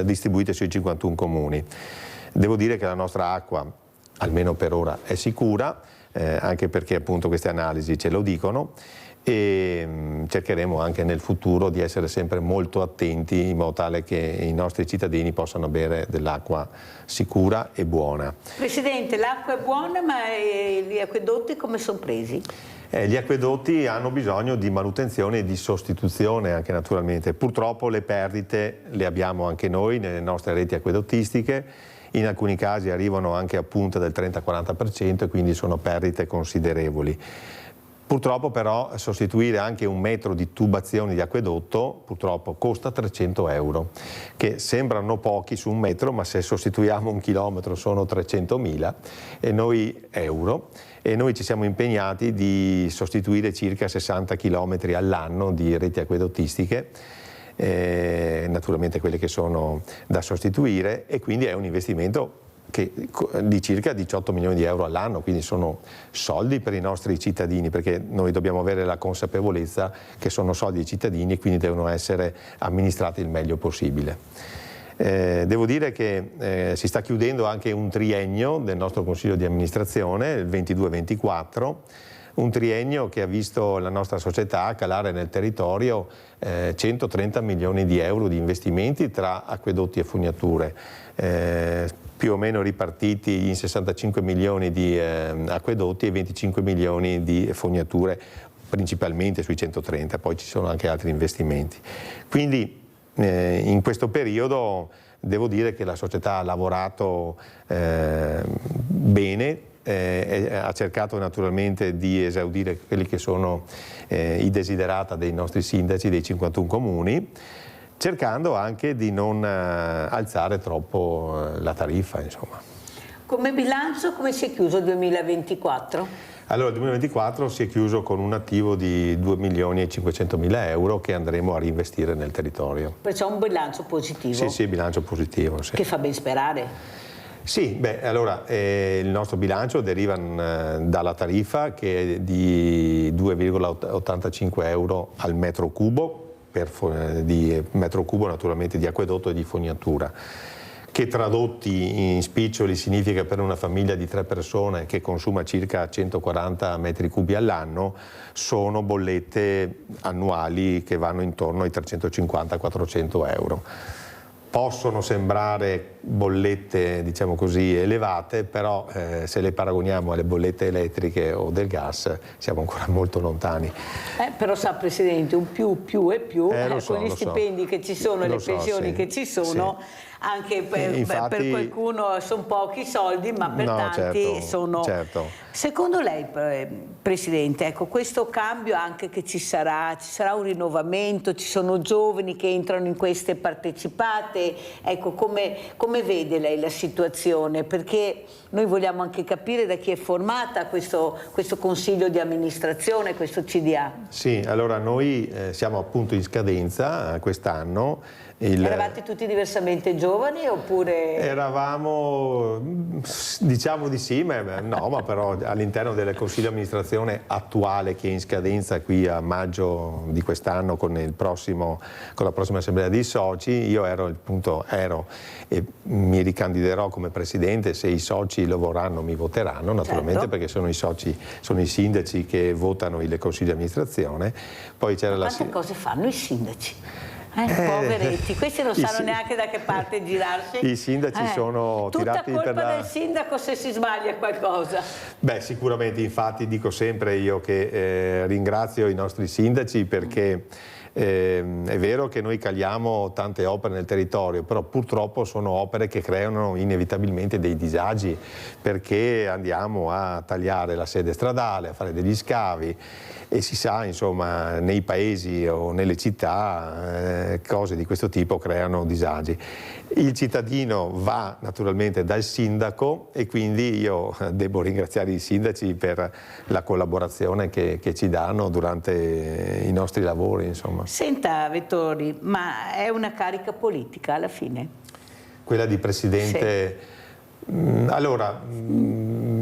distribuite sui 51 comuni. Devo dire che la nostra acqua, almeno per ora, è sicura, anche perché appunto queste analisi ce lo dicono, e cercheremo anche nel futuro di essere sempre molto attenti in modo tale che i nostri cittadini possano bere dell'acqua sicura e buona. Presidente, l'acqua è buona, ma gli acquedotti come sono presi? Gli acquedotti hanno bisogno di manutenzione e di sostituzione anche naturalmente. Purtroppo le perdite le abbiamo anche noi nelle nostre reti acquedottistiche, in alcuni casi arrivano anche a punta del 30-40% e quindi sono perdite considerevoli. Purtroppo però sostituire anche un metro di tubazioni di acquedotto purtroppo costa 300 euro, che sembrano pochi su un metro, ma se sostituiamo un chilometro sono 300.000 euro, e noi ci siamo impegnati di sostituire circa 60 chilometri all'anno di reti acquedottistiche, naturalmente quelle che sono da sostituire, e quindi è un investimento di circa 18 milioni di euro all'anno, quindi sono soldi per i nostri cittadini, perché noi dobbiamo avere la consapevolezza che sono soldi dei cittadini e quindi devono essere amministrati il meglio possibile. Devo dire che si sta chiudendo anche un triennio del nostro Consiglio di amministrazione, il 22-24, un triennio che ha visto la nostra società calare nel territorio 130 milioni di euro di investimenti tra acquedotti e fognature, più o meno ripartiti in 65 milioni di acquedotti e 25 milioni di fognature, principalmente sui 130, poi ci sono anche altri investimenti. Quindi in questo periodo devo dire che la società ha lavorato bene, ha cercato naturalmente di esaudire quelli che sono i desiderata dei nostri sindaci dei 51 comuni, cercando anche di non alzare troppo la tariffa, insomma. Come bilancio come si è chiuso il 2024? Allora, il 2024 si è chiuso con un attivo di 2.500.000 euro che andremo a reinvestire nel territorio. Perciò un bilancio positivo? Sì, bilancio positivo. Sì. Che fa ben sperare. Sì, allora il nostro bilancio deriva dalla tariffa che è di 2,85 euro al metro cubo, di metro cubo naturalmente di acquedotto e di fognatura, che tradotti in spiccioli significa per una famiglia di 3 persone che consuma circa 140 metri cubi all'anno, sono bollette annuali che vanno intorno ai 350-400 euro. Possono sembrare bollette, diciamo così, elevate, però se le paragoniamo alle bollette elettriche o del gas siamo ancora molto lontani. Però sa Presidente, un più e più, con gli stipendi che ci sono e le pensioni che ci sono, anche per qualcuno sono pochi soldi, ma per tanti sono... Certo. Secondo lei, Presidente, ecco, questo cambio anche che ci sarà un rinnovamento, ci sono giovani che entrano in queste partecipate, ecco, come vede lei la situazione? Perché noi vogliamo anche capire da chi è formata questo Consiglio di amministrazione, questo CDA. Sì, allora noi siamo appunto in scadenza quest'anno. Eravate tutti diversamente giovani oppure? Eravamo, diciamo di sì, ma però all'interno del Consiglio di amministrazione attuale che è in scadenza qui a maggio di quest'anno con la prossima assemblea dei soci, io ero e mi ricandiderò come presidente se i soci lo vorranno, mi voteranno naturalmente, perché sono i soci, sono i sindaci che votano il Consiglio di amministrazione. Poi c'era quante cose fanno i sindaci? Poveretti, questi non sanno neanche da che parte girarsi. I sindaci sono tirati per colpa del sindaco se si sbaglia qualcosa. Sicuramente, infatti dico sempre io che ringrazio i nostri sindaci perché è vero che noi caliamo tante opere nel territorio, però purtroppo sono opere che creano inevitabilmente dei disagi, perché andiamo a tagliare la sede stradale, a fare degli scavi, e si sa, insomma, nei paesi o nelle città cose di questo tipo creano disagi. Il cittadino va naturalmente dal sindaco e quindi io devo ringraziare i sindaci per la collaborazione che ci danno durante i nostri lavori, insomma. Senta Vettori, ma è una carica politica alla fine? Quella di Presidente, sì. Allora,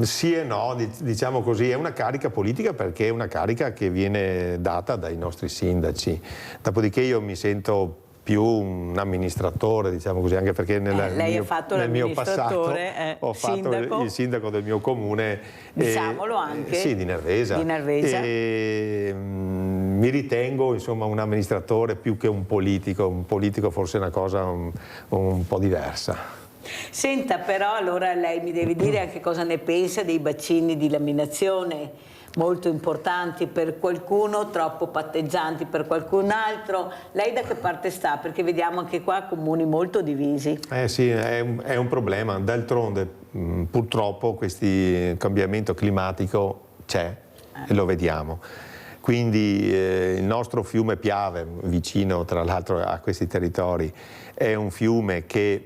sì e no, diciamo così, è una carica politica perché è una carica che viene data dai nostri sindaci. Dopodiché io mi sento più un amministratore, diciamo così, anche perché lei ha fatto nel mio passato ho fatto il sindaco del mio comune. Diciamolo anche. Sì, di Nervesa. E, mi ritengo insomma un amministratore più che un politico forse è una cosa un po' diversa. Senta, però allora lei mi deve dire anche cosa ne pensa dei bacini di laminazione, molto importanti per qualcuno, troppo patteggianti per qualcun altro. Lei da che parte sta? Perché vediamo anche qua comuni molto divisi. Sì, è un problema. D'altronde purtroppo questo cambiamento climatico c'è e lo vediamo. Quindi il nostro fiume Piave, vicino tra l'altro a questi territori, è un fiume che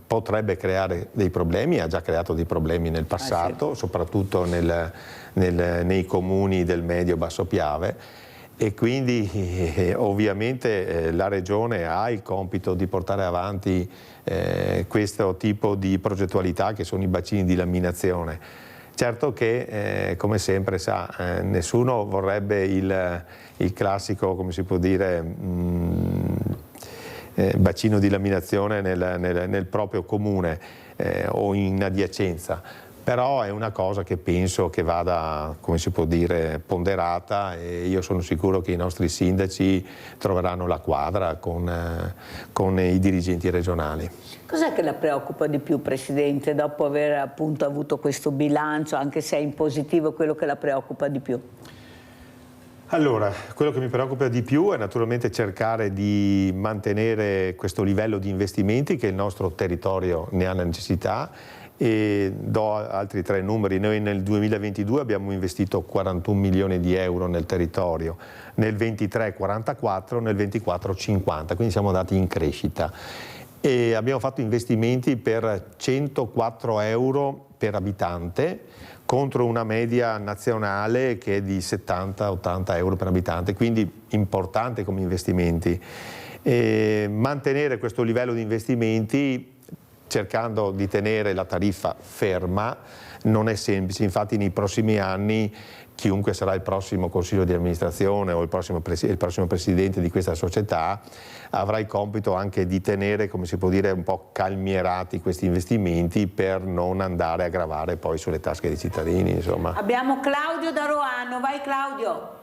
potrebbe creare dei problemi, ha già creato dei problemi nel passato, sì. Soprattutto nei comuni del Medio-Basso Piave, e quindi ovviamente la Regione ha il compito di portare avanti questo tipo di progettualità che sono i bacini di laminazione. Certo che, come sempre sa, nessuno vorrebbe il classico, come si può dire, bacino di laminazione nel proprio comune o in adiacenza, però è una cosa che penso che vada, come si può dire, ponderata, e io sono sicuro che i nostri sindaci troveranno la quadra con i dirigenti regionali. Cos'è che la preoccupa di più, Presidente, dopo aver appunto avuto questo bilancio, anche se è in positivo, quello che la preoccupa di più? Allora, quello che mi preoccupa di più è naturalmente cercare di mantenere questo livello di investimenti che il nostro territorio ne ha necessità, e do altri 3 numeri. Noi nel 2022 abbiamo investito 41 milioni di euro nel territorio, nel 23 44, nel 24 50, quindi siamo andati in crescita. E abbiamo fatto investimenti per 104 euro per abitante contro una media nazionale che è di 70-80 euro per abitante, quindi importante come investimenti. E mantenere questo livello di investimenti cercando di tenere la tariffa ferma non è semplice, infatti nei prossimi anni chiunque sarà il prossimo consiglio di amministrazione o il prossimo presidente di questa società avrà il compito anche di tenere, come si può dire, un po' calmierati questi investimenti per non andare a gravare poi sulle tasche dei cittadini, insomma. Abbiamo Claudio da Roano, vai Claudio.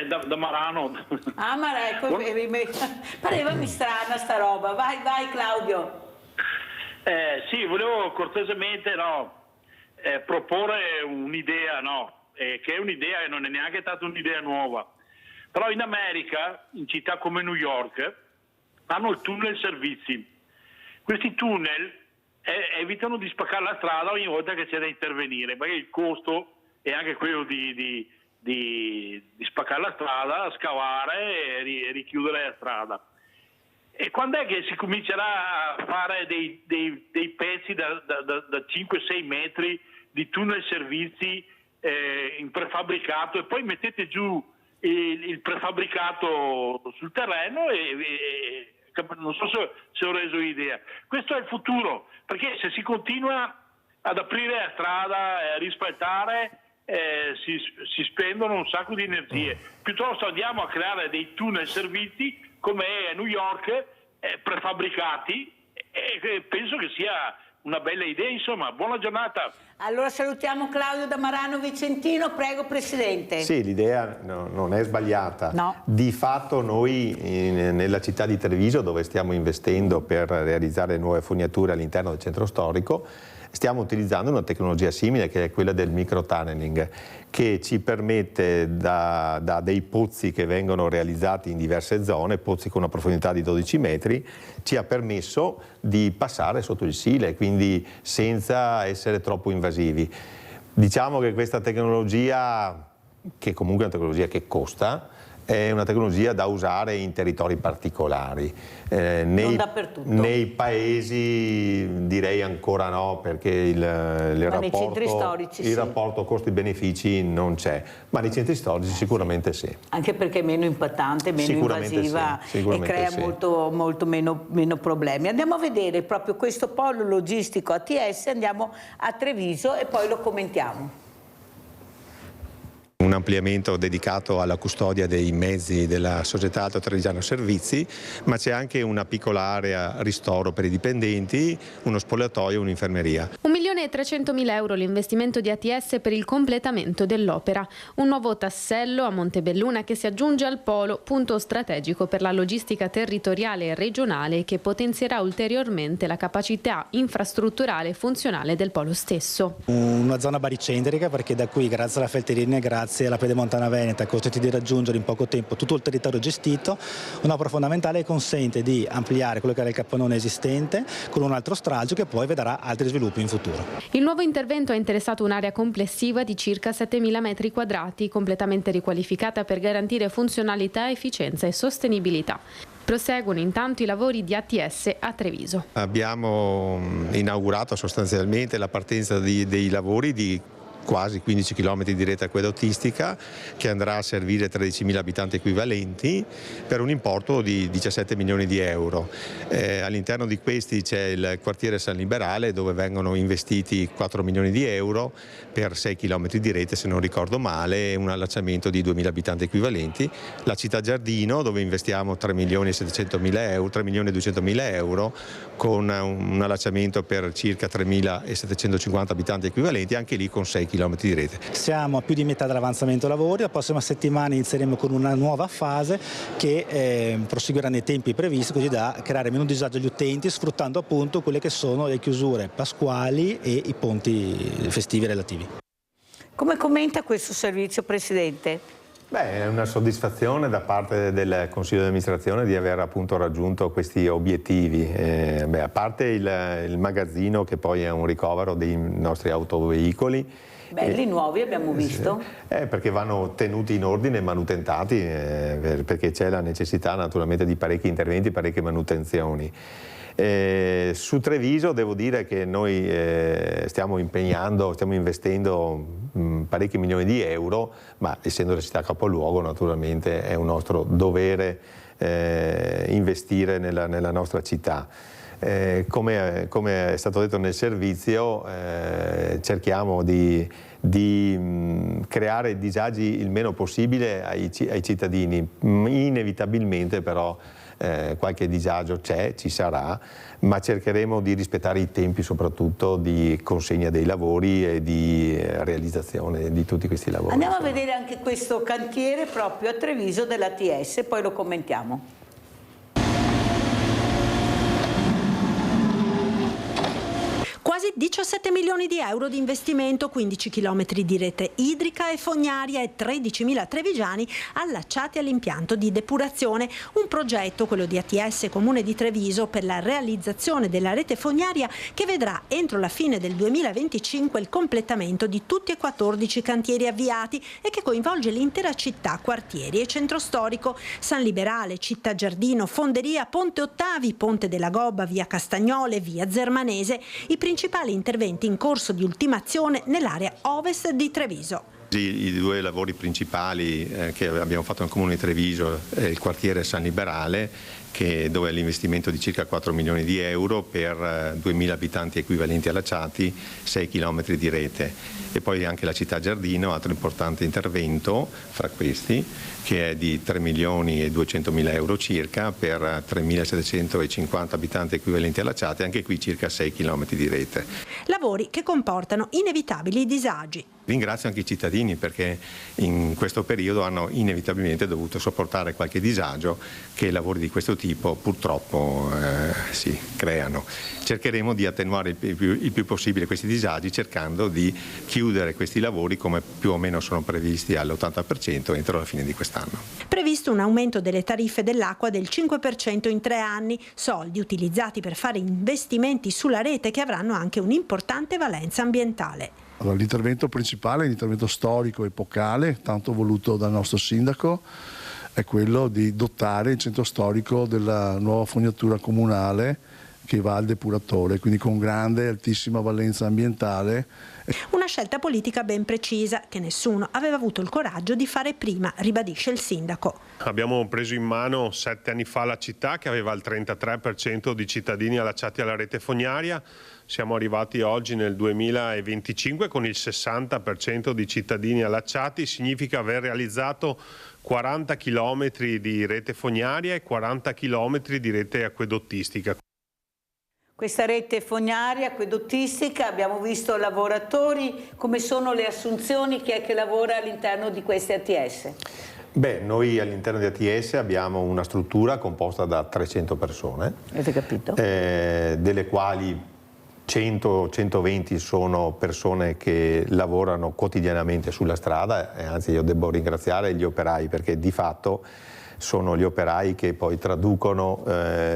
Da Marano. Ah, ma ecco, parevami strana sta roba, vai Claudio. Sì, volevo cortesemente proporre un'idea, che è un'idea e non è neanche stata un'idea nuova. Però in America, in città come New York, hanno il tunnel servizi. Questi tunnel evitano di spaccare la strada ogni volta che c'è da intervenire, perché il costo è anche quello di spaccare la strada, scavare e richiudere la strada. E quando è che si comincerà a fare dei pezzi da 5-6 metri di tunnel servizi in prefabbricato, e poi mettete giù il prefabbricato sul terreno e non so se ho reso l'idea. Questo è il futuro, perché se si continua ad aprire la strada e a rispaltare si spendono un sacco di energie. Piuttosto andiamo a creare dei tunnel servizi come è a New York, prefabbricati, e penso che sia una bella idea. Insomma, buona giornata. Allora salutiamo Claudio da Marano Vicentino, prego Presidente. Sì, l'idea non è sbagliata. No. Di fatto noi nella città di Treviso, dove stiamo investendo per realizzare nuove fognature all'interno del centro storico, stiamo utilizzando una tecnologia simile, che è quella del microtunneling, che ci permette da dei pozzi che vengono realizzati in diverse zone, pozzi con una profondità di 12 metri, ci ha permesso di passare sotto il Sile, quindi senza essere troppo invasivi. Diciamo che questa tecnologia, che comunque è una tecnologia che costa, è una tecnologia da usare in territori particolari. Non dappertutto. Nei paesi direi ancora no, perché nei centri storici il rapporto costi-benefici non c'è, ma nei centri storici sicuramente sì. Anche perché è meno impattante, meno invasiva e crea molto meno problemi. Andiamo a vedere proprio questo polo logistico ATS, andiamo a Treviso e poi lo commentiamo. Un ampliamento dedicato alla custodia dei mezzi della società Alto Trevigiano Servizi, ma c'è anche una piccola area ristoro per i dipendenti, uno spogliatoio e un'infermeria. 1.300.000 euro l'investimento di ATS per il completamento dell'opera. Un nuovo tassello a Montebelluna che si aggiunge al polo, punto strategico per la logistica territoriale e regionale che potenzierà ulteriormente la capacità infrastrutturale e funzionale del polo stesso. Una zona baricentrica perché da qui, grazie alla Feltrinea e grazie alla Pedemontana Veneta, consente di raggiungere in poco tempo tutto il territorio gestito, un'opera fondamentale che consente di ampliare quello che era il capannone esistente con un altro stralcio che poi vedrà altri sviluppi in futuro. Il nuovo intervento ha interessato un'area complessiva di circa 7.000 metri quadrati, completamente riqualificata per garantire funzionalità, efficienza e sostenibilità. Proseguono intanto i lavori di ATS a Treviso. Abbiamo inaugurato sostanzialmente la partenza dei lavori di quasi 15 km di rete acquedottistica che andrà a servire 13.000 abitanti equivalenti per un importo di 17 milioni di euro. All'interno di questi c'è il quartiere San Liberale dove vengono investiti 4 milioni di euro per 6 km di rete, se non ricordo male, e un allacciamento di 2.000 abitanti equivalenti. La città Giardino dove investiamo 3 milioni e 200.000 euro con un allacciamento per circa 3.750 abitanti equivalenti, anche lì con 6 km di rete. Siamo a più di metà dell'avanzamento lavori, la prossima settimana inizieremo con una nuova fase che proseguirà nei tempi previsti così da creare meno disagio agli utenti sfruttando appunto quelle che sono le chiusure pasquali e i ponti festivi relativi. Come commenta questo servizio, Presidente? È una soddisfazione da parte del Consiglio di amministrazione di aver appunto raggiunto questi obiettivi. A parte il magazzino che poi è un ricovero dei nostri autoveicoli. Belli, nuovi abbiamo visto. Perché vanno tenuti in ordine e manutentati, perché c'è la necessità naturalmente di parecchi interventi, parecchie manutenzioni. Su Treviso devo dire che noi stiamo investendo parecchi milioni di euro, ma essendo la città capoluogo naturalmente è un nostro dovere investire nella nostra città. Come è stato detto nel servizio, cerchiamo di creare disagi il meno possibile ai cittadini. Inevitabilmente però qualche disagio ci sarà, ma cercheremo di rispettare i tempi soprattutto di consegna dei lavori e di realizzazione di tutti questi lavori. Andiamo a vedere anche questo cantiere proprio a Treviso dell'ATS, poi lo commentiamo. Quasi 17 milioni di euro di investimento, 15 chilometri di rete idrica e fognaria e 13.000 trevigiani allacciati all'impianto di depurazione. Un progetto, quello di ATS Comune di Treviso, per la realizzazione della rete fognaria che vedrà entro la fine del 2025 il completamento di tutti e 14 cantieri avviati e che coinvolge l'intera città, quartieri e centro storico. San Liberale, Città Giardino, Fonderia, Ponte Ottavi, Ponte della Gobba, via Castagnole, via Zermanese. I principali interventi in corso di ultimazione nell'area ovest di Treviso. I due lavori principali che abbiamo fatto nel Comune di Treviso è il quartiere San Liberale, dove è l'investimento di circa 4 milioni di euro per 2.000 abitanti equivalenti allacciati, 6 km di rete, e poi anche la città Giardino, altro importante intervento fra questi, che è di 3 milioni e 200.000 euro circa per 3.750 abitanti equivalenti allacciati, anche qui circa 6 km di rete. Lavori che comportano inevitabili disagi. Ringrazio anche i cittadini perché in questo periodo hanno inevitabilmente dovuto sopportare qualche disagio che lavori di questo tipo purtroppo si creano. Cercheremo di attenuare il più possibile questi disagi cercando di chiudere questi lavori come più o meno sono previsti all'80% entro la fine di quest'anno. Previsto un aumento delle tariffe dell'acqua del 5% in 3 anni, soldi utilizzati per fare investimenti sulla rete che avranno anche un'importante valenza ambientale. Allora, l'intervento principale è l'intervento storico epocale, tanto voluto dal nostro sindaco, è quello di dotare il centro storico della nuova fognatura comunale che va al depuratore, quindi con grande e altissima valenza ambientale. Una scelta politica ben precisa che nessuno aveva avuto il coraggio di fare prima, ribadisce il sindaco. Abbiamo preso in mano 7 anni fa la città che aveva il 33% di cittadini allacciati alla rete fognaria. Siamo arrivati oggi nel 2025 con il 60% di cittadini allacciati, significa aver realizzato 40 km di rete fognaria e 40 km di rete acquedottistica. Questa rete fognaria, acquedottistica, abbiamo visto lavoratori, come sono le assunzioni, chi è che lavora all'interno di queste ATS? Beh, noi all'interno di ATS abbiamo una struttura composta da 300 persone, avete capito? Delle quali 100-120 sono persone che lavorano quotidianamente sulla strada, e anzi io devo ringraziare gli operai perché di fatto sono gli operai che poi traducono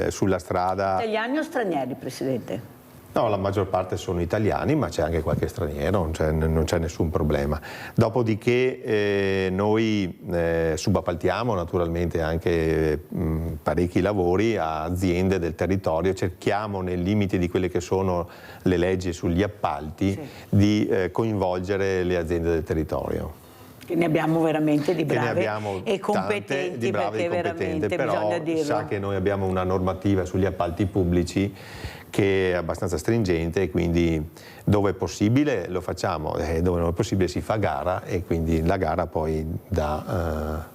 sulla strada. Italiani o stranieri, Presidente? No, la maggior parte sono italiani, ma c'è anche qualche straniero, non c'è nessun problema. Dopodiché noi subappaltiamo naturalmente anche parecchi lavori a aziende del territorio, cerchiamo nel limite di quelle che sono le leggi sugli appalti di coinvolgere le aziende del territorio. Che ne abbiamo veramente di brave e competenti, perché veramente bisogna dirlo. Però sa che noi abbiamo una normativa sugli appalti pubblici che è abbastanza stringente, quindi dove è possibile lo facciamo, dove non è possibile si fa gara e quindi la gara poi dà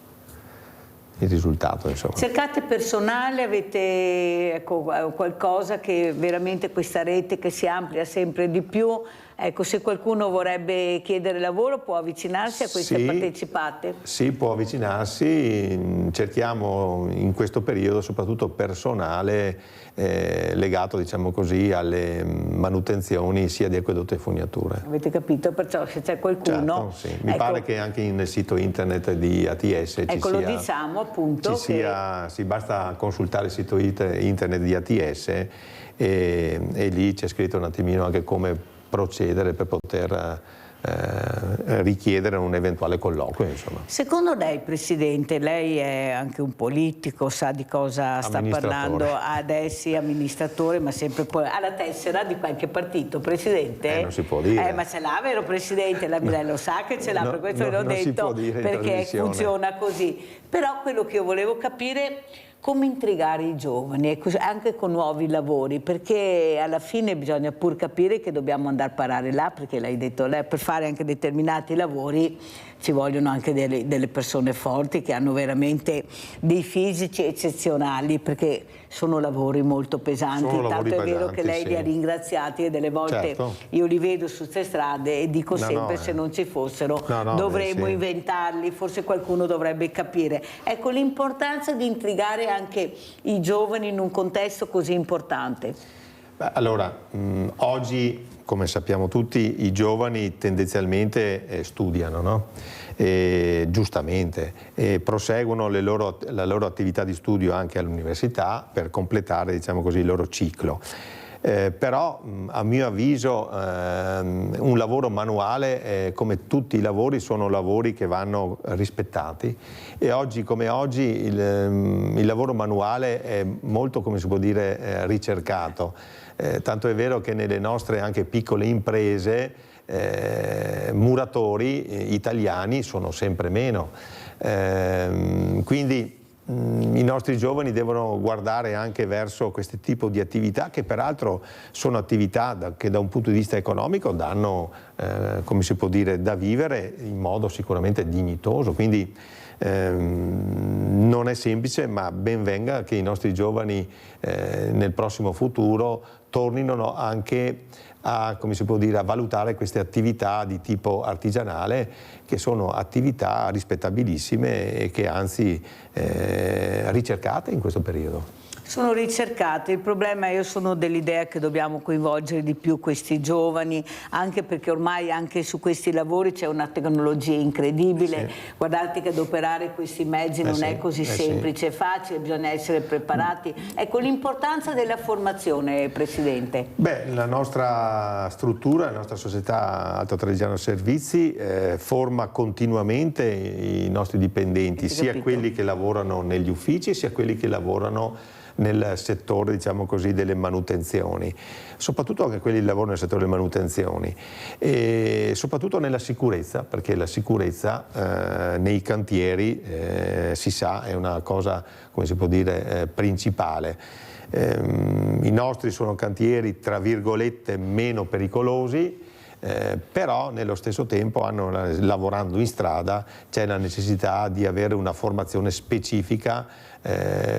il risultato. Insomma. Cercate personale, avete qualcosa che veramente questa rete che si amplia sempre di più, ecco, se qualcuno vorrebbe chiedere lavoro può avvicinarsi a queste partecipate? Sì, può avvicinarsi, cerchiamo in questo periodo soprattutto personale legato, diciamo così, alle manutenzioni sia di acquedotto e fognature. Avete capito? Perciò se c'è qualcuno... Certo, sì. Mi pare che anche nel sito internet di ATS ci ecco, sia... lo diciamo appunto sì, basta consultare il sito internet di ATS e lì c'è scritto un attimino anche come procedere per poter richiedere un eventuale colloquio. Insomma. Secondo lei, Presidente, lei è anche un politico, sa di cosa sta parlando, adesso amministratore, ma sempre poi alla tessera di qualche partito, Presidente? Non si può dire. Ma ce l'ha, vero Presidente? La lo sa che ce l'ha, per questo l'ho detto, perché funziona così. Però quello che io volevo capire, come intrigare i giovani, anche con nuovi lavori, perché alla fine bisogna pur capire che dobbiamo andare a parare là, perché l'hai detto lei, per fare anche determinati lavori ci vogliono anche delle persone forti che hanno veramente dei fisici eccezionali, perché sono lavori molto pesanti, tanto è vero che lei li ha ringraziati e delle volte io li vedo su queste strade e dico sempre se non ci fossero dovremmo inventarli, forse qualcuno dovrebbe capire. Ecco l'importanza di intrigare anche i giovani in un contesto così importante. Beh, allora, oggi, come sappiamo tutti, i giovani tendenzialmente studiano, no? Giustamente, proseguono la loro attività di studio anche all'università per completare, diciamo così, il loro ciclo. Però a mio avviso un lavoro manuale, come tutti i lavori, sono lavori che vanno rispettati e oggi come oggi il lavoro manuale è molto, come si può dire, ricercato. Tanto è vero che nelle nostre anche piccole imprese muratori italiani sono sempre meno. Quindi i nostri giovani devono guardare anche verso questo tipo di attività che peraltro sono attività che da un punto di vista economico danno, come si può dire, da vivere in modo sicuramente dignitoso. Quindi non è semplice, ma ben venga che i nostri giovani nel prossimo futuro tornino anche a, come si può dire, a valutare queste attività di tipo artigianale, che sono attività rispettabilissime e che anzi ricercate in questo periodo. Sono ricercate, il problema è io sono dell'idea che dobbiamo coinvolgere di più questi giovani, anche perché ormai anche su questi lavori c'è una tecnologia incredibile, guardate che adoperare questi mezzi non è così semplice, facile, bisogna essere preparati. Ecco l'importanza della formazione, Presidente. Beh, la nostra struttura, la nostra società Alto Adige Servizi forma continuamente i nostri dipendenti, sia quelli che lavorano negli uffici sia quelli che lavorano nel settore, diciamo così, delle manutenzioni, soprattutto anche quelli che lavorano nel settore delle manutenzioni e soprattutto nella sicurezza, perché la sicurezza nei cantieri si sa è una cosa, come si può dire, principale. I nostri sono cantieri tra virgolette meno pericolosi, però nello stesso tempo lavorando in strada c'è la necessità di avere una formazione specifica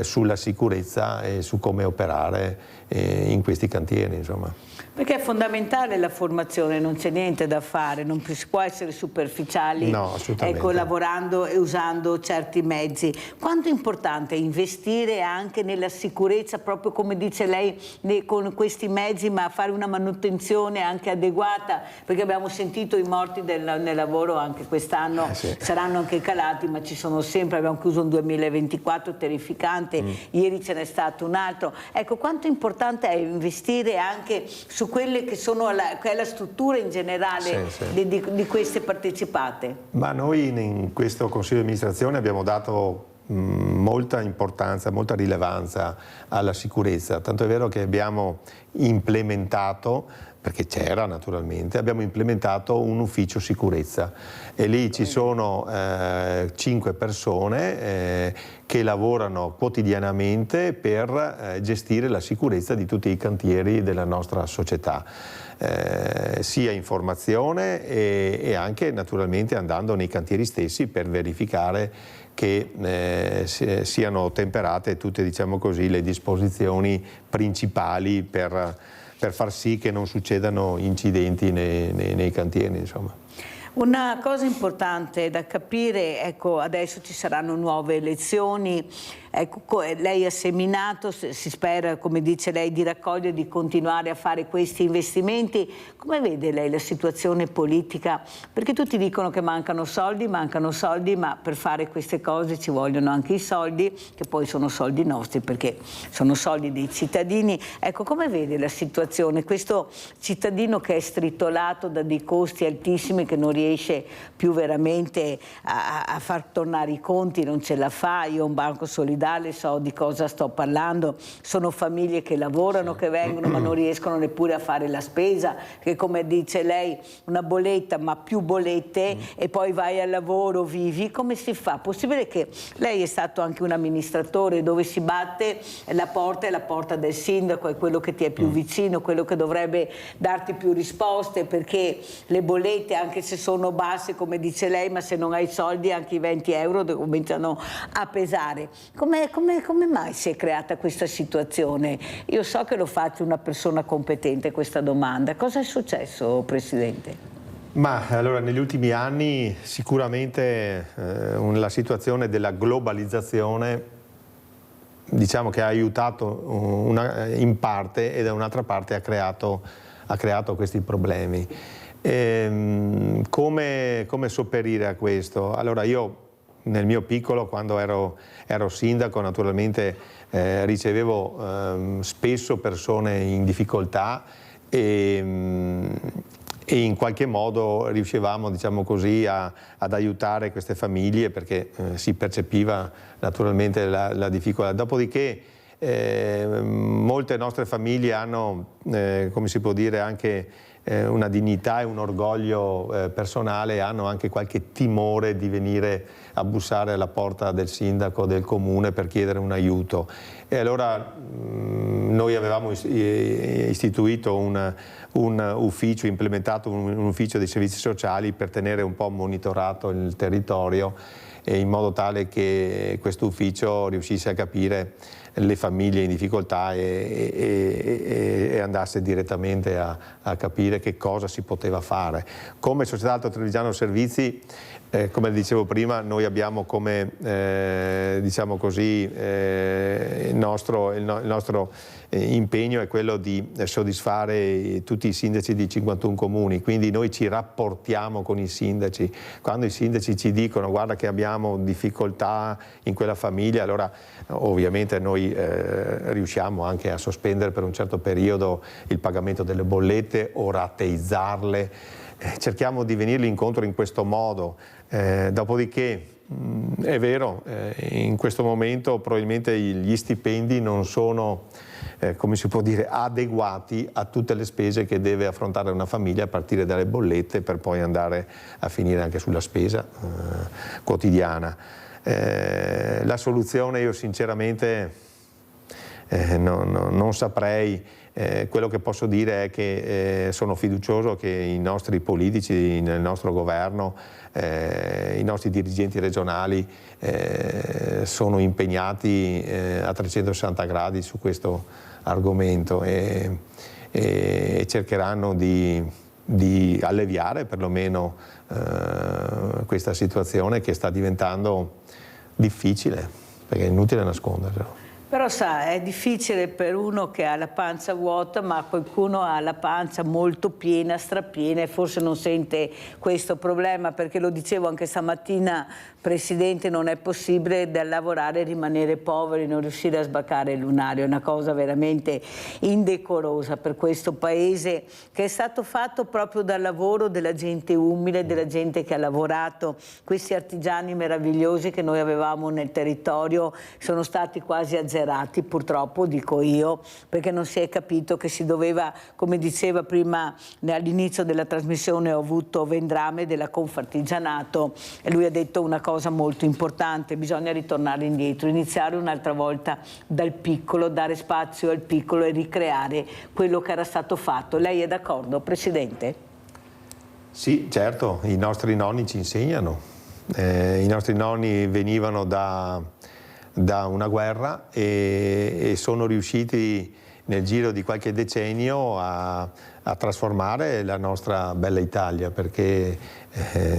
sulla sicurezza e su come operare in questi cantieri, insomma. Perché è fondamentale la formazione, non c'è niente da fare, non si può essere superficiali, no, assolutamente. Ecco, lavorando e usando certi mezzi. Quanto è importante investire anche nella sicurezza, proprio come dice lei, con questi mezzi, ma fare una manutenzione anche adeguata, perché abbiamo sentito i morti nel lavoro anche quest'anno saranno anche calati, ma ci sono sempre, abbiamo chiuso un 2024 terrificante, ieri ce n'è stato un altro. Ecco, quanto importante è investire anche su quelle che sono che è la struttura in generale di queste partecipate? Ma noi in questo Consiglio di amministrazione abbiamo dato molta importanza, molta rilevanza alla sicurezza, tanto è vero che abbiamo implementato, perché c'era naturalmente, abbiamo implementato un ufficio sicurezza e lì ci sono 5 persone che lavorano quotidianamente per gestire la sicurezza di tutti i cantieri della nostra società, sia in formazione e anche naturalmente andando nei cantieri stessi per verificare che siano temperate tutte, diciamo così, le disposizioni principali per far sì che non succedano incidenti nei cantieri, insomma. Una cosa importante da capire, ecco, adesso ci saranno nuove elezioni, ecco, lei ha seminato, si spera, come dice lei, di raccogliere, di continuare a fare questi investimenti. Come vede lei la situazione politica? Perché tutti dicono che mancano soldi, ma per fare queste cose ci vogliono anche i soldi, che poi sono soldi nostri, perché sono soldi dei cittadini. Ecco, come vede la situazione? Questo cittadino che è stritolato da dei costi altissimi, che non riesce più veramente a far tornare i conti, non ce la fa. Io ho un banco solidale, so di cosa sto parlando, sono famiglie che lavorano, che vengono ma non riescono neppure a fare la spesa, che come dice lei una bolletta ma più bollette e poi vai al lavoro, vivi, come si fa? Possibile che lei è stato anche un amministratore dove si batte la porta è la porta del sindaco, è quello che ti è più vicino, quello che dovrebbe darti più risposte, perché le bollette, anche se sono basse come dice lei, ma se non hai soldi anche i 20 euro cominciano a pesare. Come mai si è creata questa situazione? Io so che lo faccio una persona competente questa domanda. Cosa è successo, Presidente? Ma allora negli ultimi anni sicuramente la situazione della globalizzazione, diciamo che ha aiutato in parte e da un'altra parte ha creato questi problemi. Come sopperire a questo? Allora io nel mio piccolo, quando ero sindaco, naturalmente ricevevo spesso persone in difficoltà e in qualche modo riuscivamo, diciamo così, ad aiutare queste famiglie, perché si percepiva naturalmente la difficoltà. Dopodiché molte nostre famiglie hanno, come si può dire, anche una dignità e un orgoglio personale, hanno anche qualche timore di venire a bussare alla porta del sindaco del comune per chiedere un aiuto. E allora noi avevamo istituito un ufficio, implementato un ufficio dei servizi sociali per tenere un po' monitorato il territorio in modo tale che questo ufficio riuscisse a capire le famiglie in difficoltà e andasse direttamente a capire che cosa si poteva fare. Come Società Alto Trevigiano Servizi, come dicevo prima, noi abbiamo come diciamo così, il nostro impegno è quello di soddisfare tutti i sindaci di 51 comuni, quindi noi ci rapportiamo con i sindaci. Quando i sindaci ci dicono guarda che abbiamo difficoltà in quella famiglia, allora ovviamente noi riusciamo anche a sospendere per un certo periodo il pagamento delle bollette o rateizzarle. Cerchiamo di venirli incontro in questo modo, dopodiché è vero, in questo momento probabilmente gli stipendi non sono, come si può dire, adeguati a tutte le spese che deve affrontare una famiglia, a partire dalle bollette per poi andare a finire anche sulla spesa quotidiana. La soluzione io sinceramente non saprei. Quello che posso dire è che sono fiducioso che i nostri politici nel nostro governo, i nostri dirigenti regionali sono impegnati a 360 gradi su questo argomento e cercheranno di alleviare perlomeno questa situazione che sta diventando difficile, perché è inutile nasconderselo. Però sa, è difficile per uno che ha la pancia vuota, ma qualcuno ha la pancia molto piena, strapiena, e forse non sente questo problema, perché lo dicevo anche stamattina, Presidente, non è possibile da lavorare e rimanere poveri, non riuscire a sbaccare il lunario, è una cosa veramente indecorosa per questo Paese, che è stato fatto proprio dal lavoro della gente umile, della gente che ha lavorato. Questi artigiani meravigliosi che noi avevamo nel territorio sono stati quasi azzerati, purtroppo, dico io, perché non si è capito che si doveva, come diceva prima all'inizio della trasmissione, ho avuto Vendrame della Confartigianato, e lui ha detto una cosa molto importante: bisogna ritornare indietro, iniziare un'altra volta dal piccolo, dare spazio al piccolo e ricreare quello che era stato fatto. Lei è d'accordo, Presidente? Sì, certo, i nostri nonni ci insegnano. I nostri nonni venivano da una guerra e sono riusciti nel giro di qualche decennio a trasformare la nostra bella Italia, perché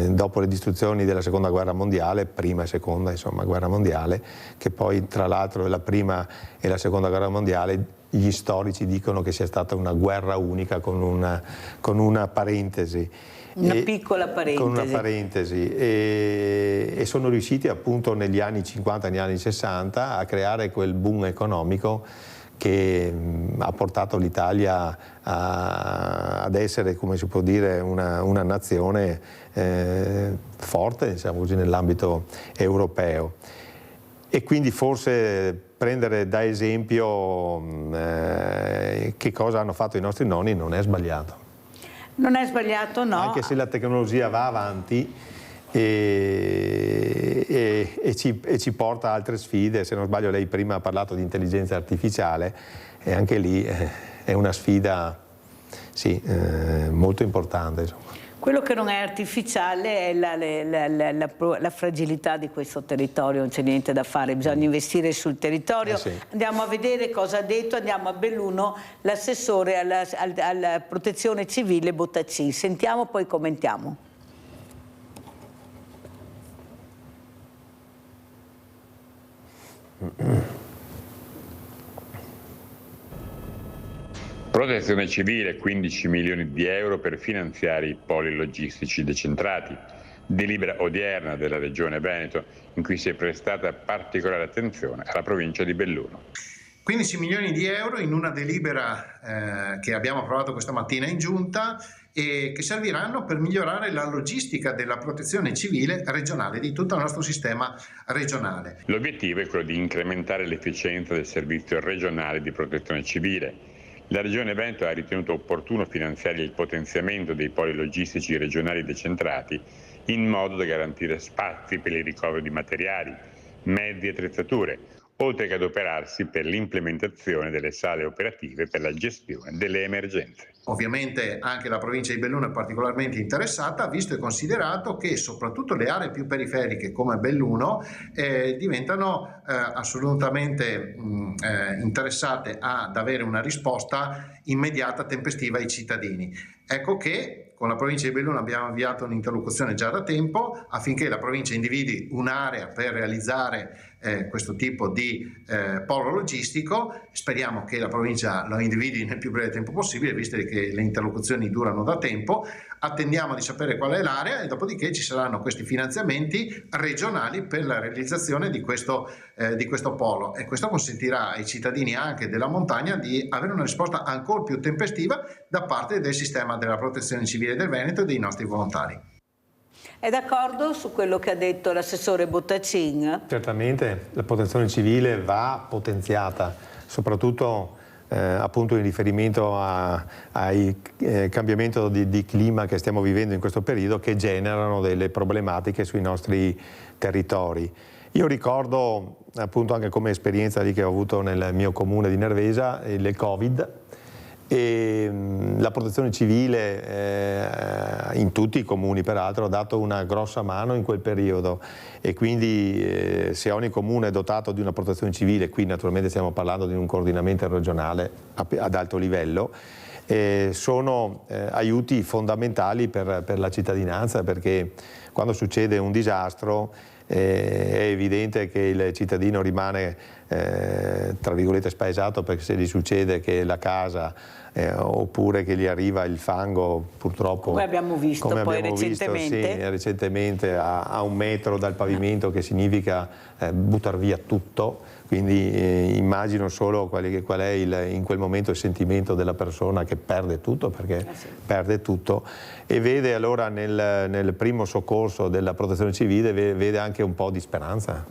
dopo le distruzioni della seconda guerra mondiale, prima e seconda insomma guerra mondiale, che poi tra l'altro la prima e la seconda guerra mondiale gli storici dicono che sia stata una guerra unica con una parentesi. Una piccola parentesi. Con una parentesi, e sono riusciti appunto negli anni 50 e negli anni 60 a creare quel boom economico che ha portato l'Italia ad essere, come si può dire, una nazione forte, diciamo così, nell'ambito europeo. E quindi forse prendere da esempio che cosa hanno fatto i nostri nonni non è sbagliato. Non è sbagliato, no. Anche se la tecnologia va avanti e ci porta a altre sfide. Se non sbaglio, lei prima ha parlato di intelligenza artificiale, e anche lì è una sfida, sì, molto importante, insomma. Quello che non è artificiale è la fragilità di questo territorio, non c'è niente da fare, bisogna investire sul territorio. Sì. Andiamo a vedere cosa ha detto, andiamo a Belluno, l'assessore alla protezione civile Bottacci. Sentiamo, poi commentiamo. Protezione civile, 15 milioni di euro per finanziare i poli logistici decentrati. Delibera odierna della Regione Veneto, in cui si è prestata particolare attenzione alla provincia di Belluno. 15 milioni di euro in una delibera che abbiamo approvato questa mattina in Giunta e che serviranno per migliorare la logistica della protezione civile regionale, di tutto il nostro sistema regionale. L'obiettivo è quello di incrementare l'efficienza del servizio regionale di protezione civile. La Regione Veneto ha ritenuto opportuno finanziare il potenziamento dei poli logistici regionali decentrati in modo da garantire spazi per il ricovero di materiali, mezzi e attrezzature, oltre che adoperarsi per l'implementazione delle sale operative per la gestione delle emergenze. Ovviamente anche la provincia di Belluno è particolarmente interessata, visto e considerato che soprattutto le aree più periferiche come Belluno diventano assolutamente interessate ad avere una risposta immediata, tempestiva ai cittadini. Ecco che con la provincia di Belluno abbiamo avviato un'interlocuzione già da tempo affinché la provincia individui un'area per realizzare questo tipo di polo logistico. Speriamo che la provincia lo individui nel più breve tempo possibile, visto che le interlocuzioni durano da tempo. Attendiamo di sapere qual è l'area e dopodiché ci saranno questi finanziamenti regionali per la realizzazione di questo polo, e questo consentirà ai cittadini anche della montagna di avere una risposta ancora più tempestiva da parte del sistema della protezione civile del Veneto e dei nostri volontari. È d'accordo su quello che ha detto l'assessore Bottacin? Certamente la protezione civile va potenziata, soprattutto appunto in riferimento ai cambiamenti di clima che stiamo vivendo in questo periodo, che generano delle problematiche sui nostri territori. Io ricordo appunto anche come esperienza che ho avuto nel mio comune di Nervesa il Covid, e la protezione civile in tutti i comuni peraltro ha dato una grossa mano in quel periodo, e quindi se ogni comune è dotato di una protezione civile, qui naturalmente stiamo parlando di un coordinamento regionale ad alto livello, sono aiuti fondamentali per la cittadinanza, perché quando succede un disastro è evidente che il cittadino rimane tra virgolette spaesato, perché se gli succede che la casa oppure che gli arriva il fango, purtroppo come abbiamo visto recentemente a 1 metro dal pavimento, che significa buttare via tutto. Quindi immagino solo qual è in quel momento il sentimento della persona che perde tutto, perché perde tutto, e vede allora nel primo soccorso della protezione civile vede anche un po' di speranza,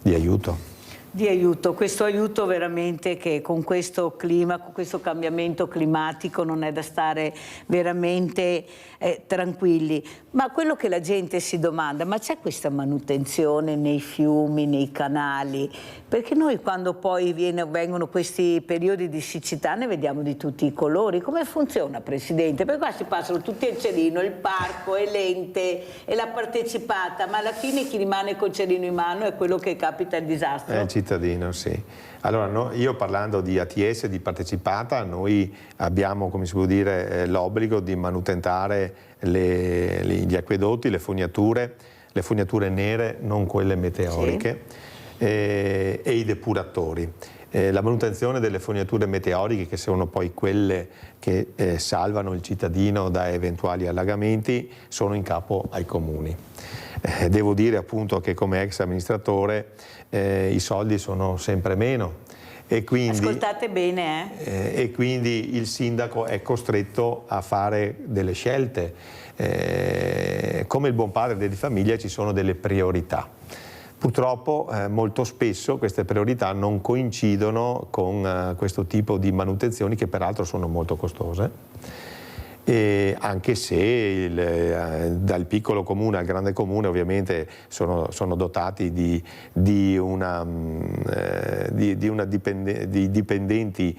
di aiuto. Questo aiuto veramente, che con questo clima, con questo cambiamento climatico non è da stare veramente tranquilli. Ma quello che la gente si domanda, ma c'è questa manutenzione nei fiumi, nei canali? Perché noi quando poi vengono questi periodi di siccità ne vediamo di tutti i colori. Come funziona, Presidente? Perché qua si passano tutti il cerino, il parco, e l'ente e la partecipata, ma alla fine chi rimane col cerino in mano è quello che capita il disastro. Cittadino, sì. Allora, io parlando di ATS, di partecipata, noi abbiamo, come si può dire, l'obbligo di manutentare gli acquedotti, le fognature nere, non quelle meteoriche, e i depuratori. La manutenzione delle fognature meteoriche, che sono poi quelle che salvano il cittadino da eventuali allagamenti, sono in capo ai comuni. Devo dire appunto che come ex amministratore i soldi sono sempre meno, e quindi, ascoltate bene, e quindi il sindaco è costretto a fare delle scelte. Come il buon padre di famiglia ci sono delle priorità. Purtroppo molto spesso queste priorità non coincidono con questo tipo di manutenzioni, che peraltro sono molto costose. E anche se dal piccolo comune al grande comune ovviamente sono dotati di dipendenti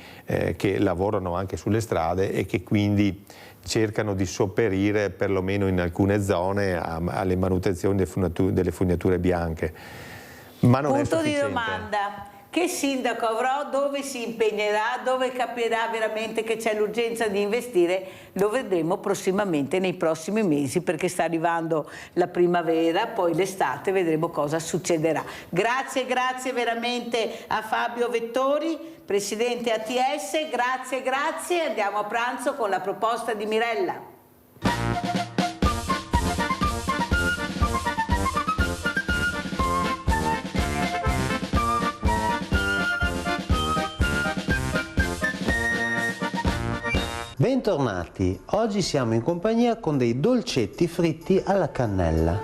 che lavorano anche sulle strade, e che quindi cercano di sopperire perlomeno in alcune zone alle manutenzioni delle fognature bianche. Ma non è sufficiente. Punto di domanda. Che sindaco avrò, dove si impegnerà, dove capirà veramente che c'è l'urgenza di investire? Lo vedremo prossimamente nei prossimi mesi, perché sta arrivando la primavera, poi l'estate, vedremo cosa succederà. Grazie veramente a Fabio Vettori, Presidente ATS, grazie. Andiamo a pranzo con la proposta di Mirella. Bentornati, oggi siamo in compagnia con dei dolcetti fritti alla cannella.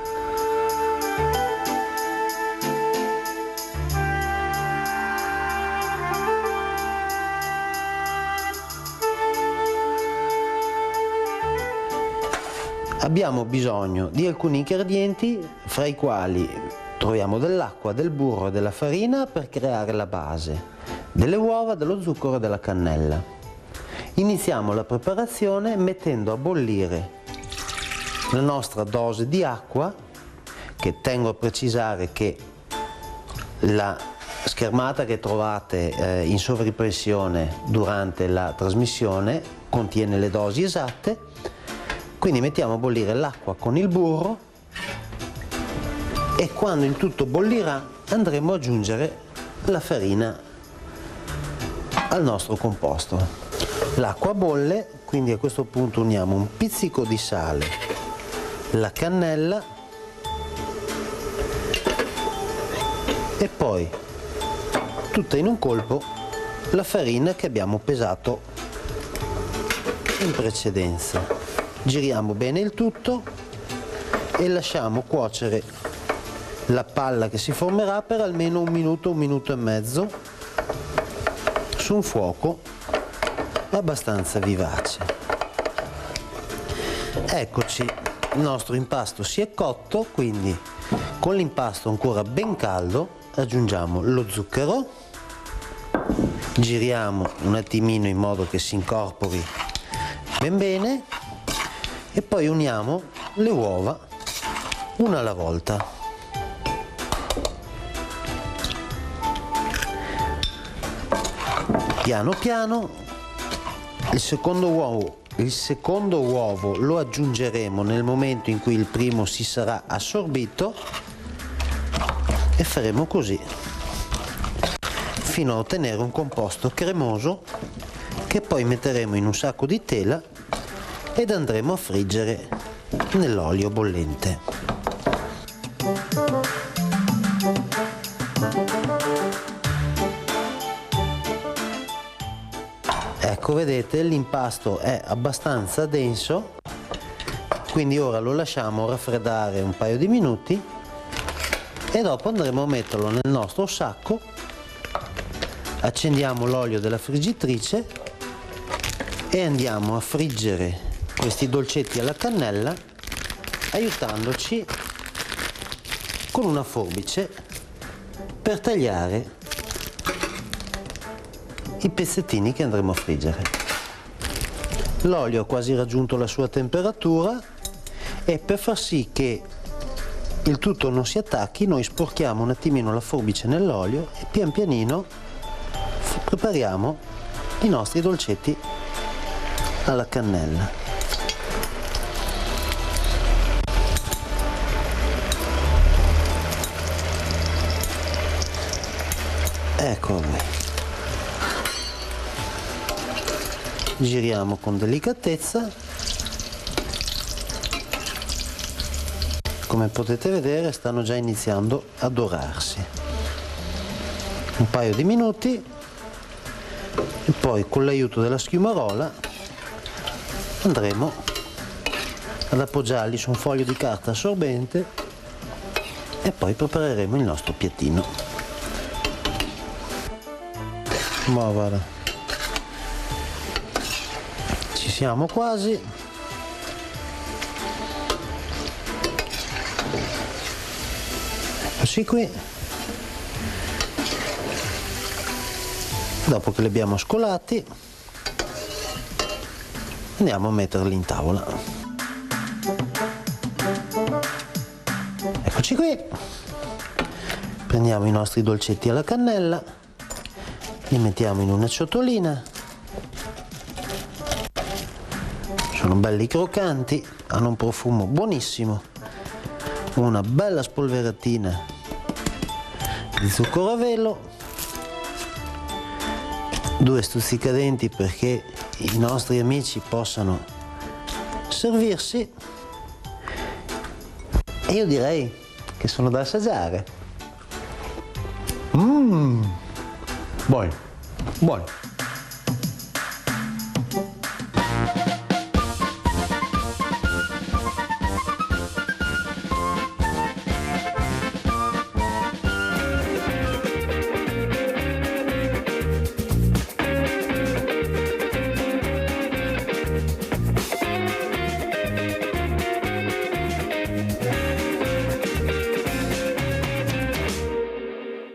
Abbiamo bisogno di alcuni ingredienti, fra i quali Troviamo dell'acqua, del burro e della farina per creare la base, delle uova, dello zucchero e della cannella. Iniziamo la preparazione mettendo a bollire la nostra dose di acqua, che tengo a precisare che la schermata che trovate in sovrimpressione durante la trasmissione contiene le dosi esatte. Quindi mettiamo a bollire l'acqua con il burro e quando il tutto bollirà andremo ad aggiungere la farina al nostro composto. L'acqua bolle, quindi a questo punto uniamo un pizzico di sale, la cannella e poi tutta in un colpo la farina che abbiamo pesato in precedenza. Giriamo bene il tutto e lasciamo cuocere la palla che si formerà per almeno 1 minuto e mezzo su un fuoco abbastanza vivace. Eccoci, il nostro impasto si è cotto, quindi con l'impasto ancora ben caldo aggiungiamo lo zucchero, giriamo un attimino in modo che si incorpori ben bene e poi uniamo le uova una alla volta. Piano piano il secondo uovo lo aggiungeremo nel momento in cui il primo si sarà assorbito e faremo così fino a ottenere un composto cremoso che poi metteremo in un sacco di tela ed andremo a friggere nell'olio bollente. Ecco, vedete, l'impasto è abbastanza denso, quindi ora lo lasciamo raffreddare un paio di minuti e dopo andremo a metterlo nel nostro sacco. Accendiamo l'olio della friggitrice e andiamo a friggere questi dolcetti alla cannella aiutandoci con una forbice per tagliare i pezzettini che andremo a friggere. L'olio ha quasi raggiunto la sua temperatura e per far sì che il tutto non si attacchi noi sporchiamo un attimino la forbice nell'olio e pian pianino prepariamo i nostri dolcetti alla cannella. Eccolo qui. Giriamo con delicatezza. Come potete vedere stanno già iniziando a dorarsi. Un paio di minuti e poi con l'aiuto della schiumarola andremo ad appoggiarli su un foglio di carta assorbente e poi prepareremo il nostro piattino. Ma guarda, ci siamo quasi. Eccoci qui. Dopo che li abbiamo scolati andiamo a metterli in tavola. Eccoci qui. Prendiamo i nostri dolcetti alla cannella, li mettiamo in una ciotolina. Sono belli croccanti, hanno un profumo buonissimo. Una bella spolveratina di zucchero a velo, 2 stuzzicadenti perché i nostri amici possano servirsi e io direi che sono da assaggiare. Buoni, buoni.